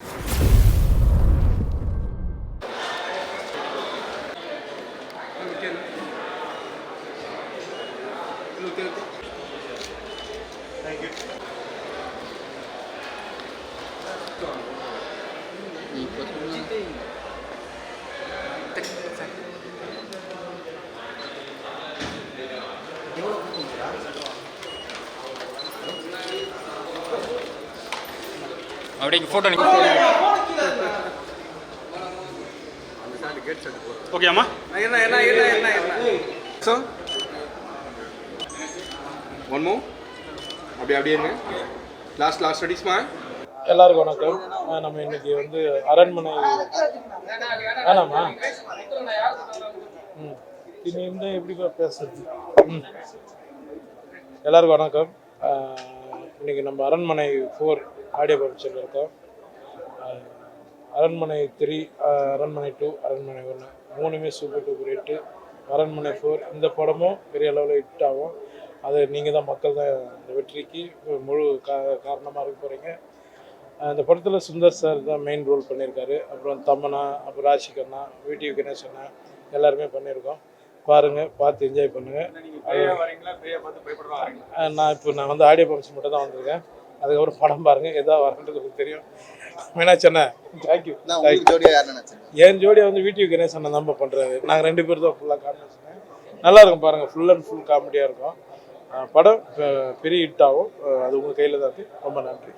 Thank you. அப்படியே photo okay அம்மா so one move அப்படியே இருங்க. லாஸ்ட் ஸ்டடிஸ்மா. எல்லாருக்கும் வணக்கம். நம்ம இன்னைக்கு வந்து அரண்மனை வேணாமா இனி இருந்தால் எப்படி பேசுறது. எல்லாருக்கும் வணக்கம். இன்னைக்கு நம்ம அரண்மனை 4 ஆடியோ பப்ளிஷன் இருக்கோம். அரண்மனை 3, அரண்மனை 2, அரண்மனை 1 மூணுமே சூப்பர் டூப்பர் ஹிட்டு. அரண்மனை 4 இந்த படமும் பெரிய அளவில் ஹிட் ஆகும். அது நீங்கள் தான், மக்கள் தான் இந்த வெற்றிக்கு முழு காரணமாக இருக்க போகிறீங்க. அந்த படத்தில் சுந்தர் சார் தான் மெயின் ரோல் பண்ணியிருக்காரு. அப்புறம் தமனா, அப்புறம் ராஷிகண்ணா, விடிவி கணேசண்ணா எல்லாருமே பண்ணியிருக்கோம். பாருங்கள், பார்த்து என்ஜாய் பண்ணுங்கள். நான் வந்து ஆடியோ பம்ப்ஸ் மட்டும் தான் வந்திருக்கேன். அதுக்கப்புறம் படம் பாருங்கள், எதாவது வரன்றது உங்களுக்கு தெரியும். மீனாட்சண்ணா தேங்க்யூ. என் ஜோடியை வந்து விடிவி கணேசண்ணா தான் பண்ணுறாரு. நாங்கள் 2 பேர் தான் ஃபுல்லாக காம்பினேஷன். நல்லா இருக்கும் பாருங்கள், ஃபுல் அண்ட் ஃபுல் காமெடியாக இருக்கும். படம் பெரிய ஹிட் ஆகும். அது உங்கள் கையில் தான் இருக்குது. ரொம்ப நன்றி.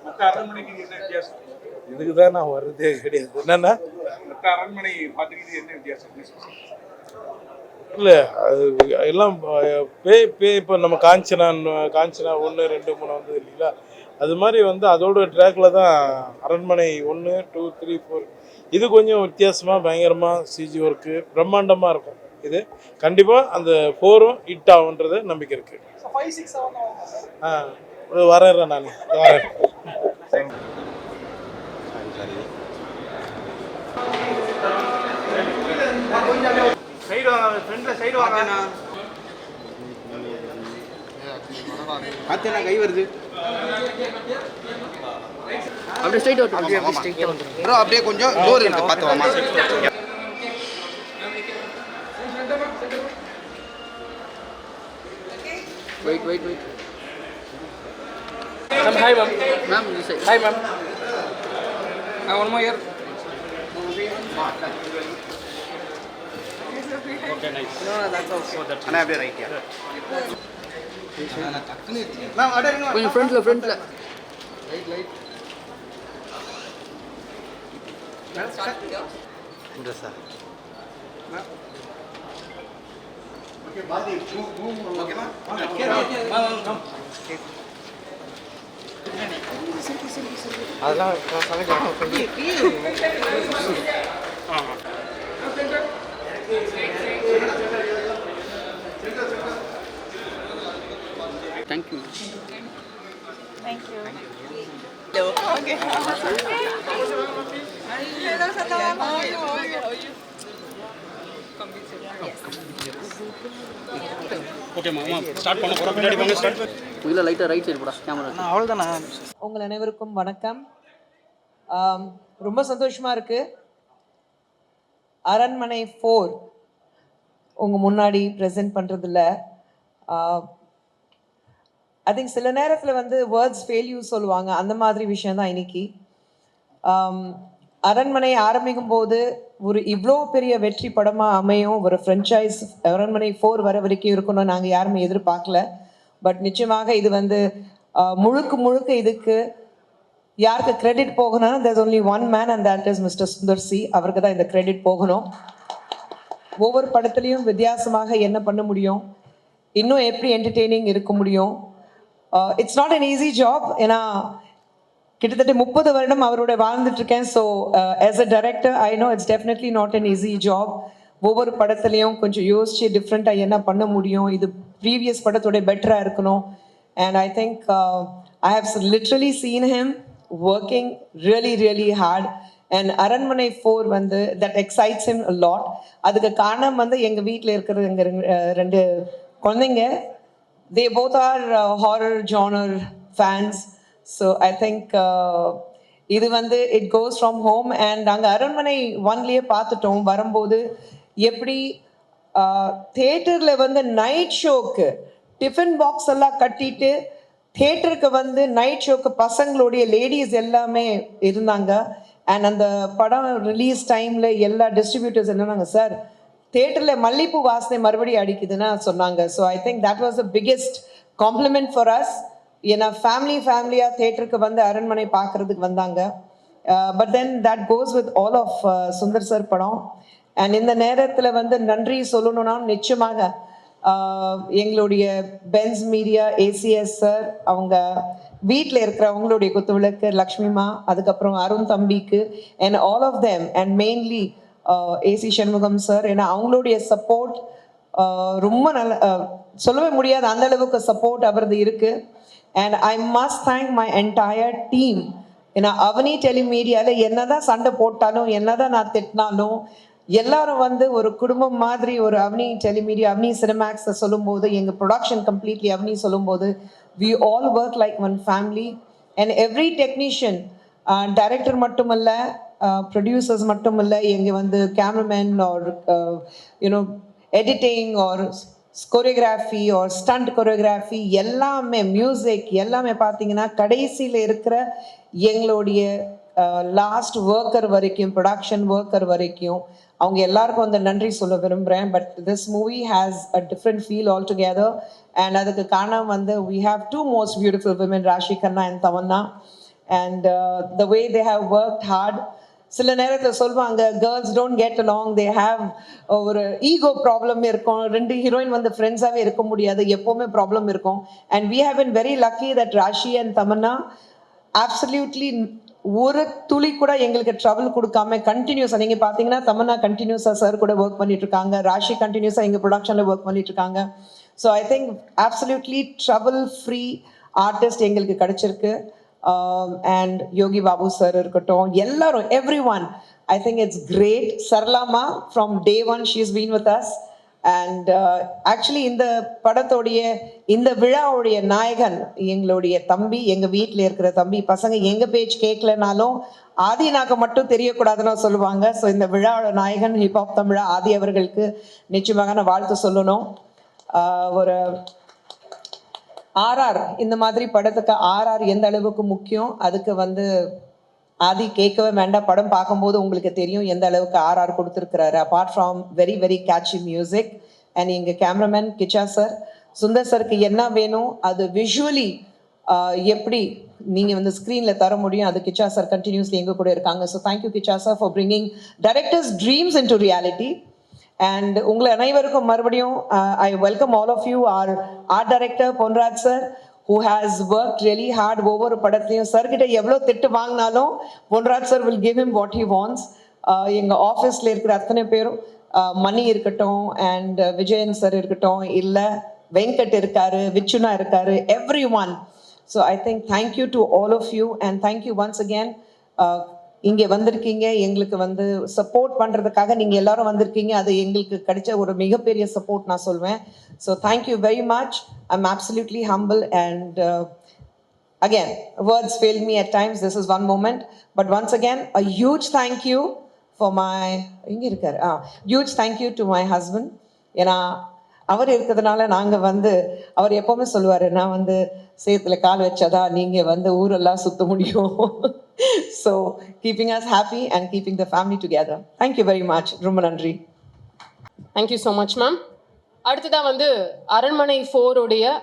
இதுக்கு தான் நான் வர்றதே கிடையாது. என்னென்னா இல்லை, அது எல்லாம் இப்போ நம்ம காஞ்சனா 1, 2, 3 வந்தது இல்லைங்களா, அது மாதிரி வந்து அதோட ட்ராக்கில் தான் அரண்மனை 1, 2, 3, 4 இது கொஞ்சம் வித்தியாசமாக பயங்கரமாக சிஜி ஒர்க்கு பிரம்மாண்டமாக இருக்கும். இது கண்டிப்பாக அந்த 4ம் ஹிட் ஆகுன்றது நம்பிக்கை இருக்குது. வரேன் நான் வரேன். கை வருது. அப்படியே ஸ்ட்ரைட் வந்துரும் ப்ரோ. அப்படியே கொஞ்சம் டோர் இருக்கு பார்த்து வாமா. Wait. Ma'am, hi ma'am. Ma'am, this side. Hi ma'am. One more here. Okay, nice. No, that's also. So that's Ana அப்படியே ரைட் யா. மேம் அட இருங்க. கொஞ்சம் ஃப்ரண்ட்ல. லைட். மேம் ஸ்டார்ட் பண்ணியா? இந்த சார். மேம் ஓகே பாதி மூவ் ஓகே மேம். மேம். அதெல்லாம் சமைக்கலாம். Thank you. Okay. ஓகே மாமா ஸ்டார்ட் பண்ண போறோம். பின்னாடி வாங்க ஸ்டார்ட். இல்ல லைட்டா ரைட் சைடு போடா கேமரா. அவ்வளவுதானா? உங்கள் அனைவருக்கும் வணக்கம். ரொம்ப சந்தோஷமா இருக்கு. அரண்மனை 4 உங்க முன்னாடி ப்ரெசென்ட் பண்றதுல ஐ திங்க் சில நேரத்தில் வந்து வேர்ட்ஸ் ஃபெயில்யூ சொல்லுவாங்க, அந்த மாதிரி விஷயம் தான் இன்னைக்கு. அரண்மனை ஆரம்பிக்கும் போது ஒரு இவ்வளோ பெரிய வெற்றி படமாக அமையும், ஒரு ஃப்ரென்ச்சைஸ் அரண்மனை 4 வர வரைக்கும் இருக்கணும்னு நாங்கள் யாருமே எதிர்பார்க்கல. பட் நிச்சயமாக இது வந்து முழுக்க இதுக்கு யாருக்கு கிரெடிட் போகணும்னா there's only one man and that is Mr. Sundar C. அவருக்கு தான் இந்த கிரெடிட் போகணும். ஒவ்வொரு படத்துலையும் வித்தியாசமாக என்ன பண்ண முடியும், இன்னும் எப்படி என்டர்டெய்னிங் இருக்க முடியும். It's not an easy job. ஏன்னா கிட்டத்தட்ட 30 வருடம் அவரோட வாழ்ந்துட்டுருக்கேன். So as a director I know it's definitely not an easy job. ஒவ்வொரு படத்துலையும் கொஞ்சம் யோசிச்சு டிஃப்ரெண்ட்டாக என்ன பண்ண முடியும், இது ப்ரீவியஸ் படத்தோட பெட்டராக இருக்கணும். And I think I have literally seen him working really hard. And அரண்மனை 4 வந்து that excites him a lot. அதுக்கு காரணம் வந்து எங்கள் வீட்டில் இருக்கிற எங்கள் 2 குழந்தைங்க. they both are horror genre fans. So I think இது வந்து it goes from home. And அங்கே அரண்மனை ஒன்லேயே பார்த்துட்டோம் வரும்போது எப்படி தியேட்டரில் வந்து நைட் ஷோக்கு டிஃபன் பாக்ஸ் எல்லாம் கட்டிட்டு தியேட்டருக்கு வந்து நைட் ஷோக்கு பசங்களுடைய லேடிஸ் எல்லாமே இருந்தாங்க. அண்ட் அந்த படம் ரிலீஸ் டைமில் எல்லா டிஸ்ட்ரிபியூட்டர்ஸ் என்னன்னாங்க, சார் தியேட்டரில் மல்லிப்பூ வாசனை மறுபடியும் அடிக்குதுன்னு சொன்னாங்க. So I think that was the biggest compliment for us. ஏன்னா ஃபேமிலியாக தியேட்டருக்கு வந்து அரண்மனை பார்க்குறதுக்கு வந்தாங்க. But then that goes with all of Sundar sir படம். அண்ட் இந்த நேரத்தில் வந்து நன்றி சொல்லணும்னா நிச்சயமாக எங்களுடைய பென்ஸ் மீடியா ஏசிஎஸ் சார், அவங்க வீட்டில் இருக்கிற அவங்களுடைய குத்துவிளக்கு லக்ஷ்மிமா, அதுக்கப்புறம் அருண் தம்பிக்கு and all of them and mainly AC Shanmugam sir. ஏன்னா அவங்களுடைய சப்போர்ட் ரொம்ப நல்ல சொல்லவே முடியாது அந்த அளவுக்கு சப்போர்ட் அவரது இருக்கு. And I must thank my entire team. ஏன்னா அவனி டெலிமீடியாவில் என்னதான் சண்டை போட்டாலும் என்னதான் நான் திட்டினாலும் எல்லாரும் வந்து ஒரு குடும்பம் மாதிரி ஒரு அவனி டெலிமீடியா அவனி சினிமேக்ஸை சொல்லும்போது எங்கள் ப்ரொடக்ஷன் கம்ப்ளீட்லி அவனி சொல்லும்போது we all work like one family. And every technician, director மட்டும் இல்லை, ப்ரொடியூசர்ஸ் மட்டும் இல்லை, எங்கே வந்து cameraman or you know editing or choreography or stunt choreography எல்லாமே மியூசிக் எல்லாமே பார்த்தீங்கன்னா கடைசியில் இருக்கிற எங்களுடைய லாஸ்ட் ஒர்க்கர் வரைக்கும் ப்ரொடக்ஷன் ஒர்க்கர் வரைக்கும் அவங்க எல்லாருக்கும் வந்து நன்றி சொல்ல விரும்புகிறேன். But this movie has a different feel altogether. And அதுக்கு காரணம் வந்து we have two most beautiful women, Rashi Khanna and Tamanna. And the way they have worked hard. சில நேரத்தில் சொல்லுவாங்க girls don't get along, they have ஒரு ego problem இருக்கும், ரெண்டு heroine வந்து ஃப்ரெண்ட்ஸாகவே இருக்க முடியாது, எப்போவுமே ப்ராப்ளம் இருக்கும். And we have been very lucky that Rashi and Tamannaah absolutely ஒரு துளி கூட எங்களுக்கு ட்ரபிள் கொடுக்காம கண்டினியூஸாக, நீங்கள் பார்த்தீங்கன்னா தமன்னா கண்டினியூஸாக சார் கூட ஒர்க் பண்ணிட்டு இருக்காங்க, ராஷி கண்டினியூஸாக எங்கள் ப்ரொடக்ஷனில் ஒர்க் பண்ணிட்டு இருக்காங்க. So I think absolutely trouble free artist எங்களுக்கு கிடைச்சிருக்கு. அண்ட் யோகி பாபு சார் இருக்கட்டும், எல்லாரும் everyone, I think it's great. சரளாமா from day one she is been with us. And actually இந்த படத்தோடைய இந்த விழாவுடைய நாயகன் எங்களுடைய தம்பி, எங்கள் வீட்டில் இருக்கிற தம்பி. பசங்க எங்கள் பேச்சு கேட்கலனாலும் ஆதினாக்க மட்டும் தெரியக்கூடாதுன்னு சொல்லுவாங்க. ஸோ இந்த விழாவோட நாயகன் ஹிப்ஹாப் தமிழா ஆதி அவர்களுக்கு நிச்சயமாக நான் வாழ்த்து சொல்லணும். ஒரு ஆர்ஆர் இந்த மாதிரி படத்துக்கு ஆர்ஆர் எந்த அளவுக்கு முக்கியம், அதுக்கு வந்து ஆதி கேட்கவே வேண்டாம், படம் பார்க்கும்போது உங்களுக்கு தெரியும் எந்த அளவுக்கு ஆர்ஆர் கொடுத்துருக்கிறாரு. Apart from very very catchy music. And எங்கள் கேமராமேன் கிச்சா சார், சுந்தர் சருக்கு என்ன வேணும் அது விஷுவலி எப்படி நீங்கள் வந்து ஸ்க்ரீனில் தர முடியும், அது கிச்சா சார் கண்டினியூஸ்லி எங்கள் கூட இருக்காங்க. So thank you Kichcha sir for bringing directors dreams into reality. And உங்களை அனைவருக்கும் மறுபடியும் I welcome all of you our art director Ponraj sir, who has worked really hard. ஒவ்வொரு படத்தையும் சார்கிட்ட எவ்வளோ திட்டு வாங்கினாலும் Ponraj sir will give him what he wants. எங்கள் ஆஃபீஸில் இருக்கிற அத்தனை பேரும், மணி இருக்கட்டும் அண்ட் விஜயன் சார் இருக்கட்டும், இல்லை வெங்கட் இருக்காரு, விச்சுனா இருக்காரு, everyone. So I think thank you to all of you and thank you once again. இங்கே வந்திருக்கீங்க எங்களுக்கு வந்து சப்போர்ட் பண்ணுறதுக்காக, நீங்கள் எல்லாரும் வந்திருக்கீங்க, அது எங்களுக்கு கிடைச்ச ஒரு மிகப்பெரிய சப்போர்ட் நான் சொல்வேன். So thank you very much. I'm absolutely humble and again words fail me at times. This is one moment. But once again a huge thank you for my இங்கே இருக்கார் huge thank you to my husband. ஏன்னா அவர் இருக்கிறதுனால நாங்கள் வந்து, அவர் எப்போவுமே சொல்லுவார், நான் வந்து சேத்துல கால் வச்சாதான் நீங்கள் வந்து ஊரெல்லாம் சுற்ற முடியும். So keeping us happy and keeping the family together. Thank you very much. ரொம்ப நன்றி. Thank you so much ma'am. அடுத்ததாக வந்து அரண்மனை 4உடைய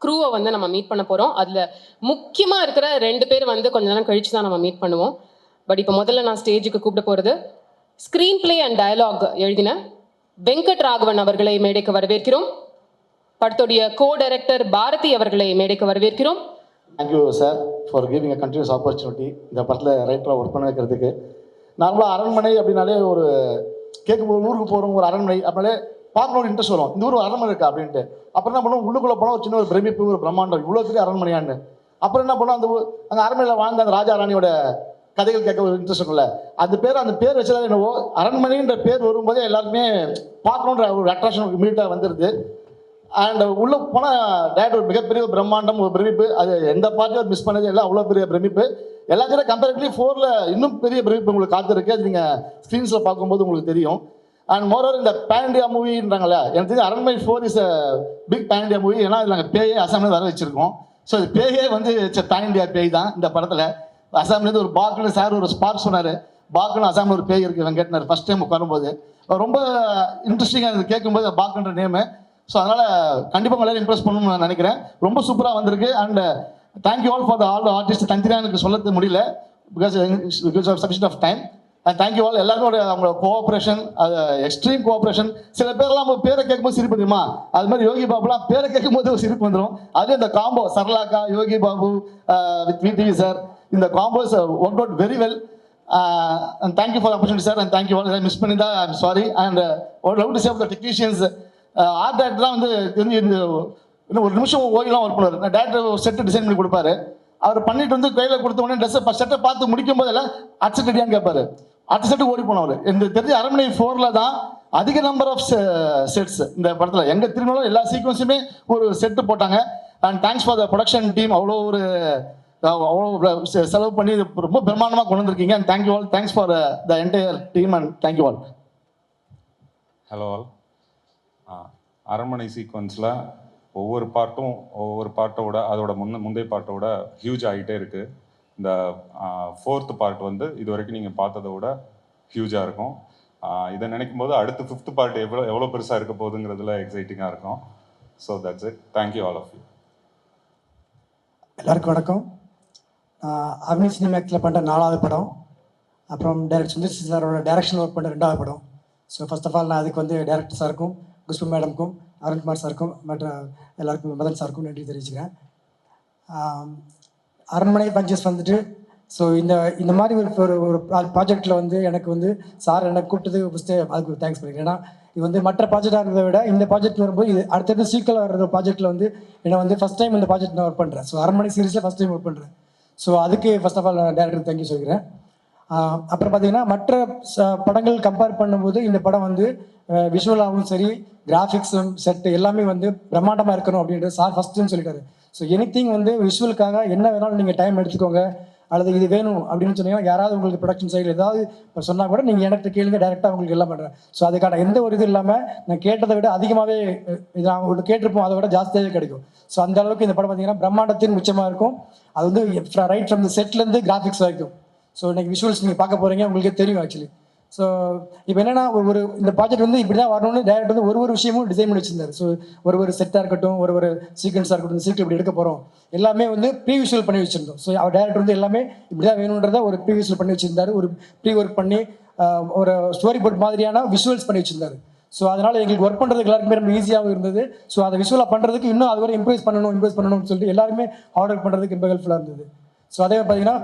க்ரூவை வந்து நம்ம மீட் பண்ண போகிறோம். அதில் முக்கியமாக இருக்கிற 2 பேர் வந்து கொஞ்ச நேரம் கழித்து தான் நம்ம மீட் பண்ணுவோம். பட் இப்போ முதல்ல நான் ஸ்டேஜுக்கு கூப்பிட போகிறது ஸ்க்ரீன் பிளே அண்ட் டயலாக் எழுதின வெங்கட் ராகவன் அவர்களை மேடைக்கு வரவேற்கிறோம். படத்துடைய கோ டைரக்டர் பாரதி அவர்களை மேடைக்கு வரவேற்கிறோம். Thank you sir for giving a continuous opportunity இந்த படத்தில் ரைட்டராக ஒர்க் பண்ண வைக்கிறதுக்கு. நார்மலாக அரண்மனை அப்படின்னாலே ஒரு கேட்கும்போது ஊருக்கு போகிறோம், ஒரு அரண்மனை அப்படின்னாலே பார்க்கணும் இன்ட்ரெஸ்ட் வரும், இந்த ஊர் ஒரு அரண்மனை இருக்கா அப்படின்ட்டு. அப்புறம் என்ன பண்ணுவோம், உள்ளுக்குள்ளே போனால் ஒரு சின்ன ஒரு பிரமிப்பு, ஒரு பிரம்மாண்டம், இவ்வளோ பெரிய அரண்மனையான்னு. அப்புறம் என்ன பண்ணுவோம், அந்த அரண்மனையில் வாழ்ந்த அந்த ராஜா ராணியோட கதைகள் கேட்க ஒரு இன்ட்ரெஸ்ட் இருக்குல்ல, அந்த பேர் வச்சதான் என்னவோ அரண்மனைன்ற பேர் வரும்போதே எல்லாருமே பார்க்கணுன்ற ஒரு அட்ராக்ஷன் இமீடியட்டாக வந்துடுது. அண்ட் உள்ளே போனால் டேரக்டர் ஒரு மிகப்பெரிய ஒரு பிரம்மாண்டம், ஒரு பிரமிப்பு. அது எந்த பார்ட்டியும் மிஸ் பண்ணது எல்லாம் அவ்வளோ பெரிய பிரமிப்பு. எல்லாத்தையும் கம்பேரிட்டிவ்லி 4ல் இன்னும் பெரிய பிரமிப்பு உங்களுக்கு காத்திருக்கு. அது நீங்கள் ஸ்க்ரீன்ஸில் பார்க்கும்போது உங்களுக்கு தெரியும். அண்ட் மோரோவர் இந்த பேன் இண்டியா மூவின்றாங்களே, எனக்கு தெரிஞ்சு Aranmanai 4 is a big pan India movie. ஏன்னா இதில் நாங்கள் பேயே அசாமில் வர வச்சுருக்கோம். ஸோ இது பேயே வந்து பேன் இண்டியா பேய் தான் இந்த படத்தில். அசாம்லேருந்து ஒரு பாக்குன்னு சார் ஒரு ஸ்பார்க் சொன்னார். பாக்குன்னு அசாமில் ஒரு பேய் இருக்குது வெங்கட்னர் ஃபஸ்ட் டைம் உட்காரும்போது ரொம்ப இன்ட்ரெஸ்டிங்காக இது கேட்கும்போது பாக்குன்ற நேமு. ஸோ அதனால் கண்டிப்பாக உங்களால் இம்ப்ரெஸ் பண்ணணும்னு நான் நினைக்கிறேன். ரொம்ப சூப்பராக வந்திருக்கு. And thank you all for all artist. தனித்தனியாக எனக்கு சொல்ல முடியல because of sufficient of time. And thank you all எல்லாருமே அவங்களோட கோஆப்ரேஷன், அது எக்ஸ்ட்ரீம் கோஆப்ரேஷன். சில பேர்லாம் நம்ம பேரை கேட்கும்போது சிரிப்பு தெரியுமா, அது மாதிரி யோகி பாபுலாம் பேரை கேட்கும்போது ஒரு சிரிப்பு வந்துடும். அதே இந்த காம்போ சரளாக்கா, Yogi Babu with VTV sir, இந்த combos work out very well. And thank you for opportunity sir. And thank you all. Miss பண்ணி தான் I'm sorry. And love to save the technicians. Art டேரக்டர்லாம் வந்து தெரிஞ்சு இன்னும் ஒரு நிமிஷம் ஓய்லாம் ஒர்க் பண்ணுவார். டேரக்டர் ஒரு செட்டு டிசைன் பண்ணி கொடுப்பாரு. அவர் பண்ணிட்டு வந்து கையில் கொடுத்த உடனே ட்ரெஸ்ஸை செட்டை பார்த்து முடிக்கும் போதெல்லாம் அட் ரெடியான்னு கேட்பாரு. அடுத்த செட்டு ஓடி போனவர். எனக்கு தெரிஞ்ச அரண்மனை 4ல் தான் அதிக நம்பர் ஆஃப் செட்ஸ் இந்த படத்தில். எங்கே திரும்பினாலும் எல்லா சீக்வன்ஸுமே ஒரு செட்டு போட்டாங்க. And thanks for the production team. அவ்வளோ செலவு பண்ணி ரொம்ப பிரம்மாண்டமாக கொண்டு வந்திருக்கீங்க. And thank you all. Thanks for the entire team and thank you all. Hello all. அரண்மனை சீக்வன்ஸில் ஒவ்வொரு பார்ட்டோட அதோட முந்தைய பார்ட்டோட ஹியூஜ் ஆகிட்டே இருக்குது. இந்த 4th பார்ட் வந்து இது வரைக்கும் நீங்கள் பார்த்ததை விட ஹியூஜாக இருக்கும். இதை நினைக்கும் போது அடுத்து 5th பார்ட் எவ்வளோ பெருசாக இருக்க போகுதுங்கிறதுல எக்ஸைட்டிங்காக இருக்கும். So that's it. Thank you all of you. எல்லாருக்கும் வணக்கம். அக்னி சினிமேக்ஸில் பண்ணுற 4வது படம், அப்புறம் டைரக்டர் சுந்தர் சி சாரோட டைரக்ஷன் ஒர்க் பண்ணுற 2வது படம். ஸோ ஃபர்ஸ்ட் ஆஃப் ஆல் நான் அதுக்கு வந்து டைரக்டர் சாருக்கும், குஷ்பு மேடம்க்கும், அருண்குமார் சாருக்கும், மற்ற எல்லாருக்கும், மதன் சாருக்கும் நன்றி தெரிவிச்சுக்கிறேன். அரண்மனை பஞ்சஸ் வந்துட்டு ஸோ இந்த மாதிரி ஒரு ப்ராஜெக்டில் வந்து எனக்கு வந்து சார் எனக்கு கூப்பிட்டது ஃபஸ்ட்டு அதுக்கு தேங்க்ஸ் பண்ணிக்கிறேன். ஏன்னா இது வந்து மற்ற ப்ராஜெக்டாக இருக்கிறத விட இந்த ப்ராஜெக்ட் வரும்போது இது அடுத்தது சீக்கிரம் வர்ற ப்ராஜெக்ட்டில் வந்து என்னை வந்து ஃபஸ்ட் டைம் இந்த ப்ராஜெக்ட் நான் ஒர்க் பண்ணுறேன். ஸோ அரண்மனை சீரிஸில் ஃபஸ்ட் டைம் ஒர்க் பண்ணுறேன். ஸோ அதுக்கு ஃபர்ஸ்ட் ஆஃப் ஆல் நான் டேரக்டருக்கு தேங்க்யூ சொல்லிக்கிறேன். அப்புறம் பார்த்தீங்கன்னா மற்ற படங்கள் கம்பேர் பண்ணும்போது இந்த படம் வந்து விஷுவலாகவும் சரி, கிராஃபிக்ஸும் செட்டு எல்லாமே வந்து பிரம்மாண்டமாக இருக்கணும் அப்படின்றது சார் ஃபஸ்ட்டுன்னு சொல்லிட்டாரு. ஸோ எனிதிங் வந்து விஷுவலுக்காக என்ன வேணாலும் நீங்கள் டைம் எடுத்துக்கோங்க, அல்லது இது வேணும் அப்படின்னு சொன்னீங்கன்னா யாராவது உங்களுக்கு ப்ரொடக்ஷன் சைடில் ஏதாவது சொன்னால் கூட நீங்கள் எனக்கு கேளுங்க, டேரெக்டாக உங்களுக்கு எல்லாம் பண்ணுறேன். ஸோ அதுக்கான எந்த ஒரு இது இல்லாமல் நான் கேட்டதை விட அதிகமாகவே இது நான் உங்களுக்கு கேட்டிருப்போம், அதை விட ஜாஸ்தியாகவே கிடைக்கும். ஸோ அந்த அளவுக்கு இந்த படம் பார்த்தீங்கன்னா பிரம்மாண்டத்தின் உச்சமாக இருக்கும். அது வந்து ரைட் ஃப்ரம் த செட்லேருந்து கிராஃபிக்ஸ் வரைக்கும். ஸோ இன்னைக்கு விஷுவல்ஸ் நீங்கள் பார்க்க போகிறீங்க, உங்களுக்கே தெரியும் ஆக்சுவலி. ஸோ இப்போ என்னென்னா ஒரு இந்த ப்ராஜெக்ட் வந்து இப்படி தான் வரணும்னு டேரக்டர் வந்து ஒரு விஷயமும் டிசைன் பண்ணி வச்சிருந்தார். ஸோ ஒரு செட்டாக இருக்கட்டும், ஒரு சீக்வன்ஸாக இருக்கட்டும், இந்த சீக்கிரம் இப்படி எடுக்க போகிறோம் எல்லாமே வந்து ப்ரீ விஷுவல் பண்ணி வச்சுருந்தோம். ஸோ அவர் டேரக்டர் வந்து எல்லாமே இப்படி தான் வேணுன்றதை ஒரு ப்ரீ விஷுவல் பண்ணி வச்சுருந்தார். ஒரு ப்ரீ ஒர்க் பண்ணி ஒரு ஸ்டோரி போர்ட் மாதிரியான விஷுவல்ஸ் பண்ணி வச்சுருந்தார். ஸோ அதனால் எங்களுக்கு ஒர்க் பண்ணுறதுக்கு எல்லாருக்குமே ரொம்ப ஈஸியாகவும் இருந்தது. ஸோ அதை விஷுவலாக பண்ணுறதுக்கு இன்னும் அது கூட இம்ப்ரூவ் பண்ணணும்னு சொல்லிட்டு எல்லாருமே ஆர்டர் பண்ணுறதுக்கு ரொம்ப ஹெல்ப்ஃபுல்லாக இருந்தது. ஸோ அதே பார்த்தீங்கன்னா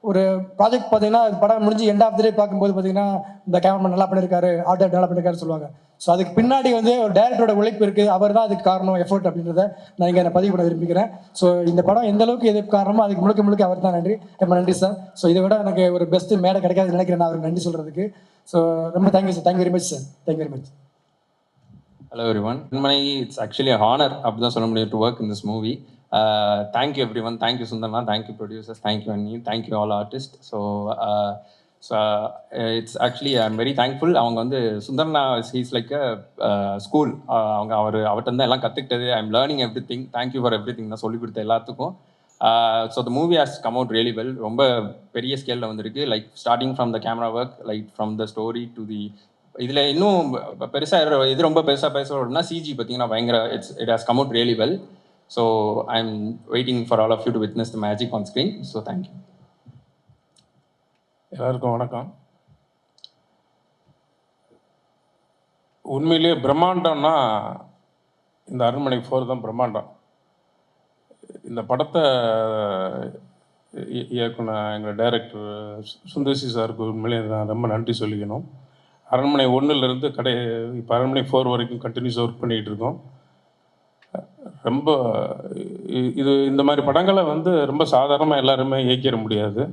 ஒரு ப்ராஜெக்ட் பார்த்தீங்கன்னா படம் முடிஞ்சு எண்ட் ஆஃப் த டே பார்க்கும்போது பார்த்தீங்கன்னா இந்த கேமராமேன் நல்லா பண்ணியிருக்காரு, ஆர்ட் டைரக்டர் நல்லா பண்ணியிருக்காருன்னு சொல்லுவாங்க. ஸோ அதுக்கு பின்னாடி வந்து ஒரு டேரக்டரோட உழைப்பு இருக்குது, அவர் தான் அதுக்கு காரணம், எஃபோர்ட் அப்படின்றத நான் இங்கே என்ன பதிவு பண்ண விரும்பிக்கிறேன். ஸோ இந்த படம் எந்த அளவுக்கு எதுக்கு காரணமோ அதுக்கு முழுக்க அவர் தான் நன்றி. ரொம்ப நன்றி சார். ஸோ இதை விட எனக்கு ஒரு பெஸ்ட் மேடை கிடைக்காதுன்னு நினைக்கிறேன் நான் அவருக்கு நன்றி சொல்கிறதுக்கு. ஸோ ரொம்ப thank you sir. Thank you very much sir. Thank you very much. Hello everyone. It's actually a honor அப்படி தான் சொல்ல முடியும் to work in this movie. Thank you everyone. Thank you Sundarna. Thank you producers. Thank you Annie. Thank you all artists. So it's actually I'm very thankful. அவங்க வந்து Sundarna he's like a school. அவங்க அவர்கிட்ட தான் எல்லாம் கற்றுக்கிட்டது. I'm learning everything. Thank you for everything. நான் சொல்லி கொடுத்த எல்லாத்துக்கும். So the movie has come out really well. ரொம்ப பெரிய ஸ்கேலில் வந்திருக்கு. Like starting from the camera work, like from the story to the இதில் இன்னும் பெருசாக இது ரொம்ப பெருசாக பேசுகிறோம்னா சிஜி பார்த்தீங்கன்னா பயங்கர it has come out really well. So I am waiting for all of you to witness the magic on screen. So thank you. எல்லாருக்கும் வணக்கம். உண்மையிலேயே பிரம்மாண்டம்னா இந்த அரண்மனை 4 தான் பிரம்மாண்டம். இந்த படத்தை இயக்குன எங்கள் டைரக்டர் சுந்தர்சி சாருக்கு உண்மையிலேயே நான் ரொம்ப நன்றி சொல்லிக்கணும். அரண்மனை 1லேருந்து இப்போ அரண்மனை 4 வரைக்கும் கண்டினியூஸ் ஒர்க் பண்ணிகிட்டு இருக்கோம். ரொம்ப இந்த மாதிரி படங்களை வந்து ரொம்ப சாதாரணமாக எல்லாருமே இயக்கிட முடியாது.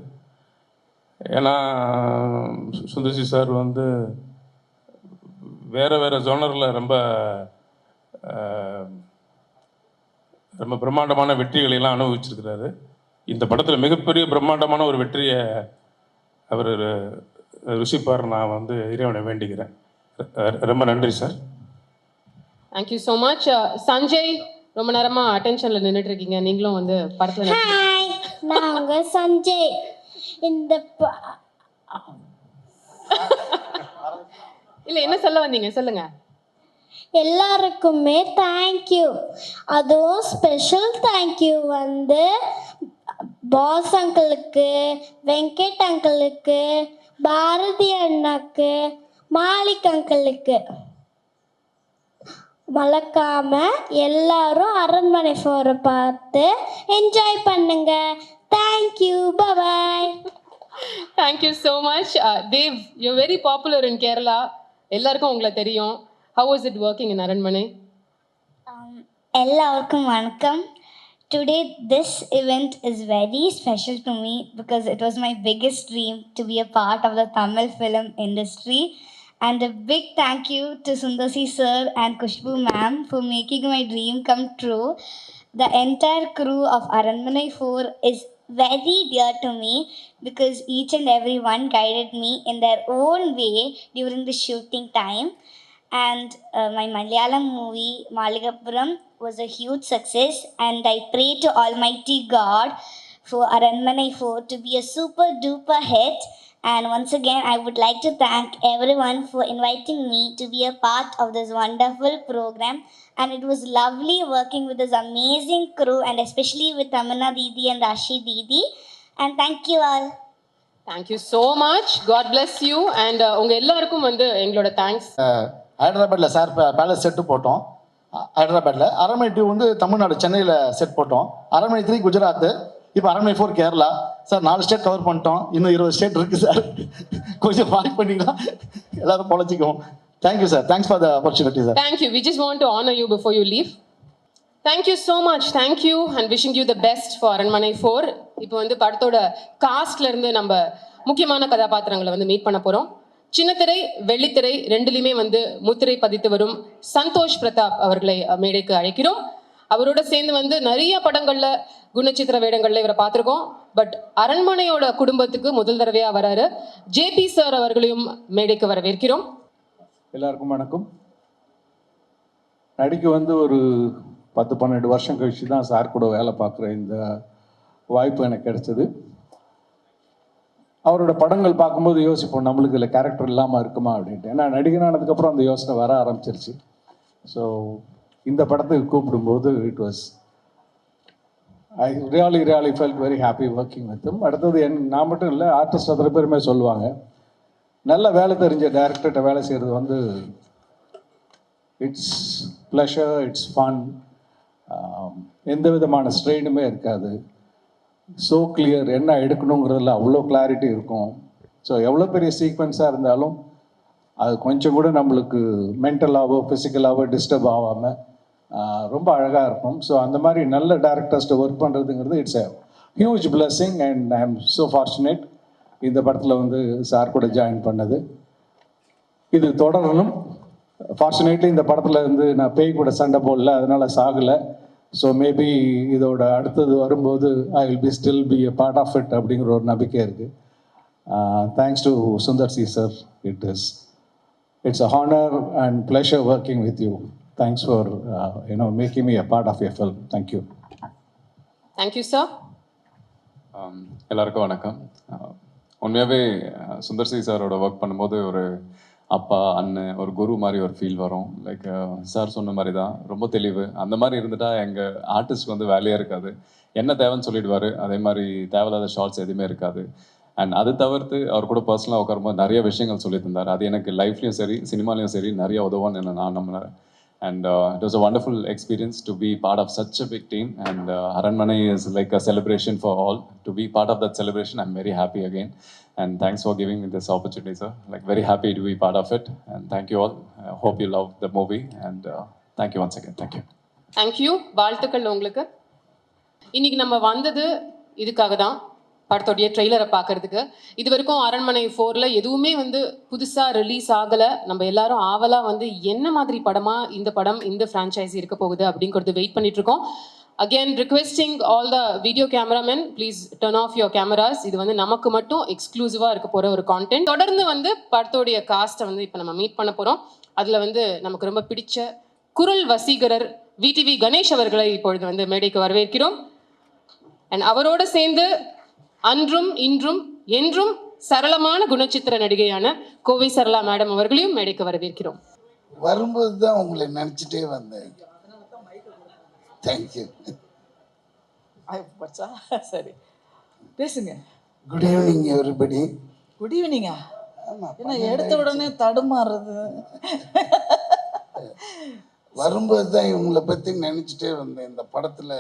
ஏன்னா சுந்தர்சி சார் வந்து வேறு ஜோனரில் ரொம்ப ரொம்ப பிரம்மாண்டமான வெற்றிகளை எல்லாம் அனுபவிச்சிருக்கிறாரு. இந்த படத்தில் மிகப்பெரிய பிரம்மாண்டமான ஒரு வெற்றியை அவர் ருசிப்பார். நான் வந்து இறைவனை வேண்டிக்கிறேன். ரொம்ப நன்றி sir. Thank you so much. Sanjay, ரொம்ப நேரமா அட்டென்ஷன்ல நின்றுட்டு இருக்கீங்க, நீங்களும் வந்து படத்துல ஹாய், நாங்க சஞ்சய். இந்த இல்ல என்ன சொல்ல வந்தீங்க, சொல்லுங்க. எல்லாருக்குமே தேங்க்யூ. அதுவும் ஸ்பெஷல் தேங்க்யூ வந்து பாஸ் அங்கிளுக்கு, வெங்கட் அங்கிளுக்கு, பாரதி அண்ணாக்கு, மாலிக் அங்கிளுக்கு. மறக்காம எல்லாரும் அரண்மனை 4 பார்த்து என்ஜாய் பண்ணுங்க. Thank you, bye. Thank you so much. Dev, you very popular in Kerala, எல்லாருக்கும் உங்களை தெரியும். How was it working in Aranmanai? எல்லாருக்கும் வணக்கம். Today this event is very special to me because it was my biggest dream to be a part of the Tamil film industry, and a big thank you to Sundarsi sir and Kushbu ma'am for making my dream come true. The entire crew of Aranmanai 4 is very dear to me because each and every one guided me in their own way during the shooting time. And my Malayalam movie Maligapuram was a huge success, and I pray to Almighty God for Aranmanai 4 to be a super duper hit. And once again, I would like to thank everyone for inviting me to be a part of this wonderful program. And it was lovely working with this amazing crew, and especially with Tamana Didi and Rashi Didi. And thank you all. Thank you so much. God bless you. And உங்க எல்லாருக்கும் வந்து எங்களோட thanks. ஹைதராபாத்தில் sir palace set போட்டோம். ஹைதராபாத்தில் அரண்மனை 2 வந்து தமிழ்நாடு சென்னையில் செட் போட்டோம். அரண்மனை 3 குஜராத், இப்போ Aranmanai 4 Kerala. Sir 4 state cover பண்ணிட்டோம், இன்னும் 20 ஸ்டேட் இருக்குது சார். கொஞ்சம் வாய்ப்பு பண்ணிங்கன்னா எல்லாரும் பொழைச்சிக்குவோம். Thank you sir. Thanks for the opportunity sir. Thank you. We just want to honour you before you leave. Thank you so much. Thank you and wishing you the best for Aranmanai 4. இப்போ வந்து படத்தோட காஸ்ட்ல இருந்து நம்ம முக்கியமான கதாபாத்திரங்களை வந்து மீட் பண்ண போகிறோம். சின்னத்திரை, வெள்ளித்திரை ரெண்டுலையுமே வந்து முத்திரை பதித்து வரும் சந்தோஷ் பிரதாப் அவர்களை மேடைக்கு அழைக்கிறோம். அவரோட சேர்ந்து வந்து நிறைய படங்கள்ல குணச்சித்திர வேடங்கள்ல இவரை பார்த்துருக்கோம். பட் அரண்மனையோட குடும்பத்துக்கு முதல் தடவையா வராரு. ஜேபி சார் அவர்களையும் மேடைக்கு வரவேற்கிறோம். எல்லாருக்கும் வணக்கம். நடிக்க வந்து ஒரு 10-12 வருஷம் கழிச்சு தான் சார் கூட வேலை பார்க்குற இந்த வாய்ப்பு எனக்கு கிடைச்சது. அவரோட படங்கள் பார்க்கும்போது யோசிப்போம், நம்மளுக்கு இதில் கேரக்டர் இல்லாமல் இருக்குமா அப்படின்ட்டு. ஏன்னா நடிகனானதுக்கப்புறம் அந்த யோசனை வர ஆரம்பிச்சிருச்சு. ஸோ இந்த படத்துக்கு கூப்பிடும்போது it was I really felt very happy working with him. அடுத்தது நான் மட்டும் இல்லை, ஆர்டிஸ்ட் அத்தனை பேருமே சொல்லுவாங்க, நல்ல வேலை தெரிஞ்ச டைரக்டர்கிட்ட வேலை செய்கிறது வந்து இட்ஸ் ப்ளஷர், இட்ஸ் ஃபன், எந்த விதமான ஸ்ட்ரெயினுமே இருக்காது. ஸோ கிளியர், என்ன எடுக்கணுங்கிறதுல அவ்வளோ கிளாரிட்டி இருக்கும். ஸோ எவ்வளோ பெரிய சீக்வன்ஸாக இருந்தாலும் அது கொஞ்சம் கூட நம்மளுக்கு மென்டலாகவோ ஃபிசிக்கலாகவோ டிஸ்டர்ப் ஆகாமல் ரொம்ப அழகாக இருக்கும். ஸோ அந்த மாதிரி நல்ல டேரக்டர்ஸ்ட்டு ஒர்க் பண்ணுறதுங்கிறது it's a huge blessing. And I am so fortunate இந்த படத்தில் வந்து சார் கூட ஜாயின் பண்ணது. இது தொடரணும். ஃபார்ச்சுனேட்லி இந்த படத்தில் இருந்து நான் பேய் கூட சண்டை போடல, அதனால் சாகலை. ஸோ மேபி இதோட அடுத்தது வரும்போது I will be still be a part of it அப்படிங்கிற ஒரு நம்பிக்கை இருக்குது. Thanks to Sundar C sir. It's a honour and pleasure working with you. Thanks for making me a part of your film. Thank you. Thank you sir. எல்லாருக்கும் வணக்கம். உண்மையாகவே சுந்தர்சி சாரோட work பண்ணும்போது ஒரு அப்பா அண்ணன் ஒரு குரு மாதிரி ஒரு ஃபீல் வரும். லைக் சார் சொன்ன மாதிரி தான், ரொம்ப தெளிவு. அந்த மாதிரி இருந்துட்டா எங்கள் ஆர்டிஸ்ட் வந்து வேலையாக இருக்காது. என்ன தேவைன்னு சொல்லிடுவார். அதே மாதிரி தேவையில்லாத ஷார்ட்ஸ் எதுவுமே இருக்காது. அண்ட் அது தவிர்த்து அவர் கூட பர்சனலாக உட்காரும்போது நிறைய விஷயங்கள் சொல்லி தந்தார். அது எனக்கு லைஃப்லையும் சரி சினிமாலையும் சரி நிறைய உதவான்னு என்ன நான் நம்பினேன். And it was a wonderful experience to be part of such a big team. And Aranmanai is like a celebration for all. To be part of that celebration, I'm very happy again. And thanks for giving me this opportunity, sir. Like very happy to be part of it. And thank you all. I hope you love the movie. And thank you once again. Thank you. Thank you. வாழ்த்துக்கள் உங்களுக்கு. இன்னைக்கு நம்ம வந்தது இதுக்காக தான், படத்தோடைய ட்ரெய்லரை பார்க்கறதுக்கு. இது வரைக்கும் அரண்மனை 4ல் எதுவுமே வந்து புதுசாக ரிலீஸ் ஆகலை. நம்ம எல்லாரும் ஆவலாக வந்து என்ன மாதிரி படமாக இந்த படம் இந்த ஃப்ரான்ச்சைஸி இருக்க போகுது அப்படிங்கிறது வெயிட் பண்ணிட்டு இருக்கோம். Again requesting all the video cameraman please turn of your cameras. இது வந்து நமக்கு மட்டும் எக்ஸ்க்ளூசிவாக இருக்க போகிற ஒரு கான்டென்ட். தொடர்ந்து வந்து படத்தோடைய காஸ்ட்டை வந்து இப்போ நம்ம மீட் பண்ண போகிறோம். அதில் வந்து நமக்கு ரொம்ப பிடிச்ச குரல் வசீகரர் VTV கணேஷ் அவர்களை இப்பொழுது வந்து மேடைக்கு வரவேற்கிறோம். அண்ட் அவரோடு சேர்ந்து அன்றும் இன்றும் என்றும் சரளமான குணச்சித்திர நடிகையான கோவை சரளா மேடம் அவர்களையும் மேடைக்கு வரவேற்கிறோம். வரும்போது தான் உங்களை நினச்சிட்டே வந்தேன். தேங்க்யூ. சரி பேசுங்க. Good evening everybody. குட் ஈவினிங்கா? என்ன எடுத்த உடனே தடுமாறுறது? வரும்போது தான் இவங்களை பற்றி நினச்சிட்டே வந்தேன். இந்த படத்தில்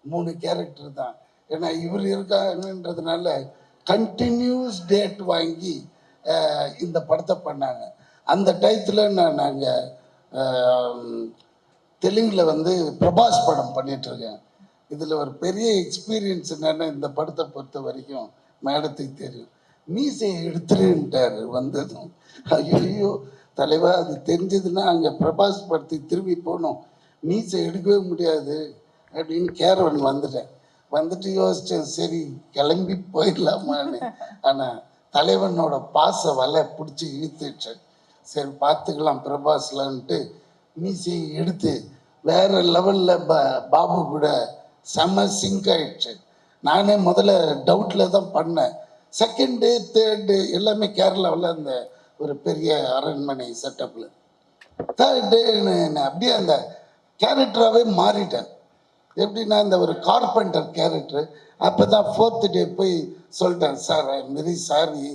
3 கேரக்டர் தான். ஏன்னா இவர் இருக்காங்கன்றதுனால கண்டினியூஸ் டேட் வாங்கி இந்த படத்தை பண்ணாங்க. அந்த டயத்தில் நாங்கள் தெலுங்கில் வந்து பிரபாஸ் படம் பண்ணிகிட்ருக்கேன். இதில் ஒரு பெரிய எக்ஸ்பீரியன்ஸ் என்னென்னா, இந்த படத்தை பொறுத்த வரைக்கும் மேடத்துக்கு தெரியும், மீசையை எடுத்துருன்ட்டார் வந்ததும். ஐயோ தலைவா, அது தெரிஞ்சதுன்னா அங்கே பிரபாஸ் படத்துக்கு திரும்பி போனோம், மீசை எடுக்கவே முடியாது அப்படின்னு கேரவன் வந்துட்டு யோசித்தேன், சரி கிளம்பி போயிடலாமான்னு. ஆனால் தலைவனோட பாச வலை பிடிச்சி இழுத்துட்டேன். சரி பார்த்துக்கலாம் பிரபாஸ்லான்ட்டு மீசையை எடுத்து வேறு லெவலில் பாபு கூட செம்ம சிங்க் ஆகிடுச்சு. நானே முதல்ல டவுட்டில் தான் பண்ணேன். செகண்டு தேர்டு எல்லாமே கேரளாவில் அந்த ஒரு பெரிய அரண்மனை செட்டப்பில். தேர்ட் டே நான் அப்படியே அந்த கேரக்டராகவே மாறிட்டேன். எப்படின்னா இந்த ஒரு கார்பெண்டர் கேரக்டர். அப்போ தான் 4th டே போய் சொல்லிட்டேன், சார் ஐ வெரி சாரி,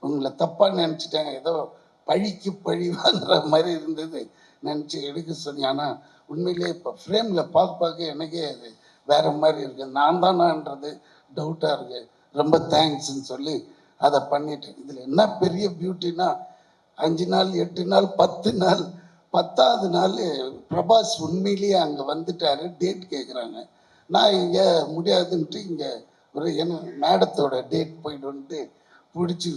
உங்களை தப்பாக நினச்சிட்டேன், ஏதோ பழிக்கு பழி வாங்குற மாதிரி இருந்தது நினச்சி எடுக்க சொன்னேன். ஆனால் உண்மையிலே இப்போ ஃப்ரேமில் பார்க்க எனக்கே அது வேறு மாதிரி இருக்குது. நான் தானான்றது டவுட்டாக இருக்குது. ரொம்ப தேங்க்ஸ்ன்னு சொல்லி அதை பண்ணிட்டேன். இதில் என்ன பெரிய பியூட்டின்னா, 5 நாள் 8 நாள் 10 நாள் 10வது நாள் பிரபாஸ் உண்மையிலேயே அங்கே வந்துட்டார். டேட் கேட்குறாங்க. நான் இங்கே முடியாதுன்ட்டு இங்கே ஒரு என்ன மேடத்தோட டேட் போயிட்டு வந்துட்டு பிடிச்சி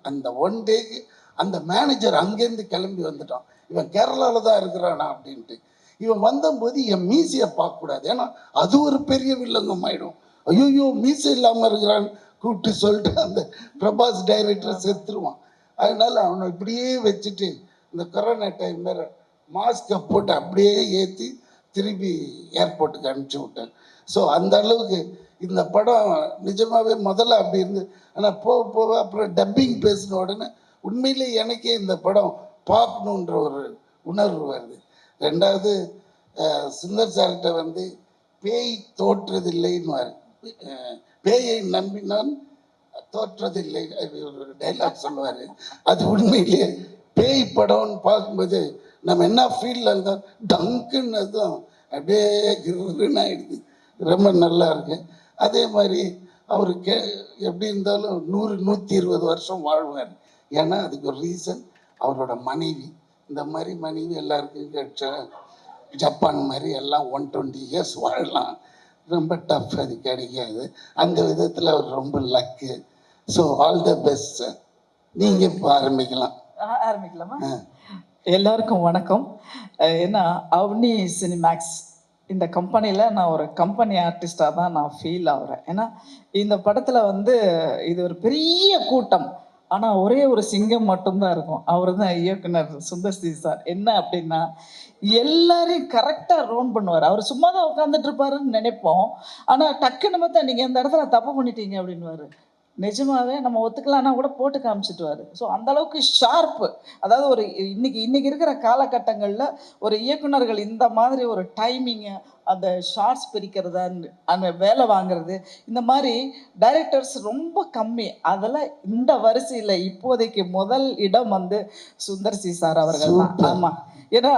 அந்த 1 டேக்கு அந்த மேனேஜர் அங்கேருந்து கிளம்பி வந்துட்டான். இவன் கேரளாவில் தான் இருக்கிறானா அப்படின்ட்டு. இவன் வந்தபோது என் மீசையை பார்க்கக்கூடாது, ஏன்னா அது ஒரு பெரிய வில்லங்கம் ஆகிடும். ஐயோ மீசை இல்லாமல் இருக்கிறான்னு கூப்பிட்டு சொல்லிட்டு அந்த பிரபாஸ் டைரக்டர் செத்துருவான். அதனால அவனை இப்படியே வச்சுட்டு இந்த கொரோனா டைம் வேறு மாஸ்கை போட்டு அப்படியே ஏற்றி திருப்பி ஏர்போர்ட்டுக்கு அனுப்பிச்சி விட்டேன். ஸோ அந்த அளவுக்கு இந்த படம் நிஜமாகவே முதல்ல அப்படி இருந்து, ஆனால் போக போக அப்புறம் டப்பிங் பேசின உடனே உண்மையிலே எனக்கே இந்த படம் பார்க்கணுன்ற ஒரு உணர்வு வருது. 2வது சுந்தர் சார்கிட்ட வந்து பேய் தோற்றதில்லைன்னு, பேயை நம்பினான் தோற்றதில்லை ஒரு டைலாக் சொல்லுவார். அது உண்மையிலேயே பேய் படம்னு பார்க்கும்போது நம்ம என்ன ஃபீல்டில் இருந்தால் டங்குன்னு தான் அப்படியே கிருன்னு ஆகிடுது. ரொம்ப நல்லா இருக்கு. அதே மாதிரி அவர் எப்படி இருந்தாலும் 100-120 வருஷம் வாழ்வார். ஏன்னா அதுக்கு ஒரு ரீசன் அவரோட மனைவி. இந்த மாதிரி மனைவி எல்லாருக்கும் கிடைச்ச ஜப்பான் மாதிரி எல்லாம் 120 இயர்ஸ் வாழலாம். ரொம்ப டஃப், அது கிடைக்காது. அந்த விதத்தில் அவர் ரொம்ப luck. So all the best sir. நீங்கள் இப்போ ஆரம்பிக்கலாமா? எல்லாருக்கும் வணக்கம். ஏன்னா அவனி சினிமேக்ஸ் இந்த கம்பெனியில் நான் ஒரு கம்பெனி ஆர்டிஸ்டாக தான் நான் ஃபீல் ஆகிறேன். ஏன்னா இந்த படத்தில் வந்து இது ஒரு பெரிய கூட்டம், ஆனால் ஒரே ஒரு சிங்கம் மட்டும்தான் இருக்கும். அவர் தான் இயக்குனர் சுந்தர் சி சார். என்ன அப்படின்னா எல்லாரையும் கரெக்டாக ரோன் பண்ணுவார். அவர் சும்மா தான் உட்காந்துட்டு இருப்பாருன்னு நினைப்போம், ஆனால் டக்குன்னு பார்த்தா நீங்கள் இந்த இடத்துல தப்பு பண்ணிட்டீங்க அப்படின்வாரு. நிஜமாவே நம்ம ஒத்துக்கலான்னா கூட போட்டு காமிச்சிட்டுவார். ஸோ அந்த அளவுக்கு ஷார்ப்பு. அதாவது ஒரு இன்னைக்கு இருக்கிற காலகட்டங்களில் ஒரு இயக்குனர்கள் இந்த மாதிரி ஒரு டைமிங்கு, அந்த ஷார்ட்ஸ் பிரிக்கிறதா, அந்த வேலை வாங்குறது, இந்த மாதிரி டைரக்டர்ஸ் ரொம்ப கம்மி. அதெல்லாம் இந்த வரிசையில் இப்போதைக்கு முதல் இடம் வந்து சுந்தர் சி சார் அவர்கள் தான். ஆமாம், ஏன்னா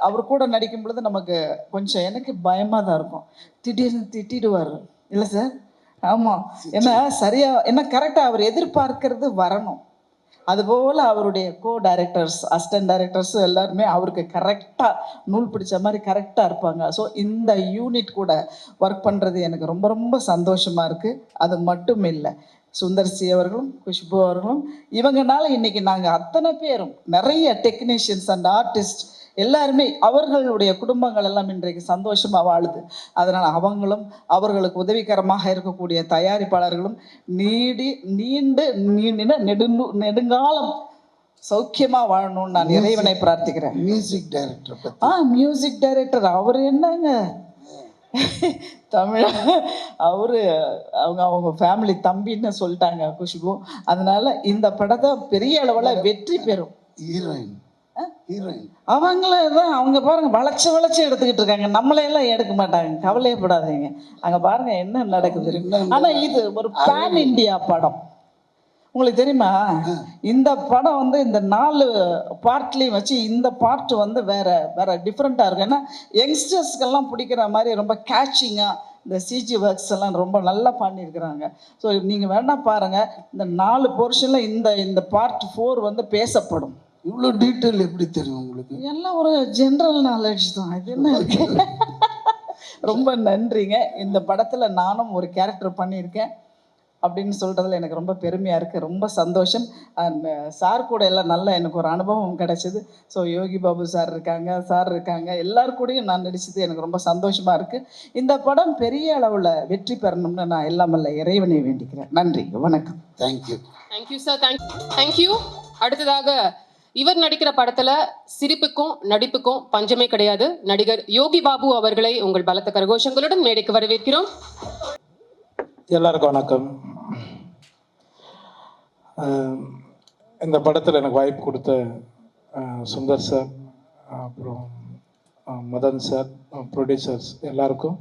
அவர் கூட நடிக்கும் பொழுது நமக்கு கொஞ்சம் எனக்கு பயமாக தான் இருக்கும். திடீர்னு திட்டிடுவார் இல்லை சார்? ஆமாம், ஏன்னா என்ன கரெக்டாக அவர் எதிர்பார்க்கறது வரணும். அதுபோல் அவருடைய டைரக்டர்ஸ், அசிஸ்டன்ட் டைரக்டர்ஸ் எல்லாருமே அவருக்கு கரெக்டாக நூல் பிடிச்ச மாதிரி கரெக்டாக இருப்பாங்க. ஸோ இந்த யூனிட் கூட ஒர்க் பண்ணுறது எனக்கு ரொம்ப ரொம்ப சந்தோஷமாக இருக்குது. அது மட்டும் இல்லை, சுந்தர் சி அவர்களும் குஷ்பு அவர்களும் இவங்கனால இன்னைக்கு நாங்கள் அத்தனை பேரும் நிறைய டெக்னீஷியன்ஸ் அண்ட் ஆர்டிஸ்ட் எல்லாருமே அவர்களுடைய குடும்பங்கள் எல்லாம் இன்றைக்கு சந்தோஷமாக வாழுது. அதனால் அவங்களும் அவர்களுக்கு உதவிகரமாக இருக்கக்கூடிய தயாரிப்பாளர்களும் நெடுங்காலம் சௌக்கியமாக வாழணும்னு நான் இறைவனை பிரார்த்திக்கிறேன். மியூசிக் டைரக்டர் மியூசிக் டைரக்டர் அவர் என்னங்க தமிழ் அவங்க ஃபேமிலி தம்பின்னு சொல்லிட்டாங்க குஷ்பு. அதனால இந்த படத்தை பெரிய அளவில் வெற்றி பெறும். ஹீரோயின் அவங்களதான் அவங்க பாருங்க வளைச்சு எடுத்துக்கிட்டு இருக்காங்க, நம்மளையெல்லாம் எடுக்க மாட்டாங்க, கவலையப்படாதீங்க. அங்க பாருங்க என்ன நடக்குது. ஆனா இது ஒரு பேன் இண்டியா படம். உங்களுக்கு தெரியுமா, இந்த படம் வந்து இந்த 4 பார்ட்லேயும் வச்சு இந்த பார்ட் வந்து வேற டிஃப்ரெண்ட்டாக இருக்கும். ஏன்னா யங்ஸ்டர்ஸ்க்கெல்லாம் பிடிக்கிற மாதிரி ரொம்ப கேட்சிங்காக இந்த சிஜி ஒர்க்ஸ் எல்லாம் ரொம்ப நல்லா பண்ணியிருக்கிறாங்க. ஸோ நீங்கள் வேணா பாருங்கள், இந்த 4 போர்ஷனில் இந்த பார்ட் 4 வந்து பேசப்படும். இவ்வளோ டீட்டெயில் எப்படி தெரியும் உங்களுக்கு? எல்லாம் ஒரு ஜென்ரல் நாலேஜ் தான், இது என்ன இருக்கு. ரொம்ப நன்றிங்க. இந்த படத்தில் நானும் ஒரு கேரக்டர் பண்ணியிருக்கேன் அப்படின்னு சொல்கிறதுல எனக்கு ரொம்ப பெருமையாக இருக்குது, ரொம்ப சந்தோஷம். அண்ட் சார் கூட எல்லாம் நல்லா எனக்கு ஒரு அனுபவம் கிடச்சிது. ஸோ யோகி பாபு சார் இருக்காங்க, எல்லாரு கூடயும் நான் நடிச்சது எனக்கு ரொம்ப சந்தோஷமாக இருக்குது. இந்த படம் பெரிய அளவில் வெற்றி பெறணும்னு நான் எல்லாமல்ல இறைவனை வேண்டிக்கிறேன். நன்றி, வணக்கம். Thank you sir. தேங்க்யூ. அடுத்ததாக இவர் நடிக்கிற படத்துல சிரிப்புக்கும் நடிப்புக்கும் பஞ்சமே கிடையாது. நடிகர் யோகி பாபு அவர்களை உங்கள் பலத்த கரகோஷங்களுடன் மேடைக்கு வரவேற்கிறோம். எல்லாருக்கும் வணக்கம். இந்த படத்தில் எனக்கு வாய்ப்பு கொடுத்த சுந்தர் சார், அப்புறம் மதன் சார், ப்ரொடியூசர்ஸ் எல்லாருக்கும்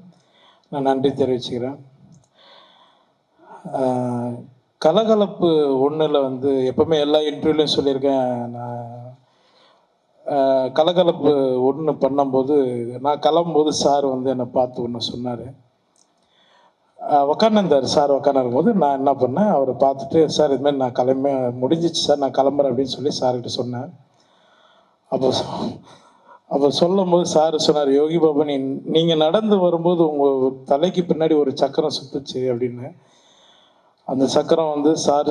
நான் நன்றி தெரிவிச்சுக்கிறேன். கலகலப்பு 1ல் வந்து எப்போவுமே எல்லா இன்டர்வியூலையும் சொல்லியிருக்கேன், நான் கலகலப்பு 1 பண்ணும்போது நான் கிளம்பும்போது சார் வந்து என்னை பார்த்து ஒன்று சொன்னார். உக்காந்துருந்தார் சார். உக்காந்துருக்கும்போது நான் என்ன பண்ணேன், அவரை பார்த்துட்டு சார் இதுமாதிரி நான் முடிஞ்சிச்சு சார், நான் கிளம்புறேன் அப்படின்னு சொல்லி சார்கிட்ட சொன்னேன். அப்போ சொல்லும் போது சார் சொன்னார், யோகி பாபா நீங்கள் நடந்து வரும்போது உங்கள் தலைக்கு பின்னாடி ஒரு சக்கரம் சுற்றுச்சு அப்படின்னு. அந்த சக்கரம் வந்து சார்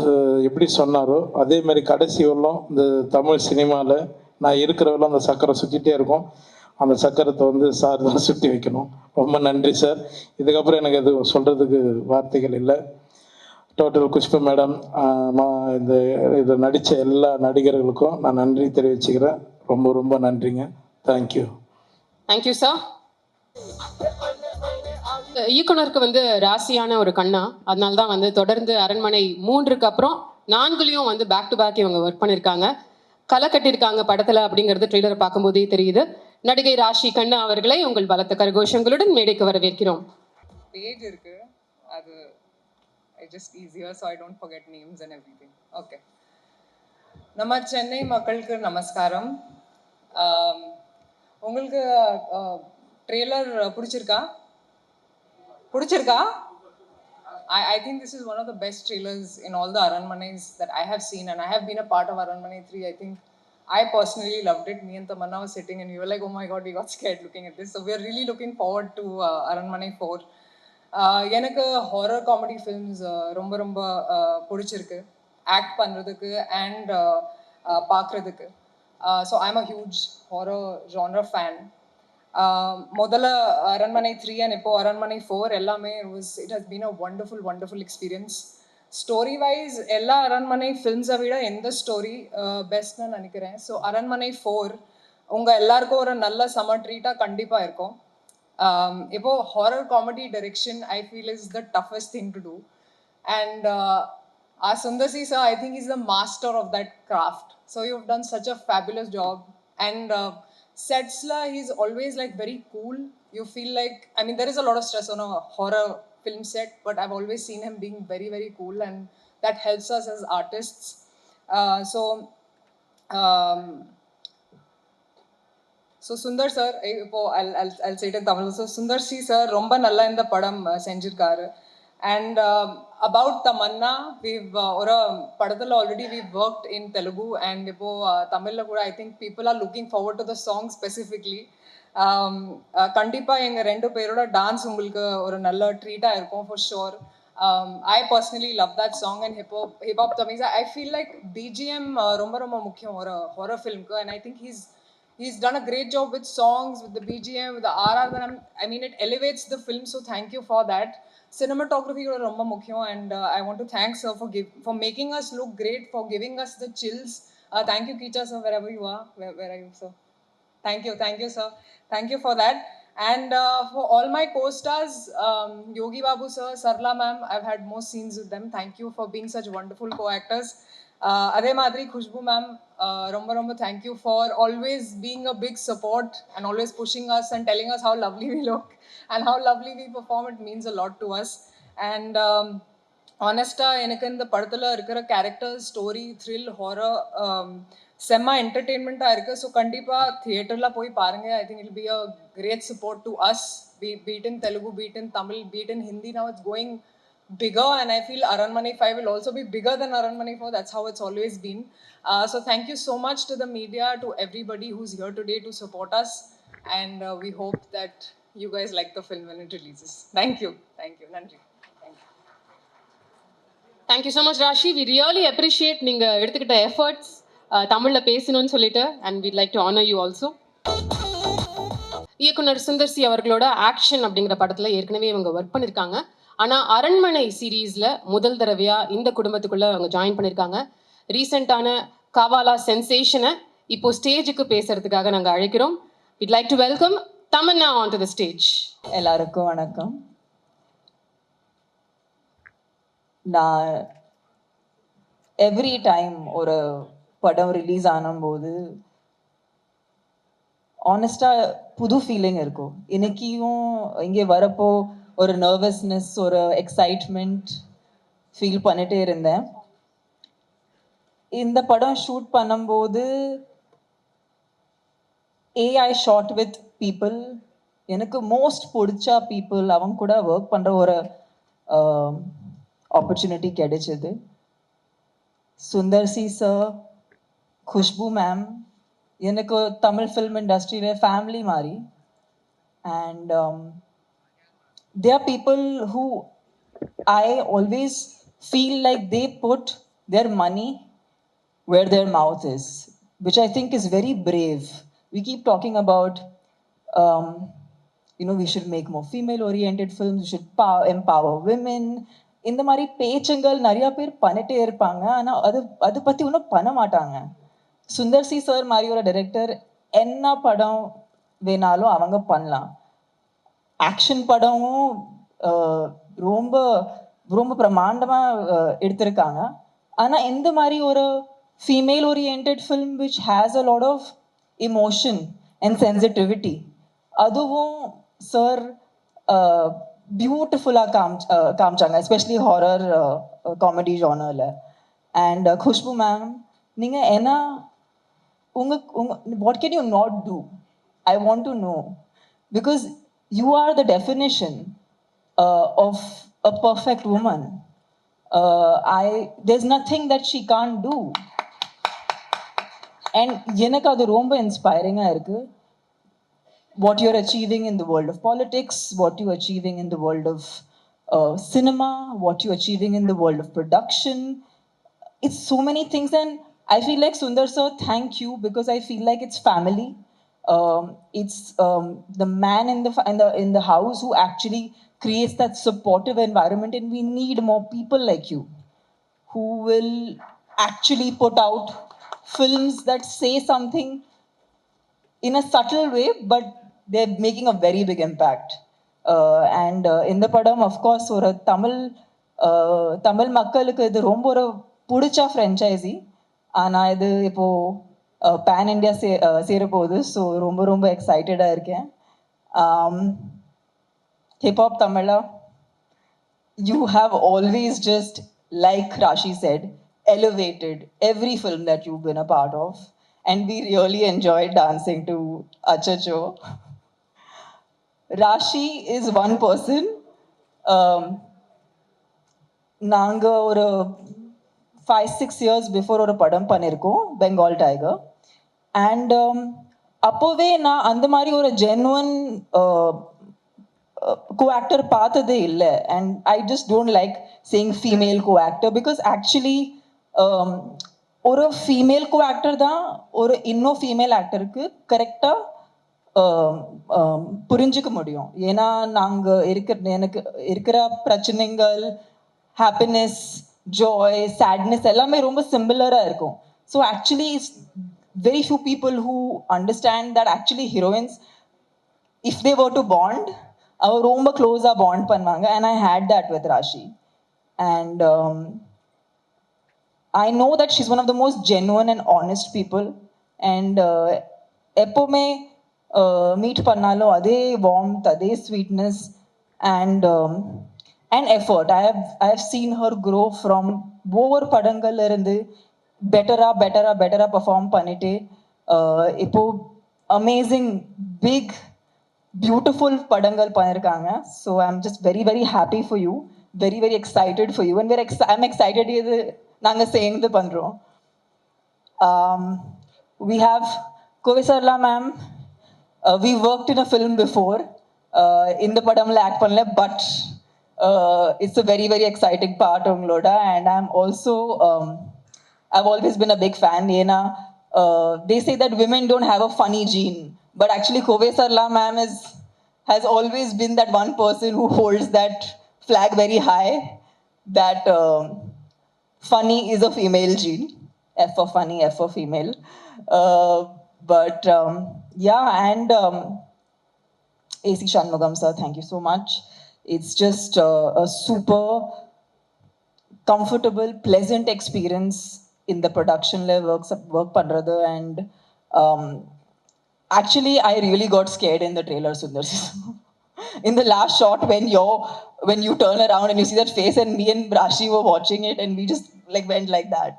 எப்படி சொன்னாரோ அதே மாதிரி கடைசி வரலும் இந்த தமிழ் சினிமாவில் நான் இருக்கிறவரெல்லாம் அந்த சக்கரம் சுற்றிட்டே இருக்கும். அந்த சக்கரத்தை வந்து சார் தான் சுற்றி வைக்கணும். ரொம்ப நன்றி சார். இதுக்கப்புறம் எனக்கு எதுவும் சொல்கிறதுக்கு வார்த்தைகள் இல்லை. டோட்டல் குஷ்பு மேடம், இதை நடித்த எல்லா நடிகர்களுக்கும் நான் நன்றி தெரிவிச்சுக்கிறேன். ரொம்ப ரொம்ப நன்றிங்க. Thank you sir. இயக்குனருக்கு வந்து ராசியான ஒரு கண்ணா, அதனால தான் வந்து தொடர்ந்து அரண்மனை 3க்கு அப்புறம் 4லையும் வந்து பேக் டு பேக் இவங்க ஒர்க் பண்ணியிருக்காங்க, களை கட்டியிருக்காங்க படத்தில் அப்படிங்கிறது ட்ரெய்லரை பார்க்கும்போதே தெரியுது. நடிகை ராஷி கண்ணா அவர்களை உங்கள் பலத்த கரகோஷங்களுடன் மேடைக்கு வரவேற்கிறோம். பேஜ் இருக்கு, அது just easier so I don't forget names and everything. Okay. நம்ம சென்னை மக்களுக்கு நமஸ்காரம். உங்களுக்கு ட்ரெய்லர் பிடிச்சிருக்கா? I think this is one of the best trailers in all the Aranmanes that I have seen, and I have been a part of Aranmane 3. I think I personally loved it. Me and Tamanna were sitting and we were like, oh my god, we got scared looking at this. So we are really looking forward to Aranmane 4. எனக்கு horror comedy films ரொம்ப பிடிச்சிருக்கு, act பண்ணுறதுக்கு and பார்க்குறதுக்கு. So I am a huge horror genre fan. முதல்ல Aranmanai 3 and இப்போ அரண்மனை 4 எல்லாமே it has been a wonderful experience. Story wise எல்லா அரண்மனை ஃபில்ம்ஸை விட எந்த ஸ்டோரி பெஸ்ட்னு நினைக்கிறேன். ஸோ அரண்மனை 4 உங்கள் எல்லாருக்கும் ஒரு நல்ல சம்மர் ட்ரீட்டாக கண்டிப்பாக இருக்கும். இப்போ horror comedy direction I feel is the toughest thing to do, and Sundar C sir, I think he's the master of that craft. So you've done such a fabulous job, and sets la he's always like very cool. You feel like, I mean, there is a lot of stress on a horror film set, but I've always seen him being very cool, and that helps us as artists. So Sundar sir, I'll say it in Tamil. So Sundar C sir romba nalla inda padam senjirkaru. And about Tamanna, we've already we've worked in Telugu, and ipo Tamil la kuda I think people are looking forward to the song specifically. Kandipa enga rendu peroda dance ungalku oru nalla treat ah irukum for sure. I personally love that song, and hip hop Tamisa, I feel like BGM romba mukkiyam or horror film ku, and I think he's done a great job with songs, with the BGM, with the RR. I mean, it elevates the film. So thank you for that. Cinematography is romba mukhyo, and I want to thank sir for making us look great, for giving us the chills. Thank you, Kicha sir, wherever you are. Where are you, sir? Thank you, sir. Thank you for that. And for all my co-stars, Yogi Babu sir, Sarla ma'am, I've had more scenes with them. Thank you for being such wonderful co-actors. Adhe Madri, Khushbu ma'am, romba thank you for always being a big support and always pushing us and telling us how lovely we look and how lovely we perform. It means a lot to us. And honesta, எனக்கு இந்த படத்துல இருக்கிற character story thrill horror செம்ம என்டர்டெயின்மெண்ட்டாக இருக்குது. So கண்டிப்பாக தியேட்டரில் போய் பாருங்கள். I think it be a great support to us, beat in Telugu, beat in Tamil, beat in Hindi. Now it's going bigger, and I feel Aranmanai 5 will also be bigger than Aranmanai 4. That's how it's always been. So thank you so much to the media, to everybody who's here today to support us, and we hope that you guys like the film when it releases. Thank you. Nandri. Thank you so much, Rashi. We really appreciate நீங்கள் எடுத்துக்கிட்ட efforts தமிழில் பேசணும்னு சொல்லிட்டு, and we'd like to honor you also. இயக்குனர் Sundar C அவர்களோட action அப்படிங்கிற படத்தில் ஏற்கனவே இவங்க ஒர்க் பண்ணியிருக்காங்க. ஆனால் அரண்மனை சீரீஸில் முதல் தடவையாக இந்த குடும்பத்துக்குள்ளே அவங்க ஜாயின் பண்ணியிருக்காங்க. ரீசெண்டான காவாலா சென்சேஷனை இப்போ ஸ்டேஜுக்கு பேசுறதுக்காக நாங்கள் அழைக்கிறோம். we'd like to welcome Tamanna onto the stage. எல்லாருக்கும் வணக்கம். நான் எவ்ரி டைம் ஒரு படம் ரிலீஸ் ஆனும்போது ஆனஸ்டாக புது ஃபீலிங் இருக்கும். இன்னைக்கும் இங்கே வரப்போ ஒரு நர்வஸ்னஸ், ஒரு எக்ஸைட்மெண்ட் ஃபீல் பண்ணிட்டே இருந்தேன். இந்த படம் ஷூட் பண்ணும்போது ஏஐ ஷாட் வித் பீப்புள், எனக்கு மோஸ்ட் பிடிச்ச பீப்புள், அவங்க கூட ஒர்க் பண்ணுற ஒரு ஆப்பர்ச்சுனிட்டி கிடைச்சது. சுந்தர் சி சார், குஷ்பு மேம், எனக்கு தமிழ் ஃபில்ம் இண்டஸ்ட்ரியில் ஃபேமிலி மாதிரி. And they are people who I always feel like they put their money where their mouth is, which I think is very brave. We keep talking about we should make more female oriented films, we should empower women. இந்த மாதிரி பேச்சுங்கள் நிறைய பேர் பண்ணிட்டே இருப்பாங்க, ஆனால் அது பற்றி ஒன்றும் பண்ண மாட்டாங்க. சுந்தர் சி சார் மாதிரி ஒரு டைரக்டர் என்ன படம் வேணாலும் அவங்க பண்ணலாம். ஆக்ஷன் படமும் ரொம்ப ரொம்ப பிரமாண்டமாக எடுத்திருக்காங்க. ஆனால் இந்த மாதிரி ஒரு female oriented film which has a lot of emotion and sensitivity, அதுவும் சார் பியூட்டிஃபுல்லாக காமிச்சாங்க, எஸ்பெஷலி ஹாரர் காமெடி ஜானரில். அண்ட் குஷ்பு மேம், நீங்கள் என்ன what can you not do? I want to know, because you are the definition of a perfect woman. There's nothing that she can't do. And எனக்கு அது ரொம்ப இன்ஸ்பைரிங்காக இருக்குது. What you're achieving in the world of politics, what you're achieving in the world of cinema, what you're achieving in the world of production. It's so many things, and I feel like Sundar sir, thank you, because I feel like it's family. It's the man in the house who actually creates that supportive environment, and we need more people like you who will actually put out films that say something in a subtle way, but they're making a very big impact. And in the padam, of course, ஒரு தமிழ் மக்களுக்கு இது ரொம்ப ஒரு பிடிச்ச ஃப்ரென்ச்சைசி. ஆனால் இது இப்போது pan India சேரப்போகுது. So ரொம்ப ரொம்ப எக்ஸைட்டடாக இருக்கேன். Hip hop Tamizha, you have always just, like Rashi said, elevated every film that you've been a part of, and we really enjoyed dancing to Achacho. Rashi is one person. நாங்கள் ஒரு 5-6 years before ஒரு படம் பண்ணியிருக்கோம், Bengal tiger. And அப்போவே நான் அந்த மாதிரி ஒரு ஜென்வன் co-actor பார்த்ததே இல்லை. And I just don't like saying female co-actor, because actually ஒரு ஃபீமேல் கோ ஆக்டர் தான் ஒரு இன்னும் ஃபீமேல் ஆக்டருக்கு கரெக்டாக புரிஞ்சுக்க முடியும். ஏன்னா எனக்கு இருக்கிற பிரச்சனைகள், ஹாப்பினஸ், ஜாய், சேட்னஸ் எல்லாமே ரொம்ப சிமிலராக இருக்கும். So actually it's very few people who understand that actually heroines, if they were to bond, our ரொம்ப close-ஆ bond பண்ணுவாங்க. And I had that with Rashi. And I know that she's one of the most genuine and honest people. And எப்போவுமே meet பண்ணாலும் அதே warmth, அதே sweetness and effort. I have seen her grow from ஒவ்வொரு படங்கள்ல இருந்து பெட்டரா perform பண்ணிட்டு இப்போ அமேசிங் பிக் பியூட்டிஃபுல் படங்கள் பண்ணியிருக்காங்க. So I am just very very happy for you, very very excited for you. And I am excited இது நாங்கள் சேர்ந்து பண்ணுறோம். we have Kovi Sarla ma'am, we worked in a film before. இந்த படம்ல act பண்ணல, but it's a very very exciting part உங்களோட. And I'm also I've always been a big fan. They say that women don't have a funny gene, but actually Kovi Sarla ma'am has always been that one person who holds that flag very high, that funny is a female gene. F for funny, F for female. Yeah, and AC Shanmugam sir, thank you so much. It's just a super comfortable, pleasant experience in the production work pandrathu. And actually I really got scared in the trailer, Sundar. In the last shot when you turn around and you see that face, and me and Rashi were watching it and we just like went like that.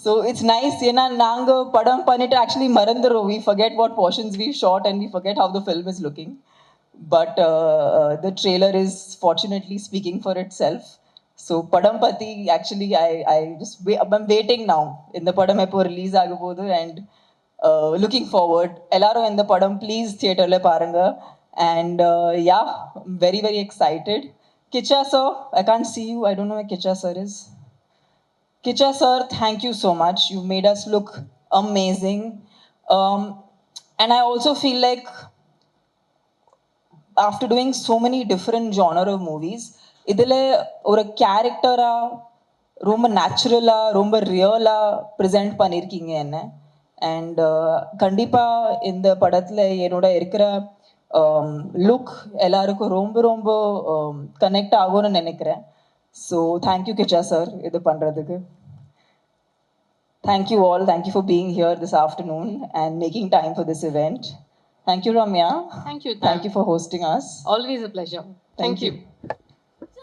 So it's nice, naanga padam pannittu actually marandro, we forget what portions we shot and we forget how the film is looking. But the trailer is fortunately speaking for itself. So padam pati actually I'm waiting now in the padam epo release agapodhu, and looking forward. Ellarum in the padam please theater le paranga. And yeah, very very excited. Kicha sir, I can't see you, I don't know where Kicha sir is. Kicha sir, thank you so much, you made us look amazing. And I also feel like after doing so many different genre of movies, இதில் ஒரு கேரக்டராக ரொம்ப நேச்சுரலாக ரொம்ப ரியலாக present பண்ணியிருக்கீங்க என்ன. And கண்டிப்பாக இந்த படத்தில் என்னோட இருக்கிற லுக் எல்லாருக்கும் ரொம்ப ரொம்ப கனெக்ட் ஆகும்னு நினைக்கிறேன். ஸோ தேங்க்யூ கிச்சா சார் இது பண்ணுறதுக்கு. Thank you all. Thank you for being here this afternoon and making time for this event. Thank you, Ramya. Thank you. Thank you for hosting us. Always a pleasure. Thank you.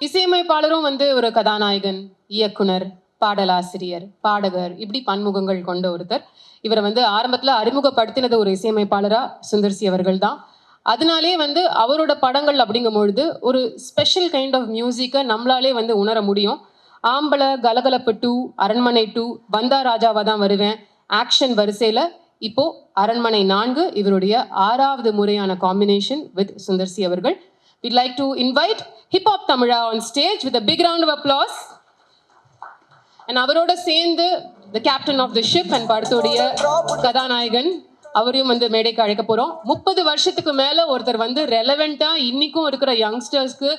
இசையமைப்பாளரும் ஒரு கதாநாயகன், இயக்குனர், பாடலாசிரியர், பாடகர், இப்படி பன்முகங்கள் கொண்ட ஒருத்தர். இவரை ஆரம்பத்தில் அறிமுகப்படுத்தினது ஒரு இசையமைப்பாளரா சுந்தர்சி அவர்கள் தான். அதனாலே அவரோட படங்கள் அப்படிங்கும் பொழுது ஒரு ஸ்பெஷல் கைண்ட் ஆஃப் மியூசிக்கை நம்மளாலே உணர முடியும். ஆம்பளை, கலகலப்பு 2, அரண்மனை 2, வந்தா ராஜாவா தான் வருவேன், ஆக்ஷன் வரிசையில் இப்போ அரண்மனை 4 இவருடைய 6வது முறையான காம்பினேஷன் வித் சுந்தர்சி அவர்கள். We'd like to invite Hip Hop Tamila on stage with a big round of applause. And அவரோட சேர்ந்து the captain of the ship and படத்துடைய கதாநாயகன் அவரையும் மேடைக்கு அழைக்க போகிறோம். 30 வருஷத்துக்கு மேலே ஒருத்தர் ரெலவெண்ட்டாக இன்னைக்கும் இருக்கிற யங்ஸ்டர்ஸ்க்கு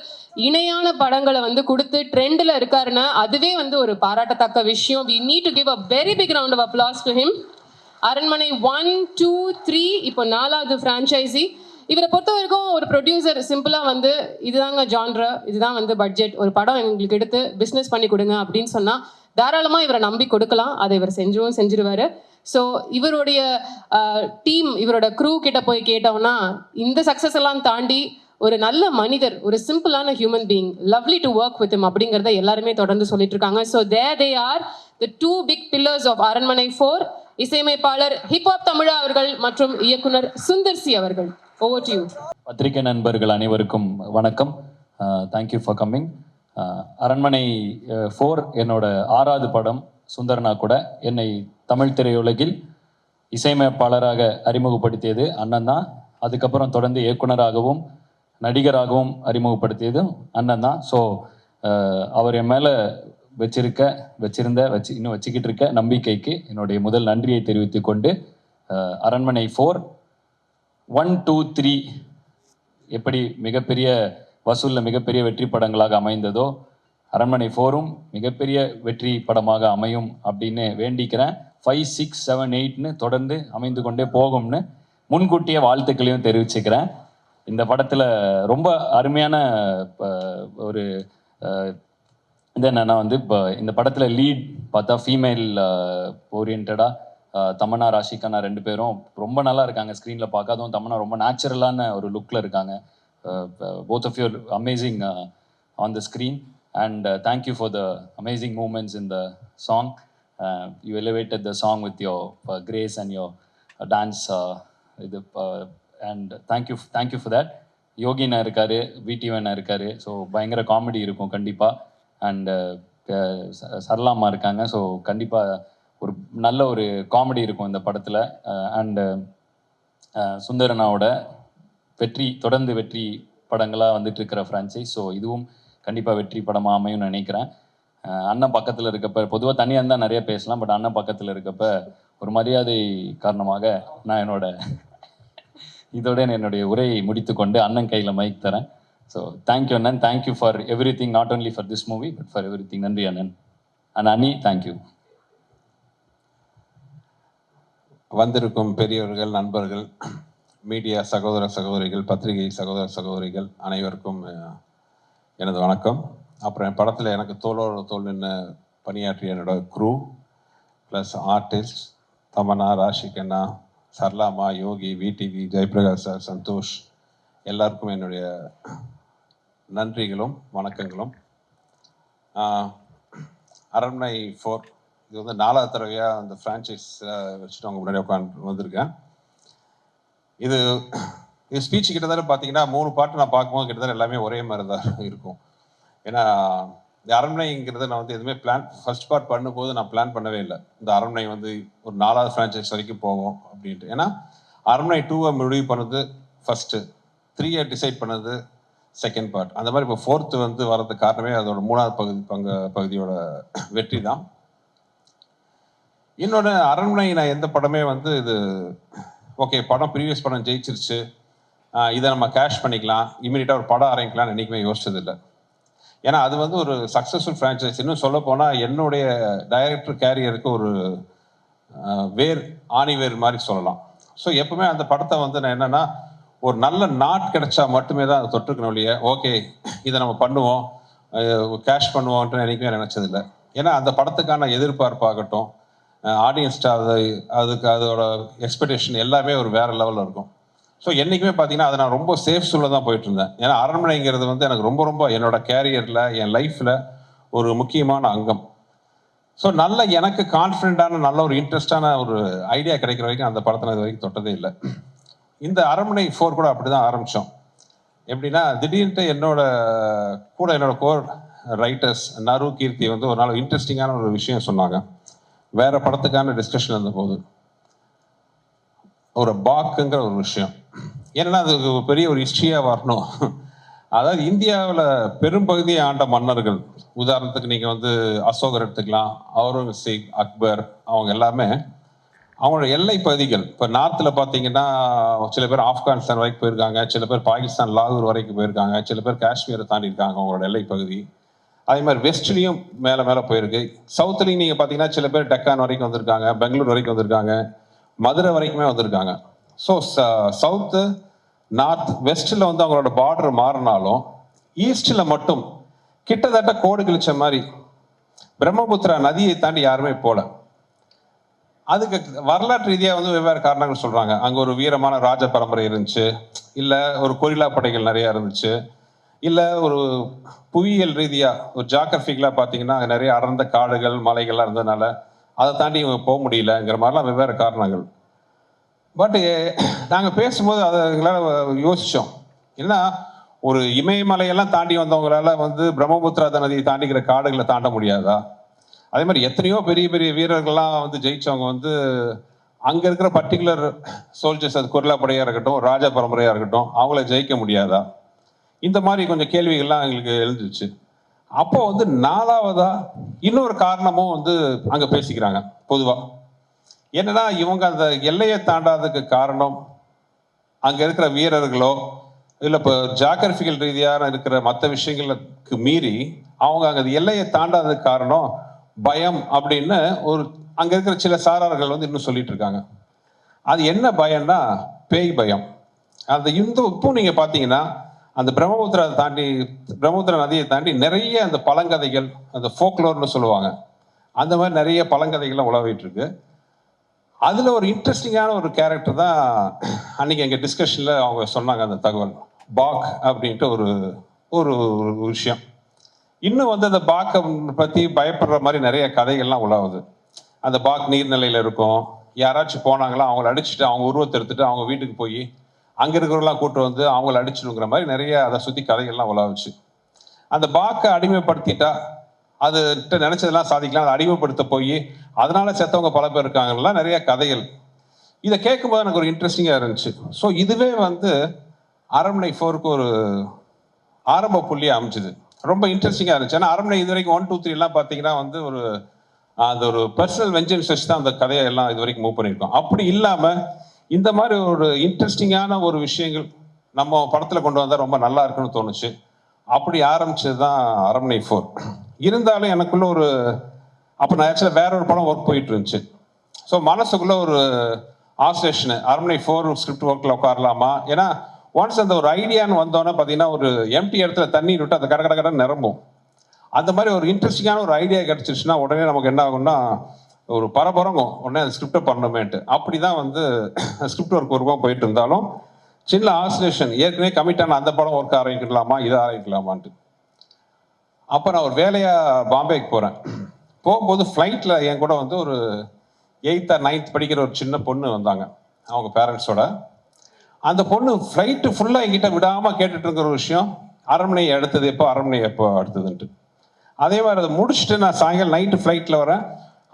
இணையான படங்களை கொடுத்து ட்ரெண்டில் இருக்காருன்னா அதுவே ஒரு பாராட்டத்தக்க விஷயம். We need to give a very big round of applause to him. அரண்மனை 1, 2, 3 இப்போ 4வது ஃப்ரான்ச்சைசி. இவரை பொறுத்த வரைக்கும் ஒரு ப்ரொடியூசர் சிம்பிளாக இதுதாங்க ஜான்ரா, இதுதான் பட்ஜெட், ஒரு படம் எங்களுக்கு எடுத்து பிஸ்னஸ் பண்ணி கொடுங்க அப்படின்னு சொன்னால் தாராளமாக இவரை நம்பி கொடுக்கலாம். அதை இவர் செஞ்சிருவார். ஸோ இவருடைய டீம், இவரோட க்ரூ கிட்ட போய் கேட்டோம்னா இந்த சக்ஸஸ் எல்லாம் தாண்டி ஒரு நல்ல மனிதர், ஒரு சிம்பிளான human being, lovely to work with him அப்படிங்கிறத எல்லாருமே தொடர்ந்து சொல்லிட்டு இருக்காங்க. So they are the 2 big pillars of Aranmanai 4, இசையமைப்பாளர் ஹிப்ஹாப் தமிழா அவர்கள் மற்றும் இயக்குனர் சுந்தர்சி அவர்கள். Over to you. பத்திரிகை நண்பர்கள் அனைவருக்கும் வணக்கம். Thank you for coming. அரண்மனை 4 என்னோட 6வது படம். சுந்தர்னா கூட என்னை தமிழ் திரையுலகில் இசையமைப்பாளராக அறிமுகப்படுத்தியது அண்ணன் தான். அதுக்கப்புறம் தொடர்ந்து இயக்குனராகவும் நடிகராகவும் அறிமுகப்படுத்தியது அண்ணன் தான். ஸோ அவர் என் மேலே இன்னும் வச்சுக்கிட்டு இருக்க நம்பிக்கைக்கு என்னுடைய முதல் நன்றியை தெரிவித்துக் கொண்டு அரண்மனை 4 1, 2, 3 எப்படி மிகப்பெரிய வசூலில் மிகப்பெரிய வெற்றி படங்களாக அமைந்ததோ அரண்மனை 4ம் மிகப்பெரிய வெற்றி படமாக அமையும் அப்படின்னு வேண்டிக்கிறேன். 5, 6, 7, 8ன்னு தொடர்ந்து அமைந்து கொண்டே போகும்னு முன்கூட்டிய வாழ்த்துக்களையும் தெரிவிச்சுக்கிறேன். இந்த படத்தில் ரொம்ப அருமையான ஒரு இது என்னன்னா வந்து இப்போ இந்த படத்தில் லீட் பார்த்தா ஃபீமேல் ஓரியன்டாக தமன்னா ராஷிகண்ணா 2 பேரும் ரொம்ப நல்லா இருக்காங்க. ஸ்க்ரீனில் பார்க்காதவும் தமன்னா ரொம்ப நேச்சுரலான ஒரு லுக்கில் இருக்காங்க. Both of you're amazing on the screen and thank you for the amazing moments in the song. You elevated the song with your grace and your dance இது அண்ட் தேங்க்யூ ஃபார் தேட். யோகினா இருக்கார், விடிவனா இருக்கார். ஸோ பயங்கர comedy இருக்கும் கண்டிப்பாக. And சரளாமா இருக்காங்க. So கண்டிப்பாக ஒரு நல்ல ஒரு காமெடி இருக்கும் இந்த படத்தில். அண்டு சுந்தரனாவோட தொடர்ந்து வெற்றி படங்களாக வந்துட்டு இருக்கிற ஃப்ரான்ச்சைஸ். ஸோ இதுவும் கண்டிப்பாக வெற்றி படமாக அமையும்னு நினைக்கிறேன். அண்ணன் பக்கத்தில் இருக்கப்ப பொதுவாக தனியாக இருந்தால் நிறைய பேசலாம், பட் அண்ணன் பக்கத்தில் இருக்கப்ப ஒரு மரியாதை காரணமாக நான் இதோட என்னுடைய உரையை முடித்துக்கொண்டு அண்ணன் கையில் மைக் தரேன். ஸோ தேங்க்யூ அண்ணன், thank you for every thing, not only for this movie but for every thing. நன்றி அண்ணன். அண்ட் அண்ணி தேங்க்யூ. வந்திருக்கும் பெரியவர்கள், நண்பர்கள், மீடியா சகோதர சகோதரிகள், பத்திரிகை சகோதர சகோதரிகள் அனைவருக்கும் எனது வணக்கம். அப்புறம் என் படத்தில் எனக்கு தோளோடு தோல் நின்று பணியாற்றிய என்னோட crew plus artist Tamannaah, Rashi Khanna, சர்லாமா, யோகி, விடிவி, ஜெயபிரகாஷ் சார், சந்தோஷ், எல்லாருக்கும் என்னுடைய நன்றிகளும் வணக்கங்களும். அரண்மனை 4 இது வந்து 4வது தடவையாக அந்த ஃப்ரான்ச்சைஸ் வச்சுட்டு அவங்க முன்னாடி உட்காந்து வந்திருக்கேன். இது ஸ்பீச் கிட்டத்தட்ட பார்த்தீங்கன்னா 3 பாட்டு நான் பார்க்கும்போது கிட்டத்தட்ட எல்லாமே ஒரே மாதிரி தான் இருக்கும். ஏன்னா இந்த அரண்மனைங்கிறது நான் வந்து எதுவுமே ஃபர்ஸ்ட் பார்ட் பண்ணும்போது நான் பிளான் பண்ணவே இல்லை. இந்த அரண்மனை வந்து ஒரு 4வது ஃப்ரான்ச்சைஸ் வரைக்கும் போவோம் அப்படின்ட்டு. ஏன்னா அரண்மனை 2 முடிவு பண்ணது ஃபர்ஸ்ட்டு, 3 டிசைட் பண்ணது செகண்ட் பார்ட். அந்த மாதிரி இப்போ 4th வந்து வர்றதுக்கு காரணமே அதோட 3வது பகுதியோட வெற்றி தான். இன்னொன்று, அரண்மனை நான் எந்த படமே வந்து இது ஓகே படம் ப்ரீவியஸ் படம் ஜெயிச்சிருச்சு, இதை நம்ம கேஷ் பண்ணிக்கலாம், இமீடியட்டாக ஒரு படம் ஆரம்பிக்கலாம்னு என்றைக்குமே யோசிச்சதில்லை. ஏன்னா அது வந்து ஒரு சக்ஸஸ்ஃபுல் ஃப்ரான்ச்சைஸ். இன்னும் சொல்ல போனால் என்னுடைய டைரக்டர் கேரியருக்கு ஒரு ஆணிவேர் மாதிரி சொல்லலாம். ஸோ எப்பவுமே அந்த படத்தை வந்து நான் என்னென்னா ஒரு நல்ல நாட் கிடைச்சா மட்டுமே தான் அதை தொற்றுக்கணும் இல்லையா, ஓகே இதை நம்ம பண்ணுவோம் கேஷ் பண்ணுவோன்ட்டு என்றைக்குமே நினச்சதில்லை. ஏன்னா அந்த படத்துக்கான எதிர்பார்ப்பாகட்டும், ஆடியன்ஸ்ட்டு அதுக்கு அதோட எக்ஸ்பெக்டேஷன் எல்லாமே ஒரு வேறு லெவலில் இருக்கும். ஸோ என்றைக்குமே பார்த்தீங்கன்னா அதை நான் ரொம்ப சேஃப் சொல்ல தான் போயிட்டு இருந்தேன். ஏன்னா அரண்மனைங்கிறது வந்து எனக்கு ரொம்ப ரொம்ப என்னோட கேரியரில், என் லைஃப்பில் ஒரு முக்கியமான அங்கம். ஸோ நல்ல எனக்கு கான்ஃபிடென்ட்டான நல்ல ஒரு இன்ட்ரெஸ்டான ஒரு ஐடியா கிடைக்கிற வரைக்கும் அந்த படத்தை நான் இது வரைக்கும் தொட்டதே இல்லை. இந்த அரண்மனை 4 கூட அப்படி தான் ஆரம்பித்தோம். எப்படின்னா திடீர்னுட்டு என்னோட கோர் ரைட்டர்ஸ் நரு, கீர்த்தி வந்து ஒரு நாள் இன்ட்ரெஸ்டிங்கான ஒரு விஷயம் சொன்னாங்க. வேறு படத்துக்கான டிஸ்கஷன் இருந்தபோது ஒரு பாக்குங்கிற ஒரு விஷயம், ஏன்னா அது பெரிய ஒரு ஹிஸ்ட்ரியாக வரணும். அதாவது இந்தியாவில் பெரும்பகுதியை ஆண்ட மன்னர்கள், உதாரணத்துக்கு நீங்கள் வந்து அசோகர் எடுத்துக்கலாம், அவுரங்கசீப், அக்பர், அவங்க எல்லாமே அவங்களோட எல்லை பகுதிகள். இப்போ நார்த்தில் பார்த்தீங்கன்னா சில பேர் ஆப்கானிஸ்தான் வரைக்கும் போயிருக்காங்க, சில பேர் பாகிஸ்தான் லாகூர் வரைக்கும் போயிருக்காங்க, சில பேர் காஷ்மீரை தாண்டி இருக்காங்க அவங்களோட எல்லை பகுதி. அதே மாதிரி வெஸ்ட்லேயும் மேலே போயிருக்கு. சவுத்துலேயும் நீங்கள் பார்த்தீங்கன்னா சில பேர் டெக்கான் வரைக்கும் வந்திருக்காங்க, பெங்களூர் வரைக்கும் வந்திருக்காங்க, மதுரை வரைக்குமே வந்திருக்காங்க. ஸோ சவுத்து, நார்த், வெஸ்ட்டில் வந்து அவங்களோட பார்டர் மாறினாலும் ஈஸ்டில் மட்டும் கிட்டத்தட்ட கோடு கிழிச்ச மாதிரி பிரம்மபுத்திரா நதியை தாண்டி யாருமே போகல. அதுக்கு வரலாற்று ரீதியாக வந்து வெவ்வேறு காரணங்கள் சொல்கிறாங்க. அங்கே ஒரு வீரமான ராஜ பரம்பரை இருந்துச்சு, இல்லை ஒரு கொரில்லா படைகள் நிறையா இருந்துச்சு, இல்லை ஒரு புவியியல் ரீதியாக ஒரு ஜாகிரபிக்கலாக பார்த்தீங்கன்னா அங்கே நிறைய அடர்ந்த காடுகள் மலைகள்லாம் இருந்ததுனால அதை தாண்டி இவங்க போக முடியலங்கிற மாதிரிலாம் வெவ்வேறு காரணங்கள். பட்டு நாங்கள் பேசும்போது அதை எங்களால் யோசித்தோம். ஏன்னா ஒரு இமயமலையெல்லாம் தாண்டி வந்தவங்களால வந்து பிரம்மபுத்திரா நதியை தாண்டிக்கிற காடுகளை தாண்ட முடியாதா? அதே மாதிரி எத்தனையோ பெரிய பெரிய வீரர்கள்லாம் வந்து ஜெயிச்சவங்க வந்து அங்கே இருக்கிற பர்டிகுலர் சோல்ஜர்ஸ், அது கொரில்லா படையாக இருக்கட்டும், ராஜா பரம்பரையாக இருக்கட்டும், அவங்கள ஜெயிக்க முடியாதா? இந்த மாதிரி கொஞ்சம் கேள்விகள்லாம் எங்களுக்கு எழுந்துச்சு. அப்போ வந்து நாலாவதா இன்னொரு காரணமும் வந்து அங்கே பேசிக்கிறாங்க பொதுவாக. என்னன்னா இவங்க அந்த எல்லையை தாண்டாததுக்கு காரணம் அங்கே இருக்கிற வீரர்களோ இல்லை இப்போ ஜாகிரபிக்கல் ரீதியாக இருக்கிற மற்ற விஷயங்களுக்கு மீறி அவங்க அங்கே எல்லையை தாண்டாததுக்கு காரணம் பயம் அப்படின்னு ஒரு அங்கே இருக்கிற சில சாரார்கள் வந்து இன்னும் சொல்லிட்டு இருக்காங்க. அது என்ன பயம்னா பேய் பயம். அந்த இப்போ நீங்கள் பார்த்தீங்கன்னா அந்த பிரம்மபுத்திரா நதியை தாண்டி நிறைய அந்த பழங்கதைகள், அந்த ஃபோக்லோர்னு சொல்லுவாங்க, அந்த மாதிரி நிறைய பழங்கதைகள்லாம் உலவிட்டு இருக்கு. அதில் ஒரு இன்ட்ரெஸ்டிங்கான ஒரு கேரக்டர் தான் அன்னைக்கு எங்கள் டிஸ்கஷனில் அவங்க சொன்னாங்க அந்த தகவல். பாக் அப்படின்ட்டு ஒரு ஒரு விஷயம். இன்னும் வந்து அந்த பாக்கை பற்றி பயப்படுற மாதிரி நிறைய கதைகள்லாம் உலாவுது. அந்த பாக் நீர்நிலையில் இருக்கும், யாராச்சும் போனாங்களா அவங்கள அடிச்சுட்டு அவங்க உருவத்தை எடுத்துட்டு அவங்க வீட்டுக்கு போய் அங்கே இருக்கிறவங்களாம் கூட்டு வந்து அவங்கள அடிச்சிடுங்கிற மாதிரி நிறைய அதை சுற்றி கதைகள்லாம் உலாவுச்சு. அந்த பாக்கை அடிமைப்படுத்திட்டா அது நினைச்சதெல்லாம் சாதிக்கலாம், அதை அடிமைப்படுத்த போய் அதனால செத்தவங்க பல பேர் இருக்காங்கலாம் நிறைய கதைகள். இதை கேட்கும்போது எனக்கு ஒரு இன்ட்ரெஸ்டிங்காக இருந்துச்சு. ஸோ இதுவே வந்து அரண்மனை 4க்கு ஒரு ஆரம்ப புள்ளியாக அமைச்சுது. ரொம்ப இன்ட்ரெஸ்டிங்காக இருந்துச்சு. ஏன்னா அரண்மனை இது வரைக்கும் 1, 2, 3 பார்த்தீங்கன்னா வந்து ஒரு அந்த ஒரு பர்சனல் வெஞ்சன்ஸ் வச்சு தான் அந்த கதையை எல்லாம் இது வரைக்கும் மூவ் பண்ணியிருக்கோம். அப்படி இல்லாமல் இந்த மாதிரி ஒரு இன்ட்ரெஸ்டிங்கான ஒரு விஷயங்கள் நம்ம படத்தில் கொண்டு வந்தால் ரொம்ப நல்லா இருக்குன்னு தோணுச்சு. அப்படி ஆரம்பிச்சது தான் அரண்மனை 4. இருந்தாலும் எனக்குள்ள ஒரு அப்போ நான் ஆக்சுவலாக வேற ஒரு படம் ஒர்க் போயிட்டு இருந்துச்சு. ஸோ மனசுக்குள்ள ஒரு ஆசோசியேஷனு அரண்மனை 4 ஸ்கிரிப்ட் ஒர்க்கில் உட்காரலாமா. ஏன்னா ஒன்ஸ் அந்த ஒரு ஐடியான்னு வந்தோன்னே பார்த்தீங்கன்னா ஒரு எம்டி இடத்துல தண்ணி விட்டு அந்த கடை நிரம்பும். அந்த மாதிரி ஒரு இன்ட்ரெஸ்டிங்கான ஒரு ஐடியா கிடச்சிருச்சுன்னா உடனே நமக்கு என்ன ஆகும்னா ஒரு பரபரங்கும் உடனே அந்த ஸ்கிரிப்டை பண்ணணுமேன்ட்டு. அப்படி தான் வந்து ஸ்கிரிப்ட் ஒர்க் ஒர்க்காக போயிட்டு இருந்தாலும் சின்ன ஆசோசியேஷன் ஏற்கனவே கமிட்டான அந்த படம் ஒர்க் ஆரம்பிக்கலாமா இதை ஆரம்பிக்கலாமான்ட்டு. அப்போ நான் ஒரு வேலையாக பாம்பேக்கு போகிறேன். போகும்போது ஃப்ளைட்டில் என் கூட வந்து ஒரு 8th or 9th படிக்கிற ஒரு சின்ன பொண்ணு வந்தாங்க அவங்க பேரண்ட்ஸோட. அந்த பொண்ணு ஃப்ளைட்டு ஃபுல்லாக என்கிட்ட விடாமல் கேட்டுட்டு இருக்கிற ஒரு விஷயம், அரண்மனை அடுத்தது எப்போ, அரண்மனை எப்போ அடுத்ததுன்ட்டு. அதே மாதிரி அதை முடிச்சுட்டு நான் சாயங்காலம் நைட்டு ஃப்ளைட்டில் வரேன்.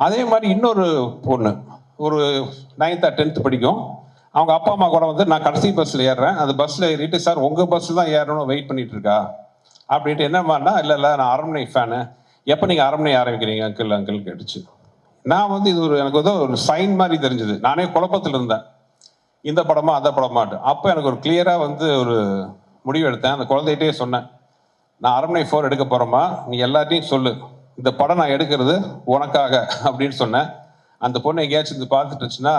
அதே மாதிரி இன்னொரு பொண்ணு ஒரு 9th or 10th படிக்கும். அவங்க அப்பா அம்மா கூட வந்து நான் கடைசி பஸ்ஸில் ஏறுறேன். அந்த பஸ்ஸில் ஏறிட்டு சார் உங்கள் பஸ்ஸில் தான் ஏறணும் வெயிட் பண்ணிட்டு இருக்கா அப்படின்ட்டு. என்னம்மாண்ணா இல்லை நான் அரண்மனை ஃபேனு, எப்போ நீங்கள் அரண்மனை ஆரம்பிக்கிறீங்க அங்கிள் கேட்டுச்சு. நான் வந்து இது எனக்கு வந்து ஒரு சைன் மாதிரி தெரிஞ்சுது. நானே குழப்பத்தில் இருந்தேன், இந்த படமா அந்த படமாட்டு. அப்போ எனக்கு ஒரு கிளியராக வந்து ஒரு முடிவு எடுத்தேன். அந்த குழந்தைகிட்டே சொன்னேன், நான் அரண்மனை 4 எடுக்க போகிறேம்மா, நீ எல்லாத்தையும் சொல்லு, இந்த படம் நான் எடுக்கிறது உனக்காக அப்படின்னு சொன்னேன். அந்த பொண்ணு எங்கேயாச்சும் இது பார்த்துட்டுச்சுன்னா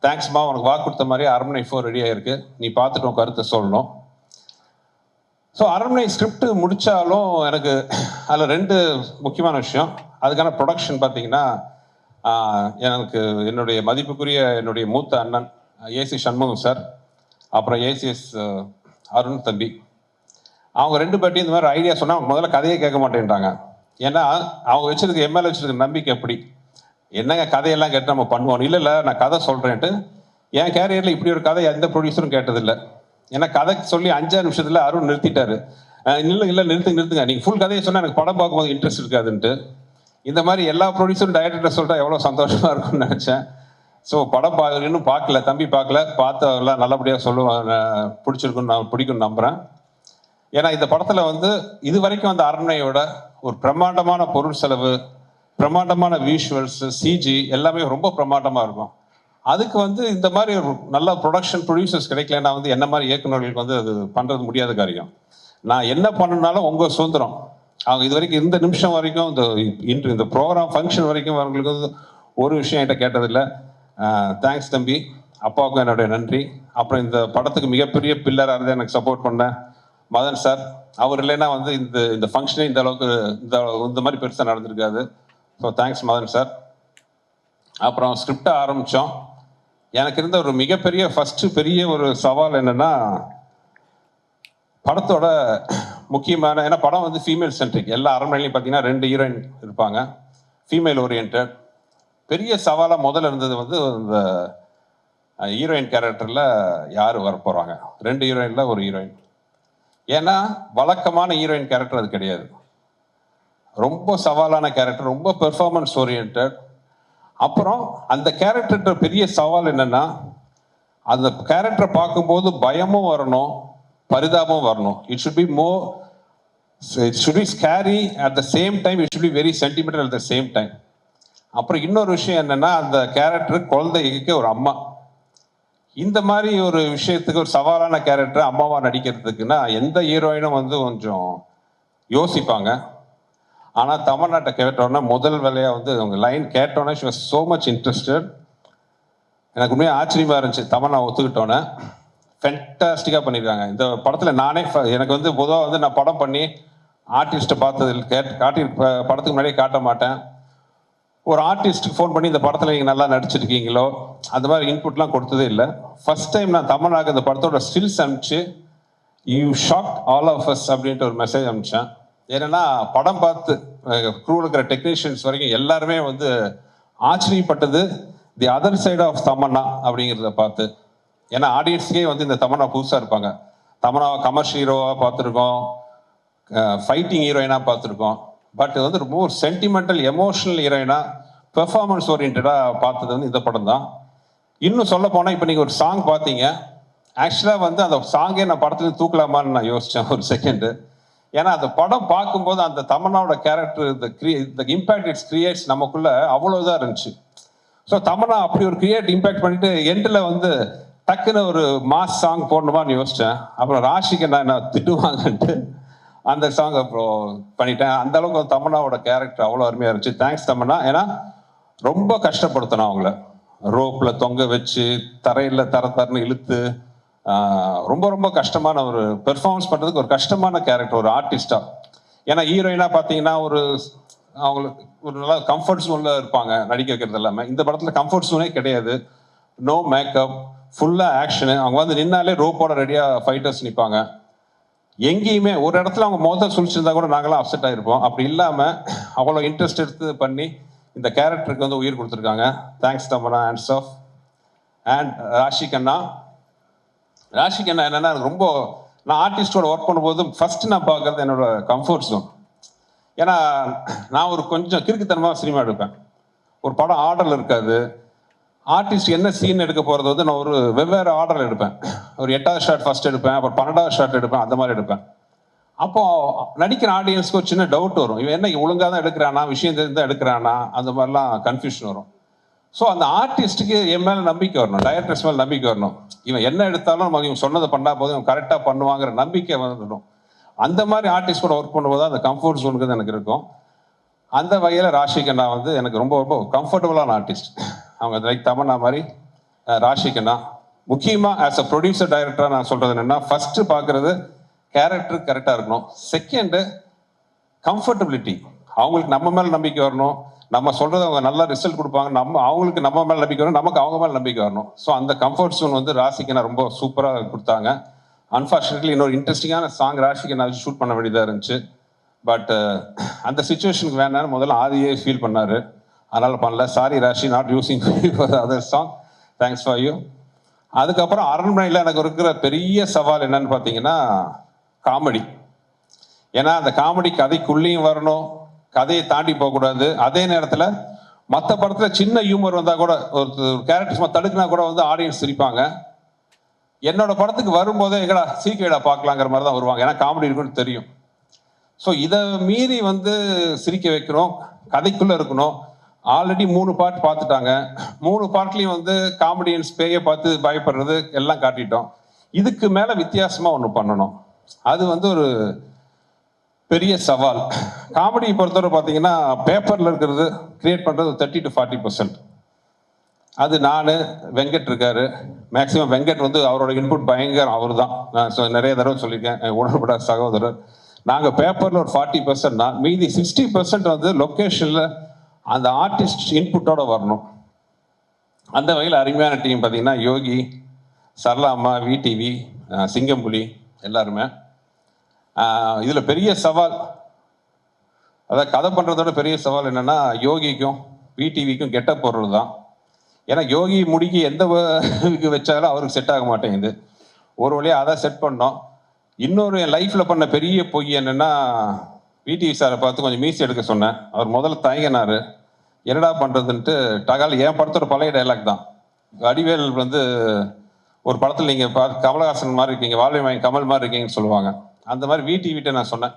தேங்க்ஸ்மா, உனக்கு வாக்கு கொடுத்த மாதிரி அரண்மனை 4 ரெடியாக இருக்குது, நீ பார்த்துட்டு உன் கருத்தை சொல்லணும். ஸோ அரண்மனை ஸ்கிரிப்ட் முடித்தாலும் எனக்கு அதில் 2 முக்கியமான விஷயம். அதுக்கான ப்ரொடக்ஷன் பார்த்தீங்கன்னா எனக்கு என்னுடைய மதிப்புக்குரிய என்னுடைய மூத்த அண்ணன் ஏசி சண்முகம் சார், அப்புறம் ஏசிஎஸ் அருண் தம்பி, அவங்க 2 பேர்ட்டையும் இந்த மாதிரி ஐடியா சொன்னால் அவங்க முதல்ல கதையை கேட்க மாட்டேன்ட்டாங்க. ஏன்னா அவங்க வச்சிருக்க எம்எல்ஏ வச்சிருக்க நம்பிக்கை எப்படி, என்னங்க கதையெல்லாம் கேட்டு நம்ம பண்ணுவோம். இல்லை நான் கதை சொல்கிறேன்ட்டு. என் கேரியரில் இப்படி ஒரு கதை எந்த ப்ரொடியூசரும் கேட்டதில்லை. ஏன்னா கதை சொல்லி 5 நிமிஷத்தில் அருண் நிறுத்திட்டாரு. இல்லை நிறுத்துங்க, நீங்கள் ஃபுல் கதையை சொன்னால் எனக்கு படம் பார்க்கும்போது இன்ட்ரெஸ்ட் இருக்காதுன்ட்டு. இந்த மாதிரி எல்லா ப்ரொடியூசரும் டைரக்டர் சொல்லிட்டா எவ்வளோ சந்தோஷமாக இருக்கும்னு நினச்சேன். ஸோ படம் இன்னும் பார்க்கல, தம்பி பார்க்கல, பார்த்தவெல்லாம் நல்லபடியாக சொல்லுவாங்க, பிடிக்கும்னு நம்புகிறேன். ஏன்னா இந்த படத்தில் வந்து இது வரைக்கும் அந்த அரண்மனையோட ஒரு பிரம்மாண்டமான பொருள் செலவு, பிரம்மாண்டமான விஷுவல்ஸ், சிஜி எல்லாமே ரொம்ப பிரம்மாண்டமாக இருக்கும். அதுக்கு வந்து இந்த மாதிரி ஒரு நல்ல ப்ரொடக்ஷன் ப்ரொடியூசர்ஸ் கிடைக்கலன்னா வந்து என்ன மாதிரி இயக்குநர்களுக்கு வந்து அது பண்ணுறது முடியாத காரியம். நான் என்ன பண்ணனாலும் உங்கள் சுதந்திரம். அவங்க இது வரைக்கும் இந்த நிமிஷம் வரைக்கும் இந்த ப்ரோக்ராம் ஃபங்க்ஷன் வரைக்கும் அவங்களுக்கு வந்து ஒரு விஷயம் என்கிட்ட கேட்டதில்லை. தேங்க்ஸ் தம்பி, அப்பாவுக்கும் என்னுடைய நன்றி. அப்புறம் இந்த படத்துக்கு மிகப்பெரிய பில்லராக இருந்து எனக்கு சப்போர்ட் பண்ணேன் மதன் சார். அவர் இல்லைன்னா வந்து இந்த ஃபங்க்ஷனே இந்த அளவுக்கு இந்த மாதிரி பெருசாக நடந்திருக்காது. So thanks Madan sir. அப்புறம் ஸ்கிரிப்டை ஆரம்பித்தோம். எனக்கு இருந்த ஒரு மிகப்பெரிய பெரிய ஒரு சவால் என்னென்னா, படத்தோட முக்கியமான, ஏன்னா படம் வந்து ஃபீமேல் சென்ட்ரிக். எல்லா அரண்மனையிலையும் பார்த்தீங்கன்னா 2 ஹீரோயின் இருப்பாங்க, ஃபீமேல் ஓரியன்ட். பெரிய சவாலாக முதல்ல இருந்தது வந்து இந்த ஹீரோயின் கேரக்டரில் யார் வரப்போகிறாங்க, 2 ஹீரோயினில் ஒரு ஹீரோயின். ஏன்னா வழக்கமான ஹீரோயின் கேரக்டர் அது கிடையாது, ரொம்ப சவாலான கேரக்டர், ரொம்ப பெர்ஃபார்மன்ஸ் ஓரியன்ட். அப்புறம் அந்த கேரக்டர் பெரிய சவால் என்னன்னா, அந்த கேரக்டரை பார்க்கும்போது பயமும் வரணும், பரிதாபமும் வரணும். It should be more So it should be scary at the same time, it should be very sentimental at the same time. அப்புறம் இன்னொரு விஷயம் என்னன்னா, அந்த கேரக்டர் குழந்தைக்கு ஒரு அம்மா. இந்த மாதிரி ஒரு விஷயத்துக்கு ஒரு சவாலான கேரக்டர் அம்மாவா நடிக்கிறதுக்குன்னா எந்த ஹீரோயினும் வந்து கொஞ்சம் யோசிப்பாங்க. ஆனால் தமிழ்நாட்டை கேட்டோன்னா முதல் வேலையாக வந்து அவங்க லைன் கேட்டோன்னே she was so much interested. எனக்கு உண்மையாக ஆச்சரியமாக இருந்துச்சு. தமிழ் நான் ஒத்துக்கிட்டோன்னே ஃபென்டாஸ்டிக்காக பண்ணியிருக்காங்க இந்த படத்தில். நானே எனக்கு வந்து பொதுவாக வந்து நான் படம் பண்ணி ஆர்டிஸ்ட்டை பார்த்ததில் படத்துக்கு முன்னாடியே காட்ட மாட்டேன். ஒரு ஆர்டிஸ்ட்டுக்கு ஃபோன் பண்ணி இந்த படத்தில் நீங்கள் நல்லா நடிச்சிருக்கீங்களோ அந்த மாதிரி இன்புட்லாம் கொடுத்ததே இல்லை. ஃபர்ஸ்ட் டைம் நான் தமிழ்நாடு இந்த படத்தோட ஸ்டில்ஸ் அனுப்பிச்சு you shock all of us அப்படின்ட்டு ஒரு மெசேஜ் அனுப்பிச்சேன். ஏன்னா படம் பார்த்து க்ரூவில் இருக்கிற டெக்னீஷியன்ஸ் வரைக்கும் எல்லாருமே வந்து ஆச்சரியப்பட்டது the other side of Tamannaah அப்படிங்கிறத பார்த்து. ஏன்னா ஆடியன்ஸுக்கே வந்து இந்த தமன்னா புதுசாக இருப்பாங்க. தமன்னாவை கமர்ஷியல் ஹீரோவாக பார்த்துருக்கோம், ஃபைட்டிங் ஹீரோயினாக பார்த்துருக்கோம். பட் வந்து ரொம்ப ஒரு சென்டிமெண்டல் எமோஷனல் ஹீரோயினாக பெர்ஃபார்மன்ஸ் ஓரியன்டாக பார்த்தது வந்து இந்த படம் தான். இன்னும் சொல்ல போனால் இப்போ நீங்கள் ஒரு சாங் பார்த்தீங்க, ஆக்சுவலாக வந்து அந்த சாங்கே நான் படத்துலேருந்து தூக்கலாமான்னு நான் யோசித்தேன் ஒரு செகண்டு. ஏன்னா அந்த படம் பார்க்கும்போது அந்த தமன்னாவோட கேரக்டர் இந்த இம்பேக்ட் இட்ஸ் கிரியேட்ஸ் நமக்குள்ள அவ்வளோதான் இருந்துச்சு. ஸோ தமன்னா அப்படி ஒரு இம்பேக்ட் பண்ணிட்டு எண்டில் வந்து டக்குன்னு ஒரு மாஸ் சாங் போடணுமான்னு யோசித்தேன். அப்புறம் ராஷிக்கு நான் திட்டுவாங்கன்ட்டு அந்த சாங் அப்புறம் பண்ணிட்டேன். அந்த அளவுக்கு தமன்னாவோட கேரக்டர் அவ்வளோ அருமையாக இருந்துச்சு. தேங்க்ஸ் தமன்னா. ஏன்னா ரொம்ப கஷ்டப்படுத்தணும் அவங்கள, ரோப்பில் தொங்க வச்சு தரையில் தரன்னு இழுத்து ரொம்ப ரொம்ப கஷ்டமான ஒரு பெர்ஃபார்மன்ஸ் பண்ணுறதுக்கு ஒரு கஷ்டமான கேரக்டர் ஒரு ஆர்டிஸ்டாக. ஏன்னா ஹீரோயினாக பார்த்தீங்கன்னா ஒரு அவங்களுக்கு ஒரு நல்லா கம்ஃபர்ட் ஜோனில் இருப்பாங்க நடிக்க வைக்கிறது எல்லாமே. இந்த படத்தில் கம்ஃபர்ட் ஜோனே கிடையாது. நோ மேக்கப், ஃபுல்லாக ஆக்ஷனு. அவங்க வந்து நின்னாலே ரோப்போட ரெடியாக ஃபைட்டர்ஸ் நிற்பாங்க. எங்கேயுமே ஒரு இடத்துல அவங்க மொதல் சுழிச்சிருந்தா கூட நாங்களாம் அப்செட் ஆகிருப்போம். அப்படி இல்லாமல் அவ்வளோ இன்ட்ரெஸ்ட் எடுத்து பண்ணி இந்த கேரக்டருக்கு வந்து உயிர் கொடுத்துருக்காங்க. Thanks Tamannaah. Hands off. And Rashi Khanna என்னன்னா ரொம்ப நான் ஆர்டிஸ்டோட ஒர்க் பண்ணும்போது ஃபர்ஸ்ட் நான் பார்க்கறது என்னோட கம்ஃபர்ட் ஜோன். ஏன்னா நான் ஒரு கொஞ்சம் கிறுக்குத்தனமாக சினிமா எடுப்பேன். ஒரு படம் ஆர்டரில் இருக்காது. ஆர்டிஸ்ட் என்ன சீன் எடுக்க போகிறது வந்து நான் ஒரு வெவ்வேறு ஆர்டரில் எடுப்பேன். ஒரு 8வது ஷாட் ஃபர்ஸ்ட் எடுப்பேன், அப்புறம் 12வது ஷாட் எடுப்பேன், அந்த மாதிரி எடுப்பேன். அப்போ நடிக்கிற ஆடியன்ஸ்க்கு ஒரு சின்ன டவுட் வரும், இவன் என்ன ஒழுங்காக தான் எடுக்கிறானா, விஷயம் தெரிஞ்சு தான் எடுக்கிறானா, அந்த மாதிரிலாம் கன்ஃபியூஷன் வரும். ஸோ அந்த ஆர்டிஸ்ட்டுக்கு என் மேலே நம்பிக்கை வரணும், டைரக்டர்ஸ் மேலே நம்பிக்கை வரணும். இவன் என்ன எடுத்தாலும் நம்ம இவன் சொன்னதை பண்ணால் போதும், இவன் கரெக்டாக பண்ணுவாங்கிற நம்பிக்கை வந்துடும். அந்த மாதிரி ஆர்டிஸ்ட் கூட ஒர்க் பண்ணும்போது அந்த கம்ஃபர்ட் ஜோனுக்கு எனக்கு இருக்கும். அந்த வகையில் ராஷிகண்ணா வந்து எனக்கு ரொம்ப ரொம்ப கம்ஃபர்டபுளான ஆர்டிஸ்ட். அவங்க லைக் தமன்னா மாதிரி ராஷிகண்ணா. முக்கியமாக ஆஸ் அ ப்ரொடியூசர் டைரக்டராக நான் சொல்கிறது என்னென்னா, ஃபஸ்ட்டு பார்க்குறது கேரக்டர் கரெக்டாக இருக்கணும். Second comfortability. அவங்களுக்கு நம்ம மேலே நம்பிக்கை வரணும். நம்ம சொல்கிறது அவங்க நல்லா ரிசல்ட் கொடுப்பாங்க. அவங்களுக்கு நம்ம மேலே நம்பிக்கை வரணும், நமக்கு அவங்க மேலே நம்பிக்கை வரணும். ஸோ அந்த கம்ஃபர்ட் ஜோன் வந்து ராஷிகண்ணா ரொம்ப சூப்பராக கொடுத்தாங்க. அன்ஃபார்ச்சுனேட்லி இன்னொரு இன்ட்ரெஸ்டிங்கான சாங் ராஷிகண்ணா ஷூட் பண்ண வேண்டியதாக இருந்துச்சு. பட் அந்த சுச்சுவேஷனுக்கு வேணான்னு முதல்ல ஆதியே ஃபீல் பண்ணார், அதனால் பண்ணல. Sorry Raashi, not using for other song. Thanks for you. அதுக்கப்புறம் அரண்மனையில் எனக்கு இருக்கிற பெரிய சவால் என்னன்னு பார்த்தீங்கன்னா காமெடி. ஏன்னா அந்த காமெடி கதைக்குள்ளேயும் வரணும், கதையை தாண்டி போகக்கூடாது. அதே நேரத்தில் மற்ற படத்தில் சின்ன ஹியூமர் வந்தால் கூட ஒரு கேரக்டர்ஸ் தடுக்குனா கூட வந்து ஆடியன்ஸ் சிரிப்பாங்க. என்னோட படத்துக்கு வரும்போதே எங்கடா சிரிக்கடா பார்க்கலாங்கிற மாதிரி தான் வருவாங்க, ஏன்னா காமெடி இருக்குன்னு தெரியும். ஸோ இதை மீறி வந்து சிரிக்க வைக்கிறோம், கதைக்குள்ளே இருக்கணும். ஆல்ரெடி 3 பார்ட் பார்த்துட்டாங்க. 3 பார்ட்லேயும் வந்து காமெடியன்ஸ் பேயை பார்த்து பயப்படுறது எல்லாம் காட்டிட்டோம். இதுக்கு மேலே வித்தியாசமாக ஒன்று பண்ணணும். அது வந்து ஒரு பெரிய சவால். காமெடியை பொறுத்தவரை பார்த்தீங்கன்னா பேப்பரில் இருக்கிறது கிரியேட் பண்ணுறது 30 to 40%. அது நான், வெங்கட் இருக்காரு. மேக்ஸிமம் வெங்கட் வந்து அவரோட இன்புட் பயங்கரம், அவர் தான். நான் நிறைய தடவை சொல்லியிருக்கேன், உணர்வுபட சகோதரர். நாங்கள் பேப்பரில் ஒரு 40% தான், மீதி 60% வந்து லொக்கேஷனில் அந்த ஆர்டிஸ்ட் இன்புட்டோட வரணும். அந்த வகையில் அருமையான டீம் பார்த்தீங்கன்னா யோகி, சரளாம்மா, விடிவி, சிங்கம்புலி எல்லாருமே. இதில் பெரிய சவால், அதாவது கதை பண்ணுறதோட பெரிய சவால் என்னென்னா யோகிக்கும் விடிவிக்கும் கெட்டப் போடுறது தான். ஏன்னா யோகி முடிக்கு எந்த வச்சாலும் அவருக்கு செட் ஆக மாட்டேங்குது. ஒரு வழியாக அதை செட் பண்ணோம். இன்னொரு என் லைஃப்பில் பண்ண பெரிய பொய் என்னென்னா, விடிவி சாரை பார்த்து கொஞ்சம் மீசி எடுக்க சொன்னேன். அவர் முதல்ல தயங்கினார், என்னடா பண்ணுறதுன்ட்டு. டகால் என் படத்தோட பழைய டைலாக் தான். வடிவேல் வந்து ஒரு படத்தில் நீங்கள் கமலஹாசன் மாதிரி இருக்கீங்க, வாழ்வை கமல் மாதிரி இருக்கீங்கன்னு சொல்லுவாங்க. அந்த மாதிரி விடிவிட்ட நான் சொன்னேன்,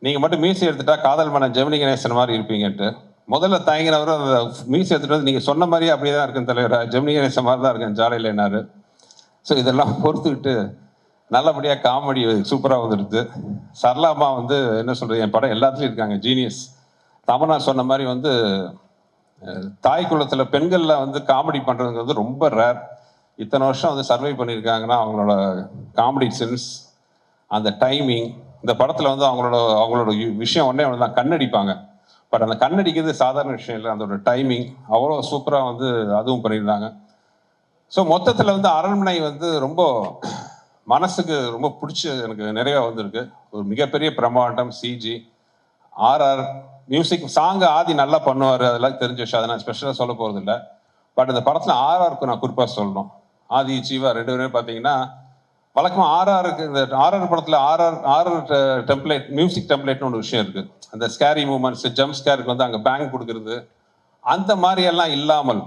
நீங்கள் மட்டும் மீசி எடுத்துட்டா காதல் மன்னன் ஜெமினி கணேசன் மாதிரி இருப்பீங்கன்ட்டு. முதல்ல தயங்கினவர் அந்த மீசி எடுத்துகிட்டு வந்து நீங்கள் சொன்ன மாதிரியே அப்படியே தான் இருக்குன்னு தலைவர், ஜெமினி கணேசன் மாதிரி தான் இருக்கேன் ஜாலியில் என்னாரு. ஸோ இதெல்லாம் பொறுத்துக்கிட்டு நல்லபடியாக காமெடி சூப்பராக வந்துடுது. சரளாமா வந்து என்ன சொல்கிறது, என் படம் எல்லாத்துலேயும் இருக்காங்க, ஜீனியஸ். தமன்னா சொன்ன மாதிரி வந்து தாய் குலத்தில் பெண்களில் வந்து காமெடி பண்ணுறதுங்கிறது ரொம்ப ரேர். இத்தனை வருஷம் வந்து சர்வை பண்ணியிருக்காங்கன்னா அவங்களோட காமெடி சென்ஸ், அந்த டைமிங். இந்த படத்தில் வந்து அவங்களோட விஷயம் ஒன்றே ஒன்று தான், கண்ணடிப்பாங்க. பட் அந்த கண்ணடிக்கிறது சாதாரண விஷயம் இல்லை, அதோட டைமிங் அவ்வளோ சூப்பராக வந்து அதுவும் பண்ணியிருந்தாங்க. ஸோ மொத்தத்தில் வந்து அரண்மனை வந்து ரொம்ப மனசுக்கு ரொம்ப பிடிச்ச எனக்கு நிறையா வந்திருக்கு. ஒரு மிகப்பெரிய பிரம்மாண்டம், சிஜி, ஆர்ஆர் மியூசிக், சாங்கு ஆதி நல்லா பண்ணுவார், அதெல்லாம் தெரிஞ்ச விஷயம், அதை நான் ஸ்பெஷலாக சொல்ல போகிறது இல்லை. பட் இந்த படத்தில் ஆர்ஆருக்கு நான் குறிப்பாக சொல்லணும். ஆதி ஜீவா 2 பேருமே பார்த்தீங்கன்னா வழக்கமாக ஆர்ஆருக்கு, இந்த ஆர்ஆர் படத்தில் ஆர்ஆர் டெம்ப்ளேட், மியூசிக் டெம்ப்ளேட்னு ஒரு விஷயம் இருக்குது. அந்த ஸ்கேரி மூமெண்ட்ஸ், ஜம்ப் ஸ்கேருக்கு வந்து அங்கே பேங்க் கொடுக்குறது, அந்த மாதிரியெல்லாம் இல்லாமல்